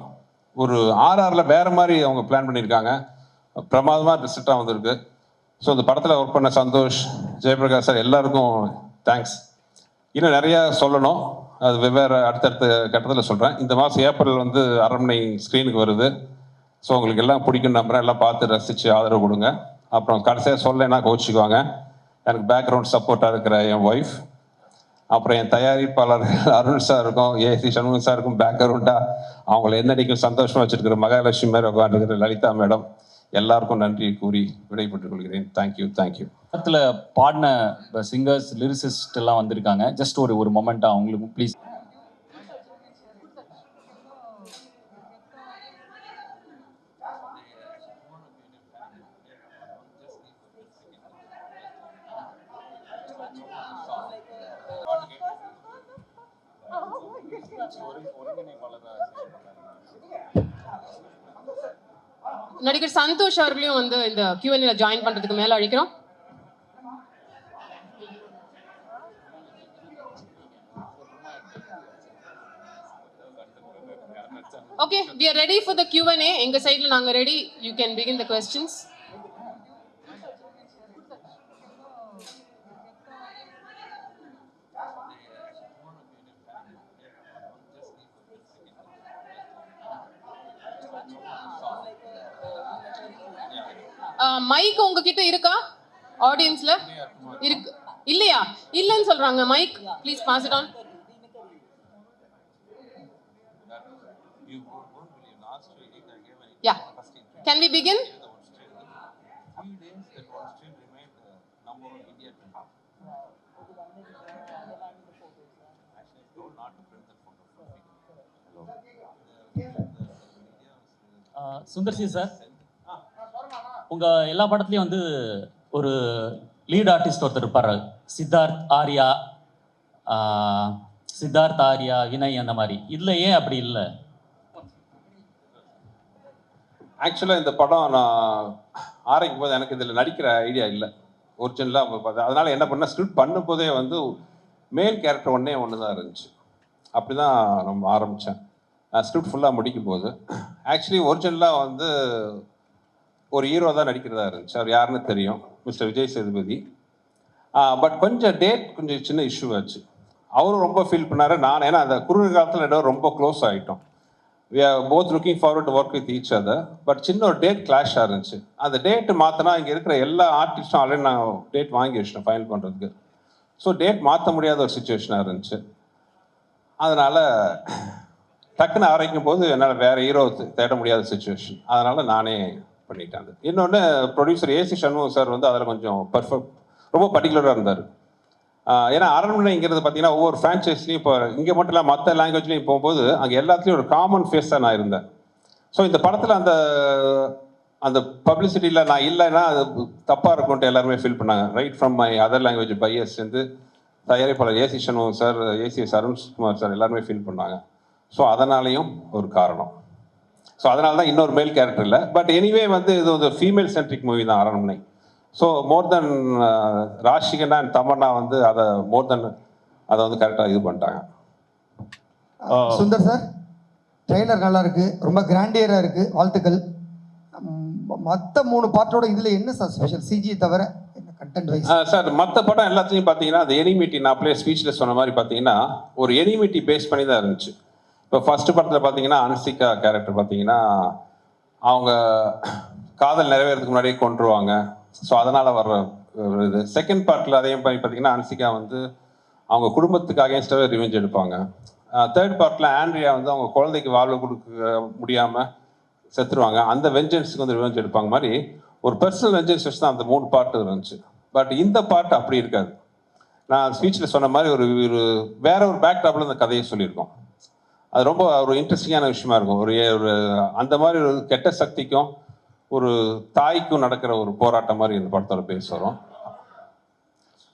ஒரு ஆர்ஆரில் வேறு மாதிரி அவங்க பிளான் பண்ணியிருக்காங்க. பிரமாதமாக ரிசல்ட்டாக வந்திருக்கு. ஸோ இந்த படத்தில் ஒர்க் பண்ண சந்தோஷ், ஜெயபிரகாஷ் சார் எல்லாருக்கும் தேங்க்ஸ். இன்னும் நிறையா சொல்லணும், அது வெவ்வேறு அடுத்தடுத்த கட்டத்தில் சொல்கிறேன். இந்த மாதம் ஏப்ரல் வந்து அரண்மனை ஸ்க்ரீனுக்கு வருது. ஸோ உங்களுக்கு எல்லாம் பிடிக்கும் நம்புறேன், எல்லாம் பார்த்து ரசித்து ஆதரவு கொடுங்க. அப்புறம் கடைசியாக சொல்லலைன்னா கோச்சிக்குவாங்க. எனக்கு பேக்ரவுண்ட் சப்போர்ட்டாக இருக்கிற என் ஒய்ஃப், அப்புறம் என் தயாரிப்பாளர் அருண் சார் இருக்கும், ஏசி சண்முகம் சார் இருக்கும் பேக்ரவுண்டாக. அவங்கள என்னடிக்கும் சந்தோஷமாக வச்சுருக்கிற மகாலட்சுமி மேலே உட்காந்துருக்கிற லலிதா மேடம், எல்லாருக்கும் நன்றி கூறி விடைபெற்றுக் கொள்கிறேன். தேங்க்யூ. படத்தில் பாடின சிங்கர்ஸ், லிரிசிஸ்ட் எல்லாம் வந்திருக்காங்க. ஜஸ்ட் ஒரு மொமெண்ட்டாக அவங்களுக்கு ப்ளீஸ். நடிகர் சந்தோஷ் அவர்களையும் வந்து இந்த Q&A ஜாயின் பண்றதுக்கு மேல அழைக்கிறோம். Okay, we are ready for the Q&A. எங்க சைடுல நாங்க ready. You can begin the questions. Mic உங்ககிட்ட இருக்கா? ஆடியன்ஸ்ல இருக்கு இல்லையா? இல்லன்னு சொல்றாங்க. Mic please pass it on. Yeah, can we begin? Sundar C sir, உங்கள் எல்லா படத்துலையும் வந்து ஒரு லீட் ஆர்டிஸ்ட் ஒருத்தர் இருப்பார், சித்தார்த் ஆர்யா, வினய், அந்த மாதிரி. இதில் ஏன் அப்படி இல்லை? ஆக்சுவலாக இந்த படம் நான் ஆரம்பிக்கும் போது எனக்கு இதில் நடிக்கிற ஐடியா இல்லை ஒரிஜினலாக பார்த்தேன். அதனால் என்ன பண்ணேன், ஸ்கிரிப்ட் பண்ணும் போதே வந்து மேல் கேரக்டர் ஒன்று தான் இருந்துச்சு. அப்படி தான் நம்ம ஆரம்பித்தேன். ஸ்கிரிப்ட் ஃபுல்லாக முடிக்கும் போது ஆக்சுவலி ஒரிஜினலாக வந்து ஒரு ஹீரோ தான் நடிக்கிறதா இருந்துச்சு. அவர் யாருன்னு தெரியும், மிஸ்டர் விஜய் சேதுபதி. பட் கொஞ்சம் டேட் கொஞ்சம் சின்ன இஷ்யூ ஆச்சு. அவரும் ரொம்ப ஃபீல் பண்ணார், நான் ஏன்னா அந்த குறுகிய காலத்தில் இடம் ரொம்ப க்ளோஸ் ஆகிட்டோம். We are both looking forward to work with each other. But சின்ன ஒரு டேட் கிளாஷ் இருந்துச்சு. அந்த டேட்டு மாற்றினா இங்கே இருக்கிற எல்லா ஆர்டிஸ்ட்டும் ஆல்ரெடி நான் டேட் வாங்கி வச்சிட்டேன் ஃபைனல் பண்ணுறதுக்கு. ஸோ டேட் மாற்ற முடியாத ஒரு சுச்சுவேஷனாக இருந்துச்சு. அதனால் டக்குன்னு ஆரம்பிக்கும் போது என்னால் வேறு ஹீரோ தேட முடியாத சுச்சுவேஷன். அதனால் நானே பண்ணிட்டேன். இன்னொன்று ப்ரொடியூசர் ஏசி சண்முகம் சார் வந்து அதில் கொஞ்சம் ரொம்ப பர்டிகுலராக இருந்தார். ஏன்னா அரண்மனைங்கிறது பார்த்தீங்கன்னா ஒவ்வொரு ஃப்ரான்ச்சைஸ்லையும் இப்போ இங்கே மட்டும் இல்லை மற்ற லாங்குவேஜ்லையும் போகும்போது அங்கே எல்லாத்துலேயும் ஒரு காமன் ஃபேஸாக நான் இருந்தேன். ஸோ இந்த படத்தில் அந்த பப்ளிசிட்டியில் நான் இல்லைன்னா அது தப்பாக இருக்கும்ட்டு எல்லாருமே ஃபீல் பண்ணாங்க. Right from my other language buyers வந்து தயாரிப்பாளர் AC Shanmugam sir, ACS Arunkumar sir எல்லாருமே ஃபீல் பண்ணாங்க. ஸோ அதனாலேயும் ஒரு காரணம். ஸோ அதனால தான் இன்னொரு மேல் கேரக்டர் இல்லை. பட் எனிவே வந்து இது ஒரு ஃபீமேல் சென்ட்ரிக் மூவி தான் Aranmanai. So more then Rashi Khanna and Tamannaah வந்து அதை அதை வந்து கரெக்டாக இது பண்ணிட்டாங்க. சுந்தர் சார், ட்ரெய்லர் நல்லா இருக்கு, ரொம்ப கிராண்டியராக இருக்கு, வாழ்த்துக்கள். மற்ற 3 பார்ட்டோட இதில் என்ன சார் ஸ்பெஷல்? சிஜி தவிர என்ன? சார் மற்ற படம் எல்லாத்துலேயும் பார்த்தீங்கன்னா அந்த எனிமிட்டி நான் அப்படியே ஸ்பீச்சில் சொன்ன மாதிரி பார்த்தீங்கன்னா ஒரு எனிமிட்டி பேஸ் பண்ணி தான் இருந்துச்சு. இப்போ ஃபர்ஸ்ட் படத்தில் பார்த்தீங்கன்னா அன்சிகா கேரக்டர் பார்த்தீங்கன்னா அவங்க காதல் நிறைவேறதுக்கு முன்னாடியே கொண்டுருவாங்க. ஸோ அதனால் வர்ற ஒரு இது. செகண்ட் பார்ட்டில் அதே மாதிரி பார்த்தீங்கன்னா அன்சிகா வந்து அவங்க குடும்பத்துக்கு அகேன்ஸ்டாகவே ரிவெஞ்ச் எடுப்பாங்க. தேர்ட் பார்ட்டில் ஆண்ட்ரியா வந்து அவங்க குழந்தைக்கு வாழ்வு கொடுக்க முடியாமல் செத்துருவாங்க. அந்த வெஞ்சன்ஸுக்கு வந்து ரிவெஞ்ச் எடுப்பாங்க மாதிரி ஒரு பர்சனல் வெஞ்சன்ஸ் வச்சு தான் அந்த 3 பார்ட்டு இருந்துச்சு. பட் இந்த பார்ட் அப்படி இருக்காது. நான் ஸ்பீச்சில் சொன்ன மாதிரி ஒரு வேற ஒரு பேக்டாப்பில் இந்த கதையை சொல்லியிருக்கோம். அது ரொம்ப ஒரு இன்ட்ரெஸ்டிங்கான விஷயமா இருக்கும். ஒரு அந்த மாதிரி ஒரு கெட்ட சக்திக்கும் ஒரு தாய்க்கும் நடக்கிற ஒரு போராட்டம் மாதிரி இந்த படத்தோட பேச வரும்.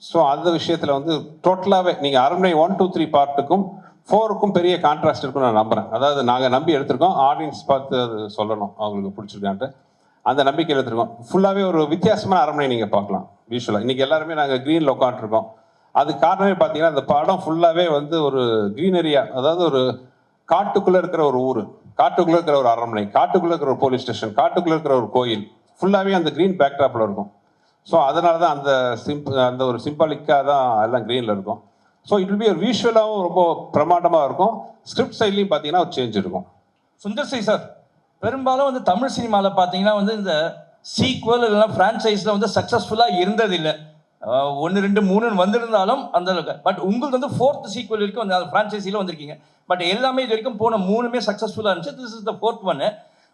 ஸோ அந்த விஷயத்தில் வந்து டோட்டலாகவே நீங்கள் அரண்மனை 1, 2, 3 பார்ட்டுக்கும் 4க்கும் பெரிய கான்ட்ராஸ்ட் இருக்குன்னு நான் நம்புகிறேன். அதாவது நாங்கள் நம்பி எடுத்திருக்கோம், ஆடியன்ஸ் பார்த்து அது சொல்லணும் அவங்களுக்கு பிடிச்சிருக்கான்ட்டு அந்த நம்பிக்கையில் எடுத்துருக்கோம். ஃபுல்லாகவே ஒரு வித்தியாசமான அரண்மனை நீங்கள் பார்க்கலாம் விஷுவலாக. இன்றைக்கி எல்லாருமே நாங்கள் க்ரீனில் உட்காந்துருக்கோம். அது காரணமே பார்த்தீங்கன்னா அந்த படம் ஃபுல்லாகவே வந்து ஒரு க்ரீனரியா, அதாவது ஒரு காட்டுக்குள்ளே இருக்கிற ஒரு ஊர், காட்டுக்குள்ளே இருக்கிற ஒரு அரண்மனை, காட்டுக்குள்ளே இருக்கிற ஒரு போலீஸ் ஸ்டேஷன், காட்டுக்குள்ளே இருக்கிற ஒரு கோயில், ஃபுல்லாகவே அந்த க்ரீன் பேக்ட்ராப்பில் இருக்கும். ஸோ அதனால தான் அந்த ஒரு சிம்பாலிக்காக தான் எல்லாம் க்ரீனில் இருக்கும். ஸோ இட் வில் பி ஒரு விஷுவலாகவும் ரொம்ப பிரமாண்டமாக இருக்கும். ஸ்கிரிப்ட் சைட்லையும் பார்த்தீங்கன்னா ஒரு சேஞ்ச் இருக்கும். சுந்தர் சி சார், பெரும்பாலும் வந்து தமிழ் சினிமாவில் பார்த்தீங்கன்னா வந்து இந்த சீக்வல் இல்லைன்னா ஃப்ரான்ச்சைஸில் வந்து சக்ஸஸ்ஃபுல்லாக இருந்ததில்லை. 1, 2, 3 வந்திருந்தாலும் அந்த அளவுக்கு. பட் உங்களுக்கு வந்து 4th சீக்வல் வரைக்கும் வந்து அந்த ஃப்ரான்ச்சைஸில் வந்திருக்கீங்க. பட் எல்லாமே இது வரைக்கும் போன 3மே சக்ஸஸ்ஃபுல்லாக இருந்துச்சு. This is the 4th one.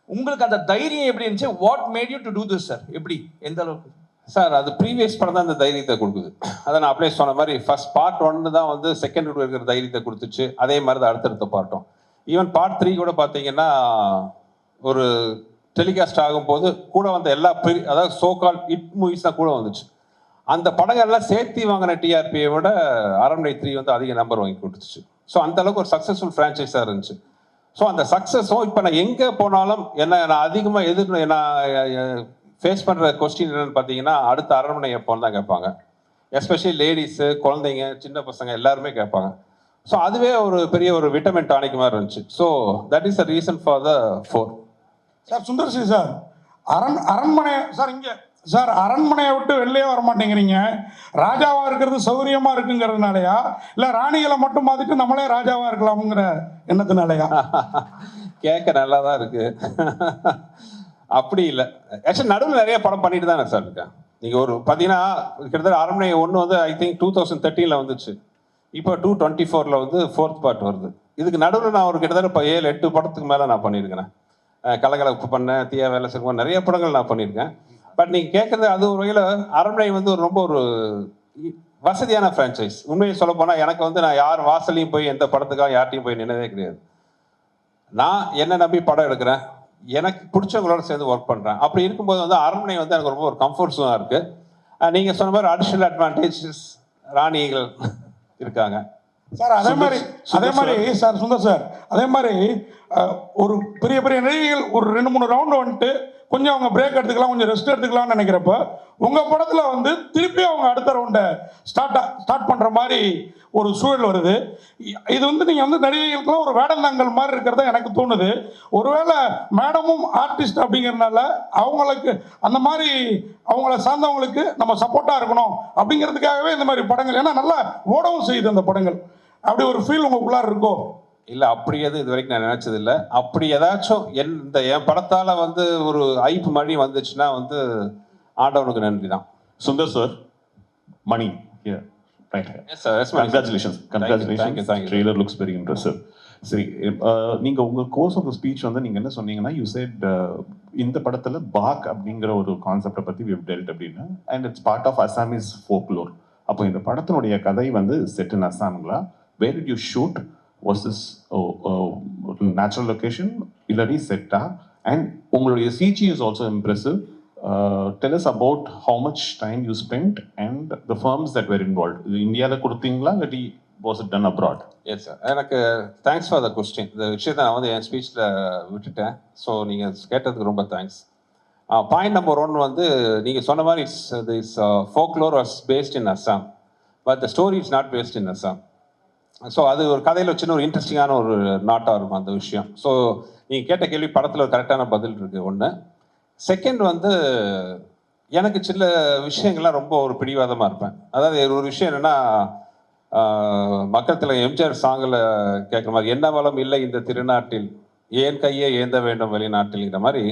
உங்களுக்கு அந்த தைரியம் எப்படி இருந்துச்சு? What made you to do this sir? எப்படி, எந்த அளவுக்கு? சார் அது ப்ரீவியஸ் படம் தான் அந்த தைரியத்தை கொடுக்குது. அதை நான் அப்படியே சொன்ன மாதிரி ஃபர்ஸ்ட் பார்ட் 1 தான் வந்து செகண்ட் இருக்கிற தைரியத்தை கொடுத்துச்சு. அதே மாதிரி தான் அடுத்தடுத்த பார்ட்டும். ஈவன் பார்ட் 3 கூட பார்த்தீங்கன்னா ஒரு டெலிகாஸ்ட் ஆகும்போது கூட வந்த எல்லா அதாவது சோகால் ஹிட் மூவிஸ் தான் கூட வந்துச்சு. அந்த படங்கள்லாம் சேர்த்து வாங்கின டிஆர்பியை விட அரண்மனை 3 வந்து அதிக நம்பர் வாங்கி கொடுத்துச்சு. ஸோ அந்த அளவுக்கு ஒரு சக்ஸஸ்ஃபுல் ஃப்ரான்ச்சைஸாக இருந்துச்சு. ஸோ அந்த சக்ஸஸும் இப்போ நான் எங்கே போனாலும் நான் அதிகமாக நான் ஃபேஸ் பண்ணுற கொஸ்டின் என்னென்னு பார்த்தீங்கன்னா அடுத்த அரண்மனை எப்போன்னு தான் கேட்பாங்க. எஸ்பெஷலி லேடிஸு, குழந்தைங்க, சின்ன பசங்க எல்லாருமே கேட்பாங்க. ஸோ அதுவே ஒரு பெரிய ஒரு விட்டமின் டானிக் மாதிரி இருந்துச்சு. So that is the reason for the 4. Sir Sundar C sir, அரண்மனை சார் இங்கே சார் அரண்மனையை விட்டு வெளியே வர மாட்டேங்கிறீங்க. ராஜாவாக இருக்கிறது சௌகரியமாக இருக்குங்கிறதுனாலயா, இல்லை ராணிகளை மட்டும் பார்த்துட்டு நம்மளே ராஜாவாக இருக்கலாமுங்கிற எண்ணத்தினாலயா? கேட்க நல்லா தான் இருக்கு. அப்படி இல்லை. ஆக்சுவலி நடுவில் நிறைய படம் பண்ணிட்டு தானே சார் இருக்கேன். நீங்கள் ஒரு பார்த்தீங்கன்னா கிட்டத்தட்ட அரண்மனை 1 வந்து ஐ திங்க் 2013 வந்துச்சு. இப்போ 2024 வந்து 4th பார்ட் வருது. இதுக்கு நடுவில் நான் ஒரு கிட்டத்தட்ட இப்போ 7-8 படத்துக்கு மேலே நான் பண்ணியிருக்கிறேன். கலகலப்பு பண்ணேன், தீயா வேலை செய்வோம், நிறைய படங்கள் நான் பண்ணியிருக்கேன். பட் நீங்கள் கேட்குறது அது ஒரு வகையில் அரண்மனை வந்து ரொம்ப ஒரு வசதியான ஃப்ரான்ச்சைஸ். உண்மையை சொல்ல போனால் எனக்கு வந்து நான் யார் வாசலையும் போய் எந்த படத்துக்காக யார்ட்டையும் போய் நின்னதே கிடையாது. நான் என்ன நம்பி படம் எடுக்கிறேன், எனக்கு பிடிச்சவங்களோட சேர்ந்து ஒர்க் பண்ணுறேன். அப்படி இருக்கும்போது வந்து அரண்மனை வந்து எனக்கு ரொம்ப ஒரு கம்ஃபர்ட் ஜோனாக இருக்குது. நீங்கள் சொன்ன மாதிரி அடிஷ்னல் அட்வான்டேஜஸ் ராணிகள் இருக்காங்க சார். அதே மாதிரி சார் சுந்தர் சார், அதே மாதிரி ஒரு பெரிய பெரிய நடிகைகள் ஒரு 2-3 ரவுண்டு வந்துட்டு கொஞ்சம் அவங்க பிரேக் எடுத்துக்கலாம், கொஞ்சம் ரெஸ்ட் எடுத்துக்கலாம்னு நினைக்கிறப்ப உங்கள் படத்தில் வந்து திருப்பி அவங்க அடுத்த ரவுண்டை ஸ்டார்ட் பண்ணுற மாதிரி ஒரு சூழல் வருது. இது வந்து நீங்கள் வந்து நடிகைகளுக்குலாம் ஒரு வேடந்தாங்கல் மாதிரி இருக்கிறதா எனக்கு தோணுது. ஒருவேளை மேடமும் ஆர்டிஸ்ட் அப்படிங்கிறதுனால அவங்களுக்கு அந்த மாதிரி அவங்கள சார்ந்தவங்களுக்கு நம்ம சப்போர்ட்டாக இருக்கணும் அப்படிங்கிறதுக்காகவே இந்த மாதிரி படங்கள், ஏன்னா நல்லா ஓடவும் செய்யுது அந்த படங்கள், அப்படி ஒரு ஃபீல் உங்களுக்குள்ளார இருக்கோ? இல்லை, அப்படி எதுவும் இது வரைக்கும் நான் நினச்சது இல்லை. அப்படி ஏதாச்சும் என் படத்தால் வந்து ஒரு ஐப்பு மணி வந்துச்சுன்னா வந்து ஆண்டவனுக்கு நன்றி தான். Sundar sir, Mani here, right here. Yes sir, yes sir. Congratulations. Thank you. Trailer looks very impressive. சரி, நீங்கள் உங்கள் கோர்ஸ் ஆஃப் த ஸ்பீச் வந்து நீங்கள் என்ன சொன்னீங்கன்னா, யூ செட் இந்த படத்தில் பாக் அப்படிங்கிற ஒரு கான்செப்டை பற்றி we have dealt அப்படின்னு, and it's part of Assamese folklore. அப்போ இந்த படத்தினுடைய கதை வந்து செட் இன் அசாம்ங்களா? Where did you shoot? Was this natural location இல்லாட்டி செட்டா? அண்ட் உங்களுடைய CG is also impressive. Tell us about how much time you spent and the firms that were involved. இந்தியாவில் கொடுத்தீங்களா இல்லாட்டி was it done abroad? Yes sir, எனக்கு thanks for the question. இந்த விஷயத்தை நான் வந்து என் ஸ்பீச்சில் விட்டுட்டேன். ஸோ நீங்கள் கேட்டதுக்கு ரொம்ப தேங்க்ஸ். பாயிண்ட் நம்பர் 1 வந்து நீங்கள் சொன்ன மாதிரி this folklore was based in Assam, but the story is not based in Assam. So அது ஒரு கதையில் சின்ன ஒரு இன்ட்ரெஸ்டிங்கான ஒரு நாட்டாக இருக்கும் அந்த விஷயம். ஸோ நீங்கள் கேட்ட கேள்வி படத்தில் ஒரு கரெக்டான பதில் இருக்குது. ஒன்று. செகண்ட் வந்து எனக்கு சில விஷயங்கள்லாம் ரொம்ப ஒரு பிடிவாதமாக இருப்பேன். அதாவது ஒரு விஷயம் என்னென்னா, மக்கள் தலைவர் எம்ஜிஆர் சாங்கில் கேட்குற மாதிரி, என்ன வளம் இல்லை இந்த திருநாட்டில், ஏன் கையை ஏந்த வேண்டும் வெளிநாட்டில்ங்கிற மாதிரி,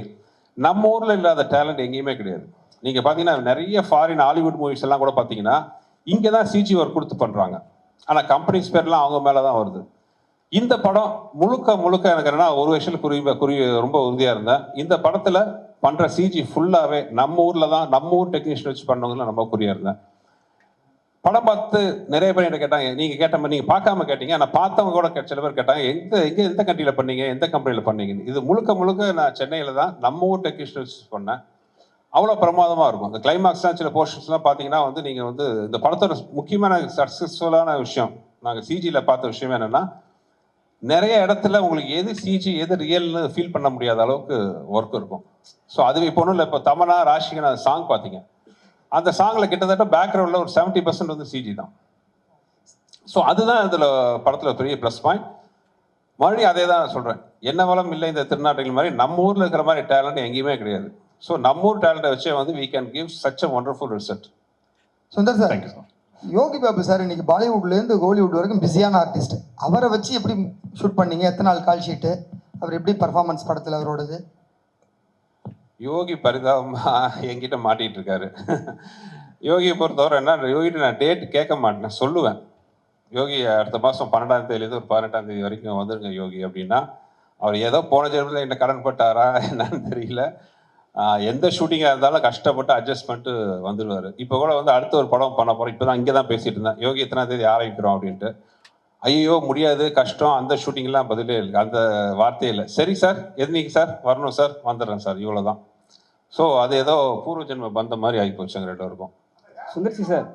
நம்ம ஊரில் இல்லாத டேலண்ட் எங்கேயுமே கிடையாது. நீங்கள் பார்த்தீங்கன்னா நிறைய ஃபாரின் ஹாலிவுட் மூவிஸ் எல்லாம் கூட பார்த்தீங்கன்னா இங்கே தான் சிஜி ஒர்க் கொடுத்து பண்ணுறாங்க. ஆனால் கம்பெனிஸ் பேர்லாம் அவங்க மேலே தான் வருது. இந்த படம் முழுக்க எனக்கு என்னன்னா, ஒரு விஷயத்தில் ரொம்ப உறுதியாக இருந்தேன். இந்த படத்தில் பண்ணுற சிஜி ஃபுல்லாகவே நம்ம ஊரில் தான், நம்ம ஊர் டெக்னீஷியன் வச்சு பண்ணவங்களும் ரொம்ப குறியாக இருந்தேன். படம் பார்த்து நிறைய பேர் என்ன கேட்டாங்க, நீங்கள் கேட்ட மாதிரி நீங்கள் பார்க்காம கேட்டீங்க, ஆனால் பார்த்தவங்க கூட சில பேர் கேட்டாங்க, எந்த கண்ட்ரியில் பண்ணீங்க, எந்த கம்பெனியில் பண்ணீங்கன்னு. இது முழுக்க நான் சென்னையில் தான் நம்ம ஊர் டெக்னீஷியன் வச்சு பண்ணேன். அவ்வளோ பிரமாதமாக இருக்கும். இந்த கிளைமாக்ஸ்லாம் சில போர்ஷன்ஸ்லாம் பார்த்தீங்கன்னா நீங்கள் இந்த படத்தோட முக்கியமான சக்ஸஸ்ஃபுல்லான விஷயம் நாங்கள் சிஜியில் பார்த்த விஷயம் என்னென்னா, நிறைய இடத்துல உங்களுக்கு எது சிஜி எது ரியல்னு ஃபீல் பண்ண முடியாத அளவுக்கு ஒர்க் இருக்கும். ஸோ அது இப்போ ஒன்றும் இல்லை. இப்போ தமனா ராஷிகன் சாங் பார்த்தீங்க, அந்த சாங்கில் கிட்டத்தட்ட பேக்ரவுண்டில் ஒரு 70% சிஜி தான். ஸோ அதுதான் இதில் படத்தில் பெரிய ப்ளஸ் பாயிண்ட். மறுபடியும் அதே தான் சொல்கிறேன், என்ன வளம் இல்லை இந்த திருநாட்டில் மாதிரி நம்ம ஊரில் இருக்கிற மாதிரி டேலண்ட் எங்கேயுமே கிடையாது. ஸோ நம்ம ஊர் டேலண்ட்டை வச்சே we can give such a wonderful result. Sundar sir, Yogi Babu sir இன்னைக்கு பாலிவுட்லேருந்து ஹாலிவுட் வரைக்கும் பிஸியான ஆர்டிஸ்ட். அவரை வச்சு எப்படி ஷூட் பண்ணீங்க? எத்தனை நாள் கால் ஷீட்டு? அவர் எப்படி பர்ஃபார்மன்ஸ் படத்தில் அவரோடது? யோகி பரிதாபமாக என்கிட்ட மாட்டிகிட்டு இருக்காரு. யோகியை பொறுத்தவரை என்ன, யோகிட்ட நான் டேட் கேட்க மாட்டேன், சொல்லுவேன். யோகி அடுத்த மாதம் 12ஆம் தேதியிலேருந்து ஒரு 18ஆம் தேதி வரைக்கும் வந்துருங்க யோகி அப்படின்னா, அவர் ஏதோ போன ஜென்மத்தில் என்ன கடன் பட்டாரா என்னன்னு தெரியல. எந்த ஷூட்டிங்காக இருந்தாலும் கஷ்டப்பட்டு அட்ஜஸ்ட் பண்ணிட்டு வந்துடுவார். இப்போ கூட அடுத்த ஒரு படம் பண்ண போகிறோம். இப்போ தான் இங்கே தான் பேசிகிட்டு இருந்தேன், யோகி எத்தனாம் தேதி ஆரம்பிக்கிறோம் அப்படின்ட்டு. ஐயோ முடியாது, கஷ்டம், அந்த ஷூட்டிங்லாம் பதிலே இல்லை, அந்த வார்த்தையே இல்லை. சரி சார், எதுனிக்கு சார் வரணும் சார், வந்துடுறேன் சார், இவ்வளோ தான். ஸோ அது ஏதோ பூர்வ ஜென்ம பந்த மாதிரி ஆகி போச்சுங்க ரெண்டு பேருக்கும். சுந்தர்சி சார்,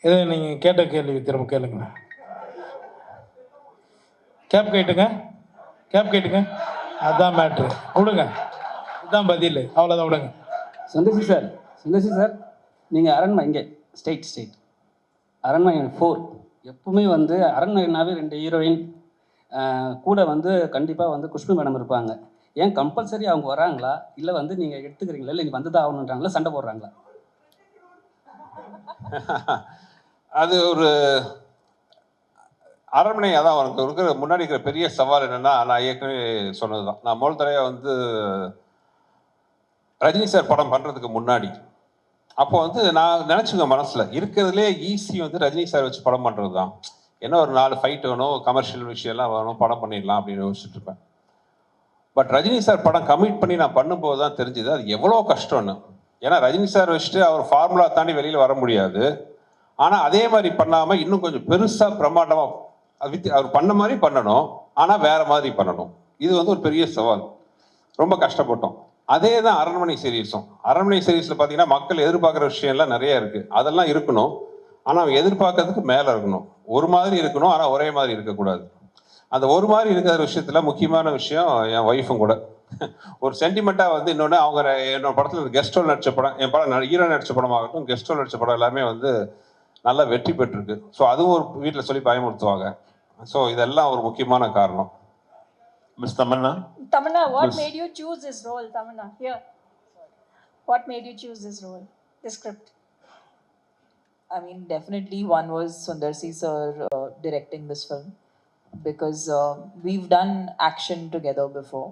இதை நீங்கள் கேட்ட கேள்வி திரும்ப கேளுங்க. கேப் கேட்டுங்க, அதுதான் மேட்ரு. விடுங்க, இதுதான் பதில், அவ்வளோதான், விடுங்க. சுந்தர்சி சார், நீங்கள் அரண்மனை இங்கே ஸ்டேட் அரண்மனை 4 எப்பவுமே அரண்மனைனாவே 2 ஹீரோயின் கூட கண்டிப்பாக குஷ்பு மேடம் இருப்பாங்க. ஏன் கம்பல்சரி அவங்க வராங்களா, இல்லை நீங்கள் எடுத்துக்கிறீங்களா, இல்லை நீ வந்துதான் ஆகணுன்றாங்களா, சண்டை போடுறாங்களா? அது ஒரு அரண்மனை. அதான் அவனுக்கு இருக்கிற முன்னாடி இருக்கிற பெரிய சவால் என்னென்னா, நான் ஏற்கனவே சொன்னது தான். நான் முதல் தடவை ரஜினி சார் படம் பண்ணுறதுக்கு முன்னாடி அப்போ நான் நினச்சிங்க மனசில் இருக்கிறதுலே ஈஸி ரஜினி சார் வச்சு படம் பண்ணுறது தான். ஏன்னா ஒரு 4 ஃபைட் வேணும், கமர்ஷியல் விஷயம்லாம் வேணும், படம் பண்ணிடலாம் அப்படின்னு யோசிச்சுட்டு இருப்பேன். பட் ரஜினி சார் படம் கமிட் பண்ணி நான் பண்ணும்போது தான் தெரிஞ்சுது அது எவ்வளோ கஷ்டம்னு. ஏன்னா ரஜினி சார் வச்சுட்டு அவர் ஃபார்முலா தாண்டி வெளியில் வர முடியாது. ஆனால் அதே மாதிரி பண்ணாமல் இன்னும் கொஞ்சம் பெருசாக பிரமாண்டமாக அவர் பண்ண மாதிரி பண்ணணும், ஆனால் வேற மாதிரி பண்ணணும். இது ஒரு பெரிய சவால், ரொம்ப கஷ்டப்பட்டோம். அதே தான் அரண்மனை சீரீஸும். அரண்மனை சீரீஸில் பார்த்தீங்கன்னா மக்கள் எதிர்பார்க்குற விஷயம்லாம் நிறைய இருக்குது, அதெல்லாம் இருக்கணும். ஆனால் அவங்க எதிர்பார்க்கறதுக்கு மேலே இருக்கணும், ஒரு மாதிரி இருக்கணும், ஆனால் ஒரே மாதிரி இருக்கக்கூடாது. அந்த ஒரு மாதிரி இருக்கிற விஷயத்தில் முக்கியமான விஷயம் என் ஒய்ஃபும் கூட ஒரு சென்டிமெண்ட்டாக இன்னொன்று, அவங்க என்னோட படத்தில் கெஸ்ட் ரோல் நடித்த படம், என் படம் ஹீரோ நடித்த படமாகட்டும், கெஸ்ட் ரோல் நடித்த படம் எல்லாமே நல்லா வெற்றி பெற்றிருக்கு. ஸோ அதுவும் ஒரு வீட்டில் சொல்லி பயமுறுத்துவாங்க. ஸோ இதெல்லாம் ஒரு முக்கியமான காரணம். Miss Tamannaah, what made you choose this role? Tamanna, here. What made you choose this role, this script? I mean, definitely one was Sundarsi sir directing this film, because we've done action together before,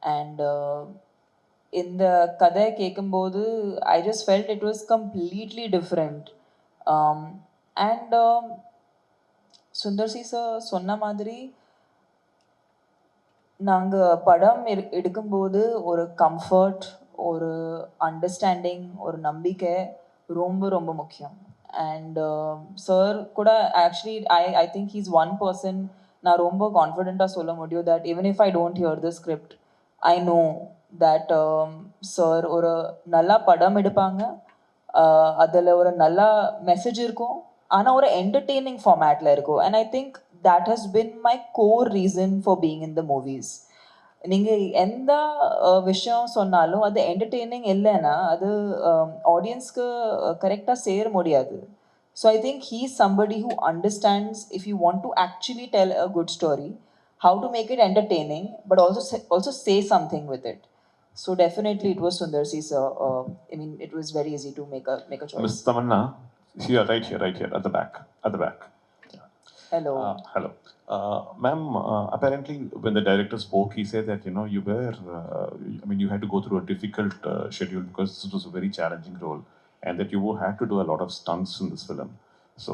and in the Kadai Kekambodu, I just felt it was completely different. And Sundarsi sir சொன்ன மாதிரி நாங்கள் படம் எடுக்கும்போது ஒரு comfort, ஒரு understanding, ஒரு நம்பிக்கை ரொம்ப ரொம்ப முக்கியம். அண்ட் சார் கூட actually I think he's one person நான் ரொம்ப கான்ஃபிடென்ட்டாக சொல்ல முடியும் that even if I don't here the script, I know that sir ஒரு நல்லா படம் எடுப்பாங்க, அதில் ஒரு நல்ல மெசேஜ் இருக்கும், ஆனால் ஒரு என்டர்டெய்னிங் ஃபார்மேட்டில் இருக்கும். And I think that has been my core reason for being in the movies. நீங்கள் எந்த விஷயம் சொன்னாலும் அது என்டர்டெய்னிங் இல்லைன்னா அது ஆடியன்ஸ்க்கு கரெக்டாக சேர முடியாது. So I think he is somebody who understands if you want to actually tell a good story, how to make it entertaining, but also say something with it. So definitely it was Sundar C sir. I mean, it was very easy to make a choice. Miss Tamanna, here, right here, at the back. Hello. Hello. Ma'am, apparently when the director spoke, he said that, you were, you had to go through a difficult schedule because this was a very challenging role and that you had to do a lot of stunts in this film. So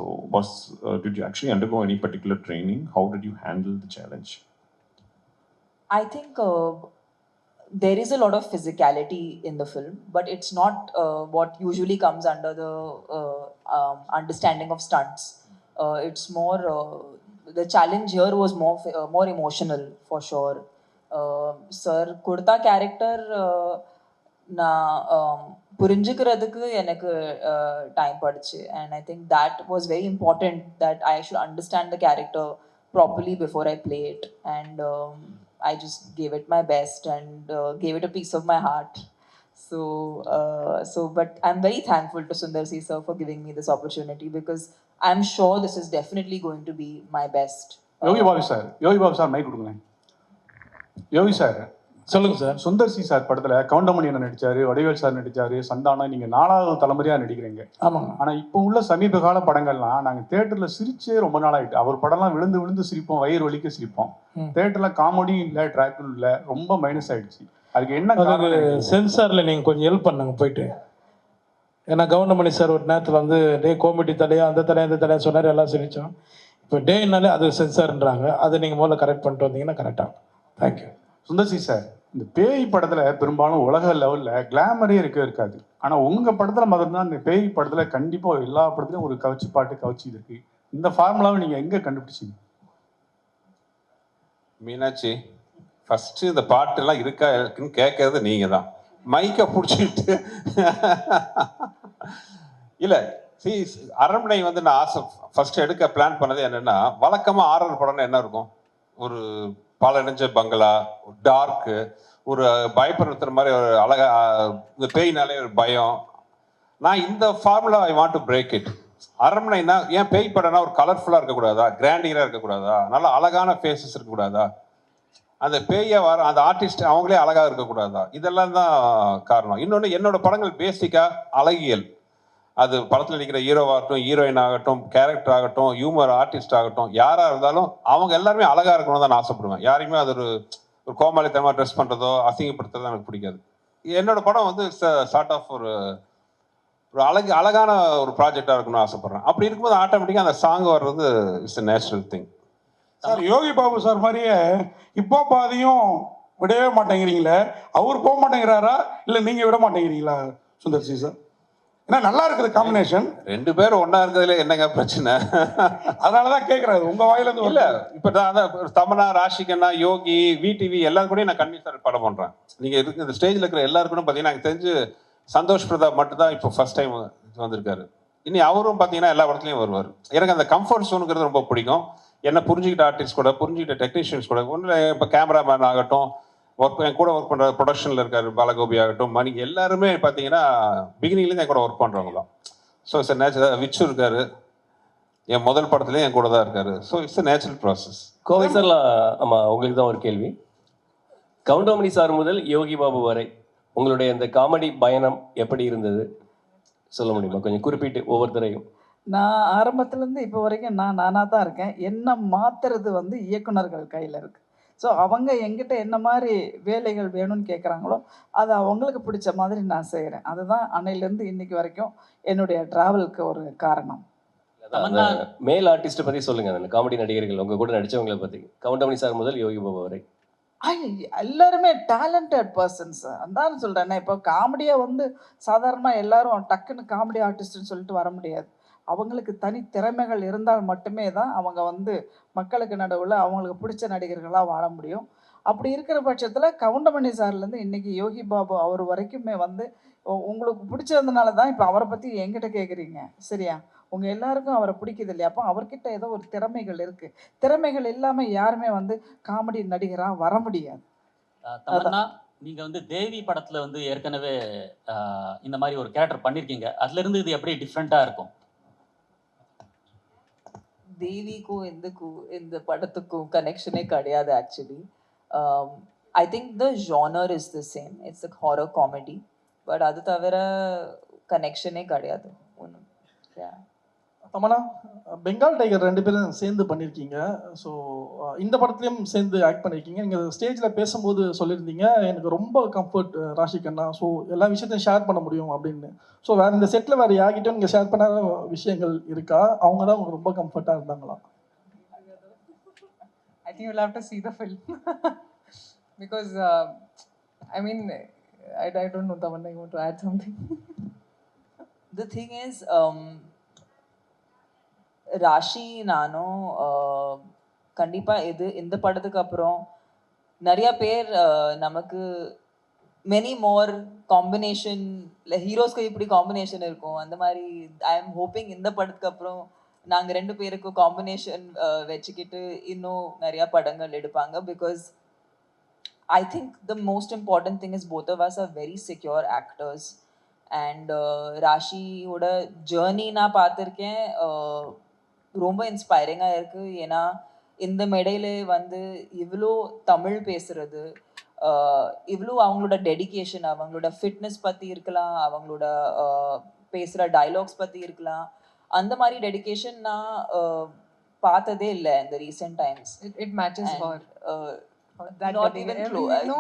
did you actually undergo any particular training? How did you handle the challenge? I think there is a lot of physicality in the film, but it's not what usually comes under the understanding of stunts. It's more, the challenge here was more emotional for sure. Sir, Kurta character நான் புரிஞ்சுக்கிறதுக்கு எனக்கு time படிச்சு, and I think that was very important that I should understand the character properly before I play it, and I just gave it my best and gave it a piece of my heart. So but I'm very thankful to Sundar C sir for giving me this opportunity because I'm sure this is definitely going to be my best. Yogi Babu sir mic கொடுங்களேன். Yogi sir சொல்லுங்க sir. Sundar C sir படத்துல கவுண்டமணி என்ன நடிச்சாரு, Vadivel sir நடிச்சாரு, சந்தானா, நீங்க 4வது தலைமுறையா நடிக்கிறீங்க. ஆமாங்க. ஆனா இப்போ உள்ள சமீப கால படங்கள்லாம் நாங்க தியேட்டர்ல சிரிச்சே ரொம்ப நாள் ஆயிட்டு. அவர் படம்லாம் விழுந்து சிரிப்போம், வயிறு வலிக்க சிரிப்போம். தியேட்டர்ல காமெடியும் இல்லை, ட்ராக்கும் இல்லை, ரொம்ப மைனஸ் ஆயிடுச்சு. அதுக்கு என்ன காரணம்? சென்சார்ல நீங்க கொஞ்சம் ஹெல்ப் பண்ணுங்க போயிட்டு. ஏன்னா கவுண்டமணி சார் ஒரு நேரத்தில் வந்து டே காமெடி தடையா அந்த தடையா சொன்னார், எல்லாம் சிரிச்சோம். இப்போ டேனாலே அது சென்சார்ன்றாங்க. அதை நீங்கள் முதல்ல கரெக்ட் பண்ணிட்டு வந்தீங்கன்னா கரெக்டாக. தேங்க்யூ. சுந்தர் சி சார், இந்த பேய் படத்துல பெரும்பாலும் உலக லெவல்ல கிளாமரே இருக்காது. ஆனா உங்க படத்துல மட்டும்தான் இந்த பேய் படத்துல கண்டிப்பா எல்லா படத்துலயும் ஒரு கவச்சி இருக்கு. இந்த ஃபார்முலாவை நீங்க எங்க கண்டுபிடிச்சீங்க? மீனாட்சி, ஃபர்ஸ்ட் இந்த பாட்டுலாம் இருக்குன்னு கேட்கறது நீங்க தான். மைக்கை பிடிச்சிட்டு இல்லை அரண்மனை வந்து நான் ஆசை ஃபர்ஸ்ட் எடுக்க பிளான் பண்ணது என்னன்னா, வழக்கமா ஆரர் படம்னா என்ன இருக்கும்? ஒரு பாலடைஞ்ச பங்களா, டார்க்கு, ஒரு பயப்படுத்துற மாதிரி ஒரு அழகா, இந்த பேய்னாலே ஒரு பயம். நான் இந்த formula I want to break it. அரண்மனைனா ஏன் பேய் படம்னா ஒரு கலர்ஃபுல்லாக இருக்கக்கூடாதா, கிராண்டியராக இருக்கக்கூடாதா, நல்லா அழகான ஃபேஸஸ் இருக்கக்கூடாதா, அந்த பேயை வர அந்த ஆர்டிஸ்ட் அவங்களே அழகாக இருக்கக்கூடாதா? இதெல்லாம் தான் காரணம். இன்னொன்று, என்னோட படங்கள் பேசிக்காக அழகியல். அது படத்தில் நடிக்கிற ஹீரோவாகட்டும், ஹீரோயின் ஆகட்டும், கேரக்டர் ஆகட்டும், ஹியூமர் ஆர்டிஸ்ட் ஆகட்டும், யாராக இருந்தாலும் அவங்க எல்லாருமே அழகாக இருக்கணும்னு தான் நான் ஆசைப்படுவேன். யாரையுமே அது ஒரு கோமாளித்தனமாக ட்ரெஸ் பண்ணுறதோ அசிங்கப்படுத்துறதோ எனக்கு பிடிக்காது. என்னோட படம் வந்து சார்ட் ஆஃப் ஒரு அழகான ஒரு ப்ராஜெக்டாக இருக்கணும்னு ஆசைப்படுறேன். அப்படி இருக்கும்போது ஆட்டோமேட்டிக்காக அந்த சாங் வர்றது it's a natural thing. Sir, Yogi Babu sir மாதிரியே இப்போ பாதியும் விடவே மாட்டேங்கிறீங்களே, அவர் போக மாட்டேங்கிறாரா இல்லை நீங்கள் விட மாட்டேங்கிறீங்களா சுந்தர் சி சார்? ஏன்னா நல்லா இருக்குது காம்பினேஷன். 2 பேரும் ஒன்றா இருக்கிறதுல என்னங்க பிரச்சனை? அதனால தான் கேட்குறாரு உங்கள் வாயிலேருந்து. இல்லை, இப்போ நான் தமனா, ராஷிகண்ணா, யோகி, விடிவி எல்லாரும் கூட நான் கன்வின்ஸ் சார் படம் பண்ணுறேன். நீங்கள் இந்த ஸ்டேஜில் இருக்கிற எல்லாருக்கும் பார்த்தீங்கன்னா எனக்கு தெரிஞ்சு சந்தோஷ் பிரதாப் மட்டும் தான் இப்போ ஃபர்ஸ்ட் டைம் வந்திருக்காரு. இனி அவரும் பார்த்தீங்கன்னா எல்லா இடத்துலையும் வருவார். எனக்கு அந்த கம்ஃபர்ட் ஜோனுங்கிறது ரொம்ப பிடிக்கும். என்ன புரிஞ்சுக்கிட்ட ஆர்டிஸ்ட் கூட, புரிஞ்சுக்கிட்ட டெக்னீஷியன்ஸ் கூட, ஒன்று இப்போ கேமராமேன் ஆகட்டும், என் கூட ஒர்க் பண்ணுற ப்ரொடக்ஷனில் இருக்கார் பாலகோபி ஆகட்டும், மணி, எல்லாருமே பார்த்தீங்கன்னா பிகினிங்லேருந்து என் கூட ஒர்க் பண்ணுறவங்க தான். So it's a natural. Vichu இருக்காரு, என் முதல் படத்துலேயும் என் கூட தான் இருக்காரு. So it's a natural process. Kovai சார்லாம், ஆமாம், உங்களுக்கு தான் ஒரு கேள்வி. கவுண்டமணி சார் முதல் யோகி பாபு வரை உங்களுடைய இந்த காமெடி பயணம் எப்படி இருந்தது சொல்ல முடியுமா? கொஞ்சம் குறிப்பிட்டு ஒவ்வொருத்தரையும். நான் ஆரம்பத்துலேருந்து இப்போ வரைக்கும் நானாக தான் இருக்கேன். என்ன மாற்றுறது வந்து இயக்குனர்கள் கையில் இருக்குது. ஸோ அவங்க எங்கிட்ட என்ன மாதிரி வேலைகள் வேணும்னு கேட்குறாங்களோ அது அவங்களுக்கு பிடிச்ச மாதிரி நான் செய்கிறேன். அதுதான் அன்னையிலேருந்து இன்னைக்கு வரைக்கும் என்னுடைய ட்ராவலுக்கு ஒரு காரணம். மேல் ஆர்டிஸ்ட்டை பற்றி சொல்லுங்கள். அந்த காமெடி நடிகர்கள் உங்கள் கூட நடித்தவங்களை பற்றி, கவுண்டமணி சார் முதல் யோகி பாபு வரை. எல்லாருமே டேலண்டட் பர்சன்ஸ். அதான் சொல்கிறேன். இப்போ காமெடியாக வந்து சாதாரணமாக எல்லாரும் டக்குன்னு காமெடி ஆர்டிஸ்ட்னு சொல்லிட்டு வர முடியாது. அவங்களுக்கு தனி திறமைகள் இருந்தால் மட்டுமே தான் அவங்க வந்து மக்களுக்கு நடுவில் அவங்களுக்கு பிடிச்ச நடிகர்களாக வாழ முடியும். அப்படி இருக்கிற பட்சத்தில் கவுண்டமணி சார்லேருந்து இன்றைக்கி யோகி பாபு அவர் வரைக்குமே வந்து உங்களுக்கு பிடிச்சதுனால தான் இப்போ அவரை பற்றி என்கிட்ட கேட்குறீங்க, சரியா? உங்கள் எல்லாருக்கும் அவரை பிடிக்குது இல்லையா? அப்போ அவர்கிட்ட ஏதோ ஒரு திறமைகள் இருக்குது. திறமைகள் இல்லாமல் யாருமே வந்து காமெடி நடிகராக வர முடியாது. தமன்னா நீங்க வந்து தேவி படத்துல வந்து ஏற்கனவே இந்த மாதிரி ஒரு கேரக்டர் பண்ணிருக்கீங்க. அதுல இருந்து இது எப்படி டிஃப்ரெண்டா இருக்கும்? தேவிக்கும் இந்த படத்துக்கும் கனெக்ஷனே கிடையாது actually. I think the genre is the same. It's a horror comedy. But அது தவிர கனெக்ஷனே கிடையாது ஒன்றும். தமன்னா, பெங்கால் டைகர் 2 பேரும் சேர்ந்து பண்ணியிருக்கீங்க. ஸோ இந்த படத்துலையும் சேர்ந்து ஆக்ட் பண்ணியிருக்கீங்க. நீங்கள் ஸ்டேஜில் பேசும்போது சொல்லியிருந்தீங்க, எனக்கு ரொம்ப கம்ஃபர்ட் ராஷி கண்ணா, ஸோ எல்லா விஷயத்தையும் ஷேர் பண்ண முடியும் அப்படின்னு. ஸோ வேறு இந்த செட்டில் வேறு யார்கிட்டையும் நீங்கள் ஷேர் பண்ணாத விஷயங்கள் இருக்கா? அவங்க தான் உங்களுக்கு ரொம்ப கம்ஃபர்ட்டாக இருந்தாங்களா? I think you'll have to see the film. Because, I mean, I don't know, Tamanna, you want to add something? The thing is, Raashi நானும் கண்டிப்பாக இந்த படத்துக்கு அப்புறம் நிறைய பேர் நமக்கு மெனி மோர் காம்பினேஷன், இல்லை ஹீரோஸ்க்கு இப்படி காம்பினேஷன் இருக்கும் அந்த மாதிரி. ஐ எம் ஹோப்பிங் இந்த படத்துக்கு அப்புறம் நாங்கள் 2 பேருக்கும் காம்பினேஷன் வச்சுக்கிட்டு இன்னும் நிறையா படங்கள் எடுப்பாங்க. Because I think the most important thing is both of us are very secure actors. And ராஷியோட ஜேர்னி நான் பார்த்துருக்கேன், ரொம்ப இன்ஸ்பைரிங்காக இருக்குது. ஏன்னா இந்த மேடையில் வந்து இவ்வளோ தமிழ் பேசுகிறது, இவ்வளோ அவங்களோட டெடிகேஷன், அவங்களோட ஃபிட்னஸ் பற்றி இருக்கலாம், அவங்களோட பேசுகிற டைலாக்ஸ் பற்றி இருக்கலாம், அந்த மாதிரி டெடிகேஷன் நான் பார்த்ததே இல்லை இந்த recent times. It matches her. Not even close. No.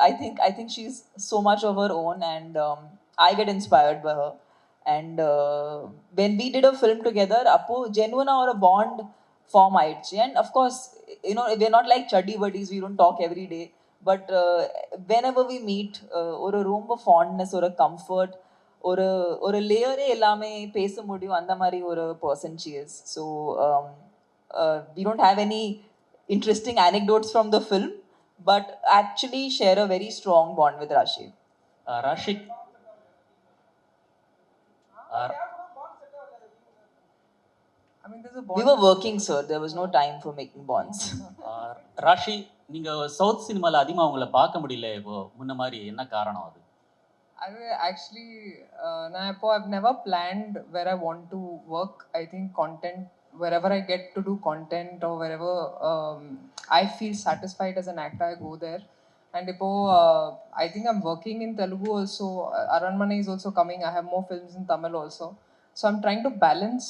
I think she's so much of her own, and I get inspired by her. And when we did a film together, appo genuine or a bond form aichi. And of course, you know, we're not like chuddy buddies, we don't talk every day, but whenever we meet, or a room of fondness or a comfort, or a layer ellame pesa mudiyum andha mari or a person she is. So we don't have any interesting anecdotes from the film, but actually share a very strong bond with Rashi. Rashi, I mean, there's a bond. We were working, sir. There was no time for making bonds. Raashi, நீங்க south சினிமால அதிகமா உங்களை பார்க்க முடியல இப்போ முன்ன மாதிரி, என்ன காரணம் அது? Actually, I've never planned where I want to work. I think content, wherever I get to do content or wherever I feel satisfied as an actor, I go there. And I think I'm working in Telugu also. Aranmane is also coming. I have more films in Tamil also. So I'm trying to balance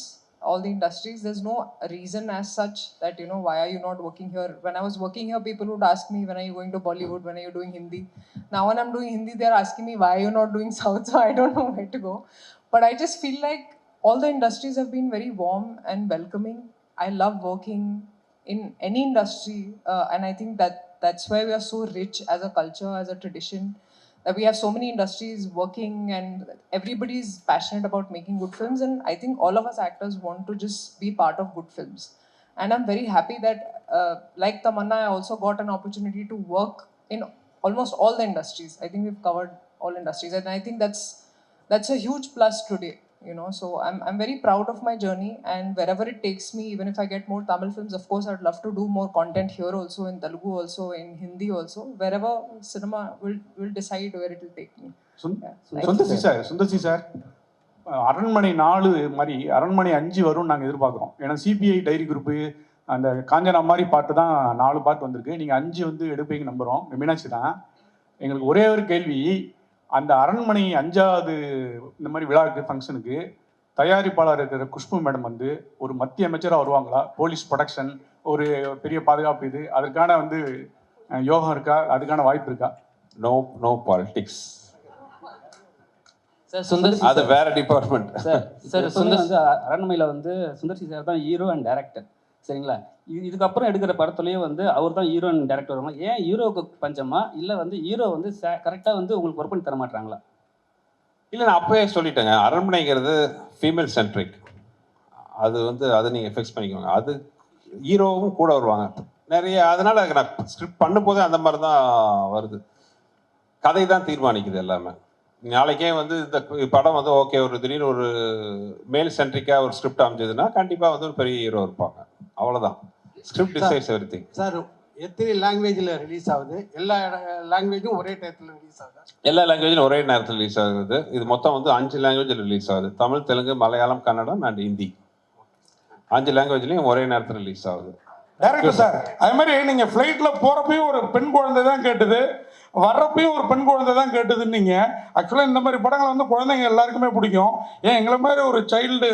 all the industries. There's no reason as such that, you know, why are you not working here? When I was working here, people would ask me, when are you going to Bollywood? When are you doing Hindi? Now when I'm doing Hindi, they're asking me, why are you not doing South? So I don't know where to go. But I just feel like all the industries have been very warm and welcoming. I love working in any industry, and I think that's why we are so rich as a culture, as a tradition, that we have so many industries working and everybody is passionate about making good films. And I think all of us actors want to just be part of good films. And I'm very happy that, like Tamanna, I also got an opportunity to work in almost all the industries. I think we've covered all industries, and I think that's a huge plus today. You know, so I'm very proud of my journey, and wherever it takes me, even if I get more Tamil films, of course I'd love to do more content here also, in Telugu also, in Hindi also. Wherever cinema will decide where it will take me. Sundar C sir, அரண்மனை 4 மாதிரி அரண்மனை 5 வரும் நாங்கள் எதிர்பார்க்குறோம். ஏன்னா CBI diary group அந்த காஞ்சனா மாதிரி பாட்டு தான் 4 பாட்டு வந்திருக்கு. நீங்கள் 5 வந்து எடுப்பீங்க நம்புகிறோம். மீனாட்சி தான். எங்களுக்கு ஒரே ஒரு கேள்வி, அந்த அரண்மனை 5வது இந்த மாதிரி விழாவுக்கு ஃபங்க்ஷனுக்கு தயாரிப்பாளர் இருக்கிற குஷ்பு மேடம் வந்து ஒரு மத்திய அமைச்சராக வருவாங்களா? போலீஸ் ப்ரொடக்ஷன், ஒரு பெரிய பாதுகாப்பு, இது அதற்கான வந்து யோகம் இருக்கா? அதுக்கான வாய்ப்பு இருக்கா? No politics. சார் சுந்தர்சி, அது வேற டிபார்ட்மெண்ட். சார் சுந்தர் வந்து அரண்மனையில் வந்து சுந்தர்சி சார் தான் ஹீரோ அண்ட் டைரக்டர், சரிங்களா? இதுக்கப்புறம் எடுக்கிற படத்துலேயும் வந்து அவர் தான் ஹீரோ அண்ட் டைரக்டர் வருவாங்க. ஏன் ஹீரோவுக்கு பஞ்சமா, இல்லை வந்து ஹீரோ வந்து கரெக்டாக வந்து உங்களுக்கு ஒர்க் பண்ணி தர மாட்டாங்களா? இல்லை, நான் அப்போவே சொல்லிட்டேங்க, அரண்மனைங்கிறது ஃபீமேல் சென்ட்ரிக். அது வந்து அதை நீங்கள் ஃபிக்ஸ் பண்ணிக்கோங்க. அது ஹீரோவும் கூட வருவாங்க நிறைய. அதனால் நான் ஸ்கிரிப்ட் பண்ணும்போதே அந்த மாதிரி தான் வருது. கதை தான் தீர்மானிக்குது எல்லாமே. நாளைக்கே வந்து இந்த படம் வந்து ஓகே, ஒரு திடீர்னு ஒரு மேல் சென்ட்ரிக்காக ஒரு ஸ்கிரிப்ட் அமைஞ்சதுன்னா கண்டிப்பாக வந்து ஒரு பெரிய ஹீரோ இருப்பாங்க. அவ்வளோதான். Script decides everything. சார், எத்தனை லாங்குவேஜில் ரிலீஸ் ஆகுது? எல்லா லாங்குவேஜும் ஒரே டயத்தில் ரிலீஸ் ஆகுது? எல்லா லாங்குவேஜிலும் ஒரே நேரத்தில் ரிலீஸ் ஆகுது. இது மொத்தம் வந்து 5 லாங்குவேஜில் ரிலீஸ் ஆகுது. தமிழ், தெலுங்கு, மலையாளம், கன்னடம் அண்ட் ஹிந்தி. 5 லாங்குவேஜ்லையும் ஒரே நேரத்தில் ரிலீஸ் ஆகுது. டேரக்டர் சார், அது மாதிரி நீங்கள் ஃப்ளைட்டில் போகிறப்பையும் ஒரு பெண் குழந்தை தான் கேட்டுது, வர்றப்பையும் ஒரு பெண் குழந்தை தான் கேட்டுதுன்னு நீங்கள் ஆக்சுவலாக இந்த மாதிரி படங்களை வந்து குழந்தைங்க எல்லாருக்குமே பிடிக்கும். ஏன் எங்களை மாதிரி ஒரு சைல்டு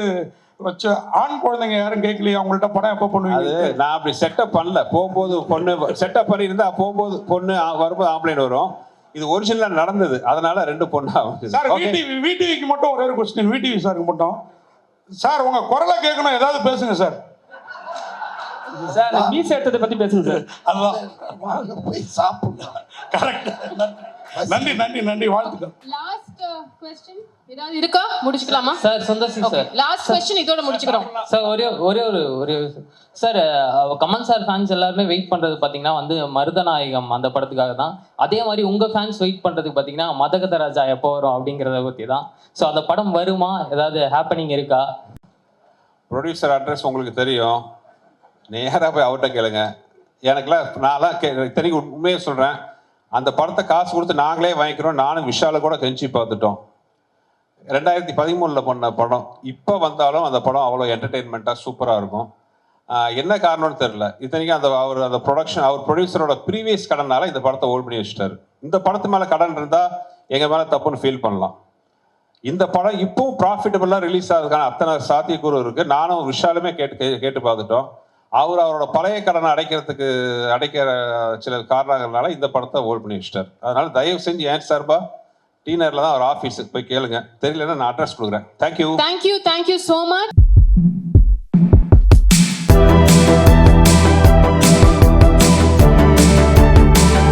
வச்சு ஆண் குழந்தைங்க யாரும் கேட்கலையா அவங்கள்ட்ட படம் எப்போ பண்ணுவீங்க? அது நான் அப்படி செட்டப் பண்ணல. போகும்போது பொண்ணு செட்டப் பண்ணியிருந்தா போகும்போது பொண்ணு வரும்போது ஆம்பளைன் வரும். இது ஒரிஜினலாக நடந்தது, அதனால 2 பொண்ணா சார் விடிவிக்கு மட்டும் ஒரே ஒரு கொஸ்டின், விடிவி சாருக்கு மட்டும். சார் உங்கள் குரலை கேட்கணும், ஏதாவது பேசுங்க சார். சார் அந்த மீசை எடுத்ததை பற்றி பேசுங்க சார். அதுதான் வாங்க போய் சாப்பிடலாம். கரெக்ட். நன்றி நன்றி நன்றி, வாழ்த்துக்கள். லாஸ்ட் क्वेश्चन ஏதாவது இருக்கா? முடிச்சுக்கலாமா sir Sundar C sir, last question இதோட முடிச்சுக்கிறோம் சார். ஒரே சார், கமல் சார் ஃபேன்ஸ் எல்லாருமே வெயிட் பண்ணுறது பார்த்தீங்கன்னா வந்து மருதநாயகம் அந்த படத்துக்காக தான். அதே மாதிரி உங்கள் ஃபேன்ஸ் வெயிட் பண்ணுறதுக்கு பார்த்தீங்கன்னா மதகத ராஜா எப்போ வரும் அப்படிங்கிறத பற்றி தான். ஸோ அந்த படம் வருமா, ஏதாவது ஹேப்பனிங் இருக்கா? ப்ரொடியூசர் அட்ரஸ் உங்களுக்கு தெரியும், நேராக போய் அவர்கிட்ட கேளுங்க. எனக்குலாம் நான்லாம் தெரியும், உண்மையை சொல்கிறேன். அந்த படத்தை காசு கொடுத்து நாங்களே வாங்கிக்கிறோம். நானும் விஷாலை கூட கெஞ்சி பார்த்துட்டோம். 2013 பண்ண படம் இப்போ வந்தாலும் அந்த படம் அவ்வளோ என்டர்டெயின்மெண்ட்டாக சூப்பராக இருக்கும். என்ன காரணம்னு தெரில. இத்தனைக்கும் அந்த ப்ரொடக்ஷன் அவர் ப்ரொடியூசரோட ப்ரீவியஸ் கடனால இந்த படத்தை ஹோல்ட் பண்ணி வச்சுட்டாரு. இந்த படத்து மேலே கடன் இருந்தால் எங்கள் மேலே தப்புன்னு ஃபீல் பண்ணலாம். இந்த படம் இப்போவும் ப்ராஃபிட்டபுளாக ரிலீஸ் ஆகிறதுக்கான அத்தனை சாத்தியக்கூறு இருக்குது. நானும் விஷாலுமே கேட்டு பார்த்துட்டோம். அவரோட பழைய கடனை அடைக்கிற சில காரணங்கள்னால இந்த படத்தை ஹோல்ட் பண்ணி வச்சுட்டார். அதனால தயவு செஞ்சு ஏன் சார்பா டீனரில் தான் அவர் ஆஃபீஸுக்கு போய் கேளுங்க. தெரியலன்னா நான் அட்ரஸ் கொடுக்குறேன். தேங்க்யூ. Thank you so much.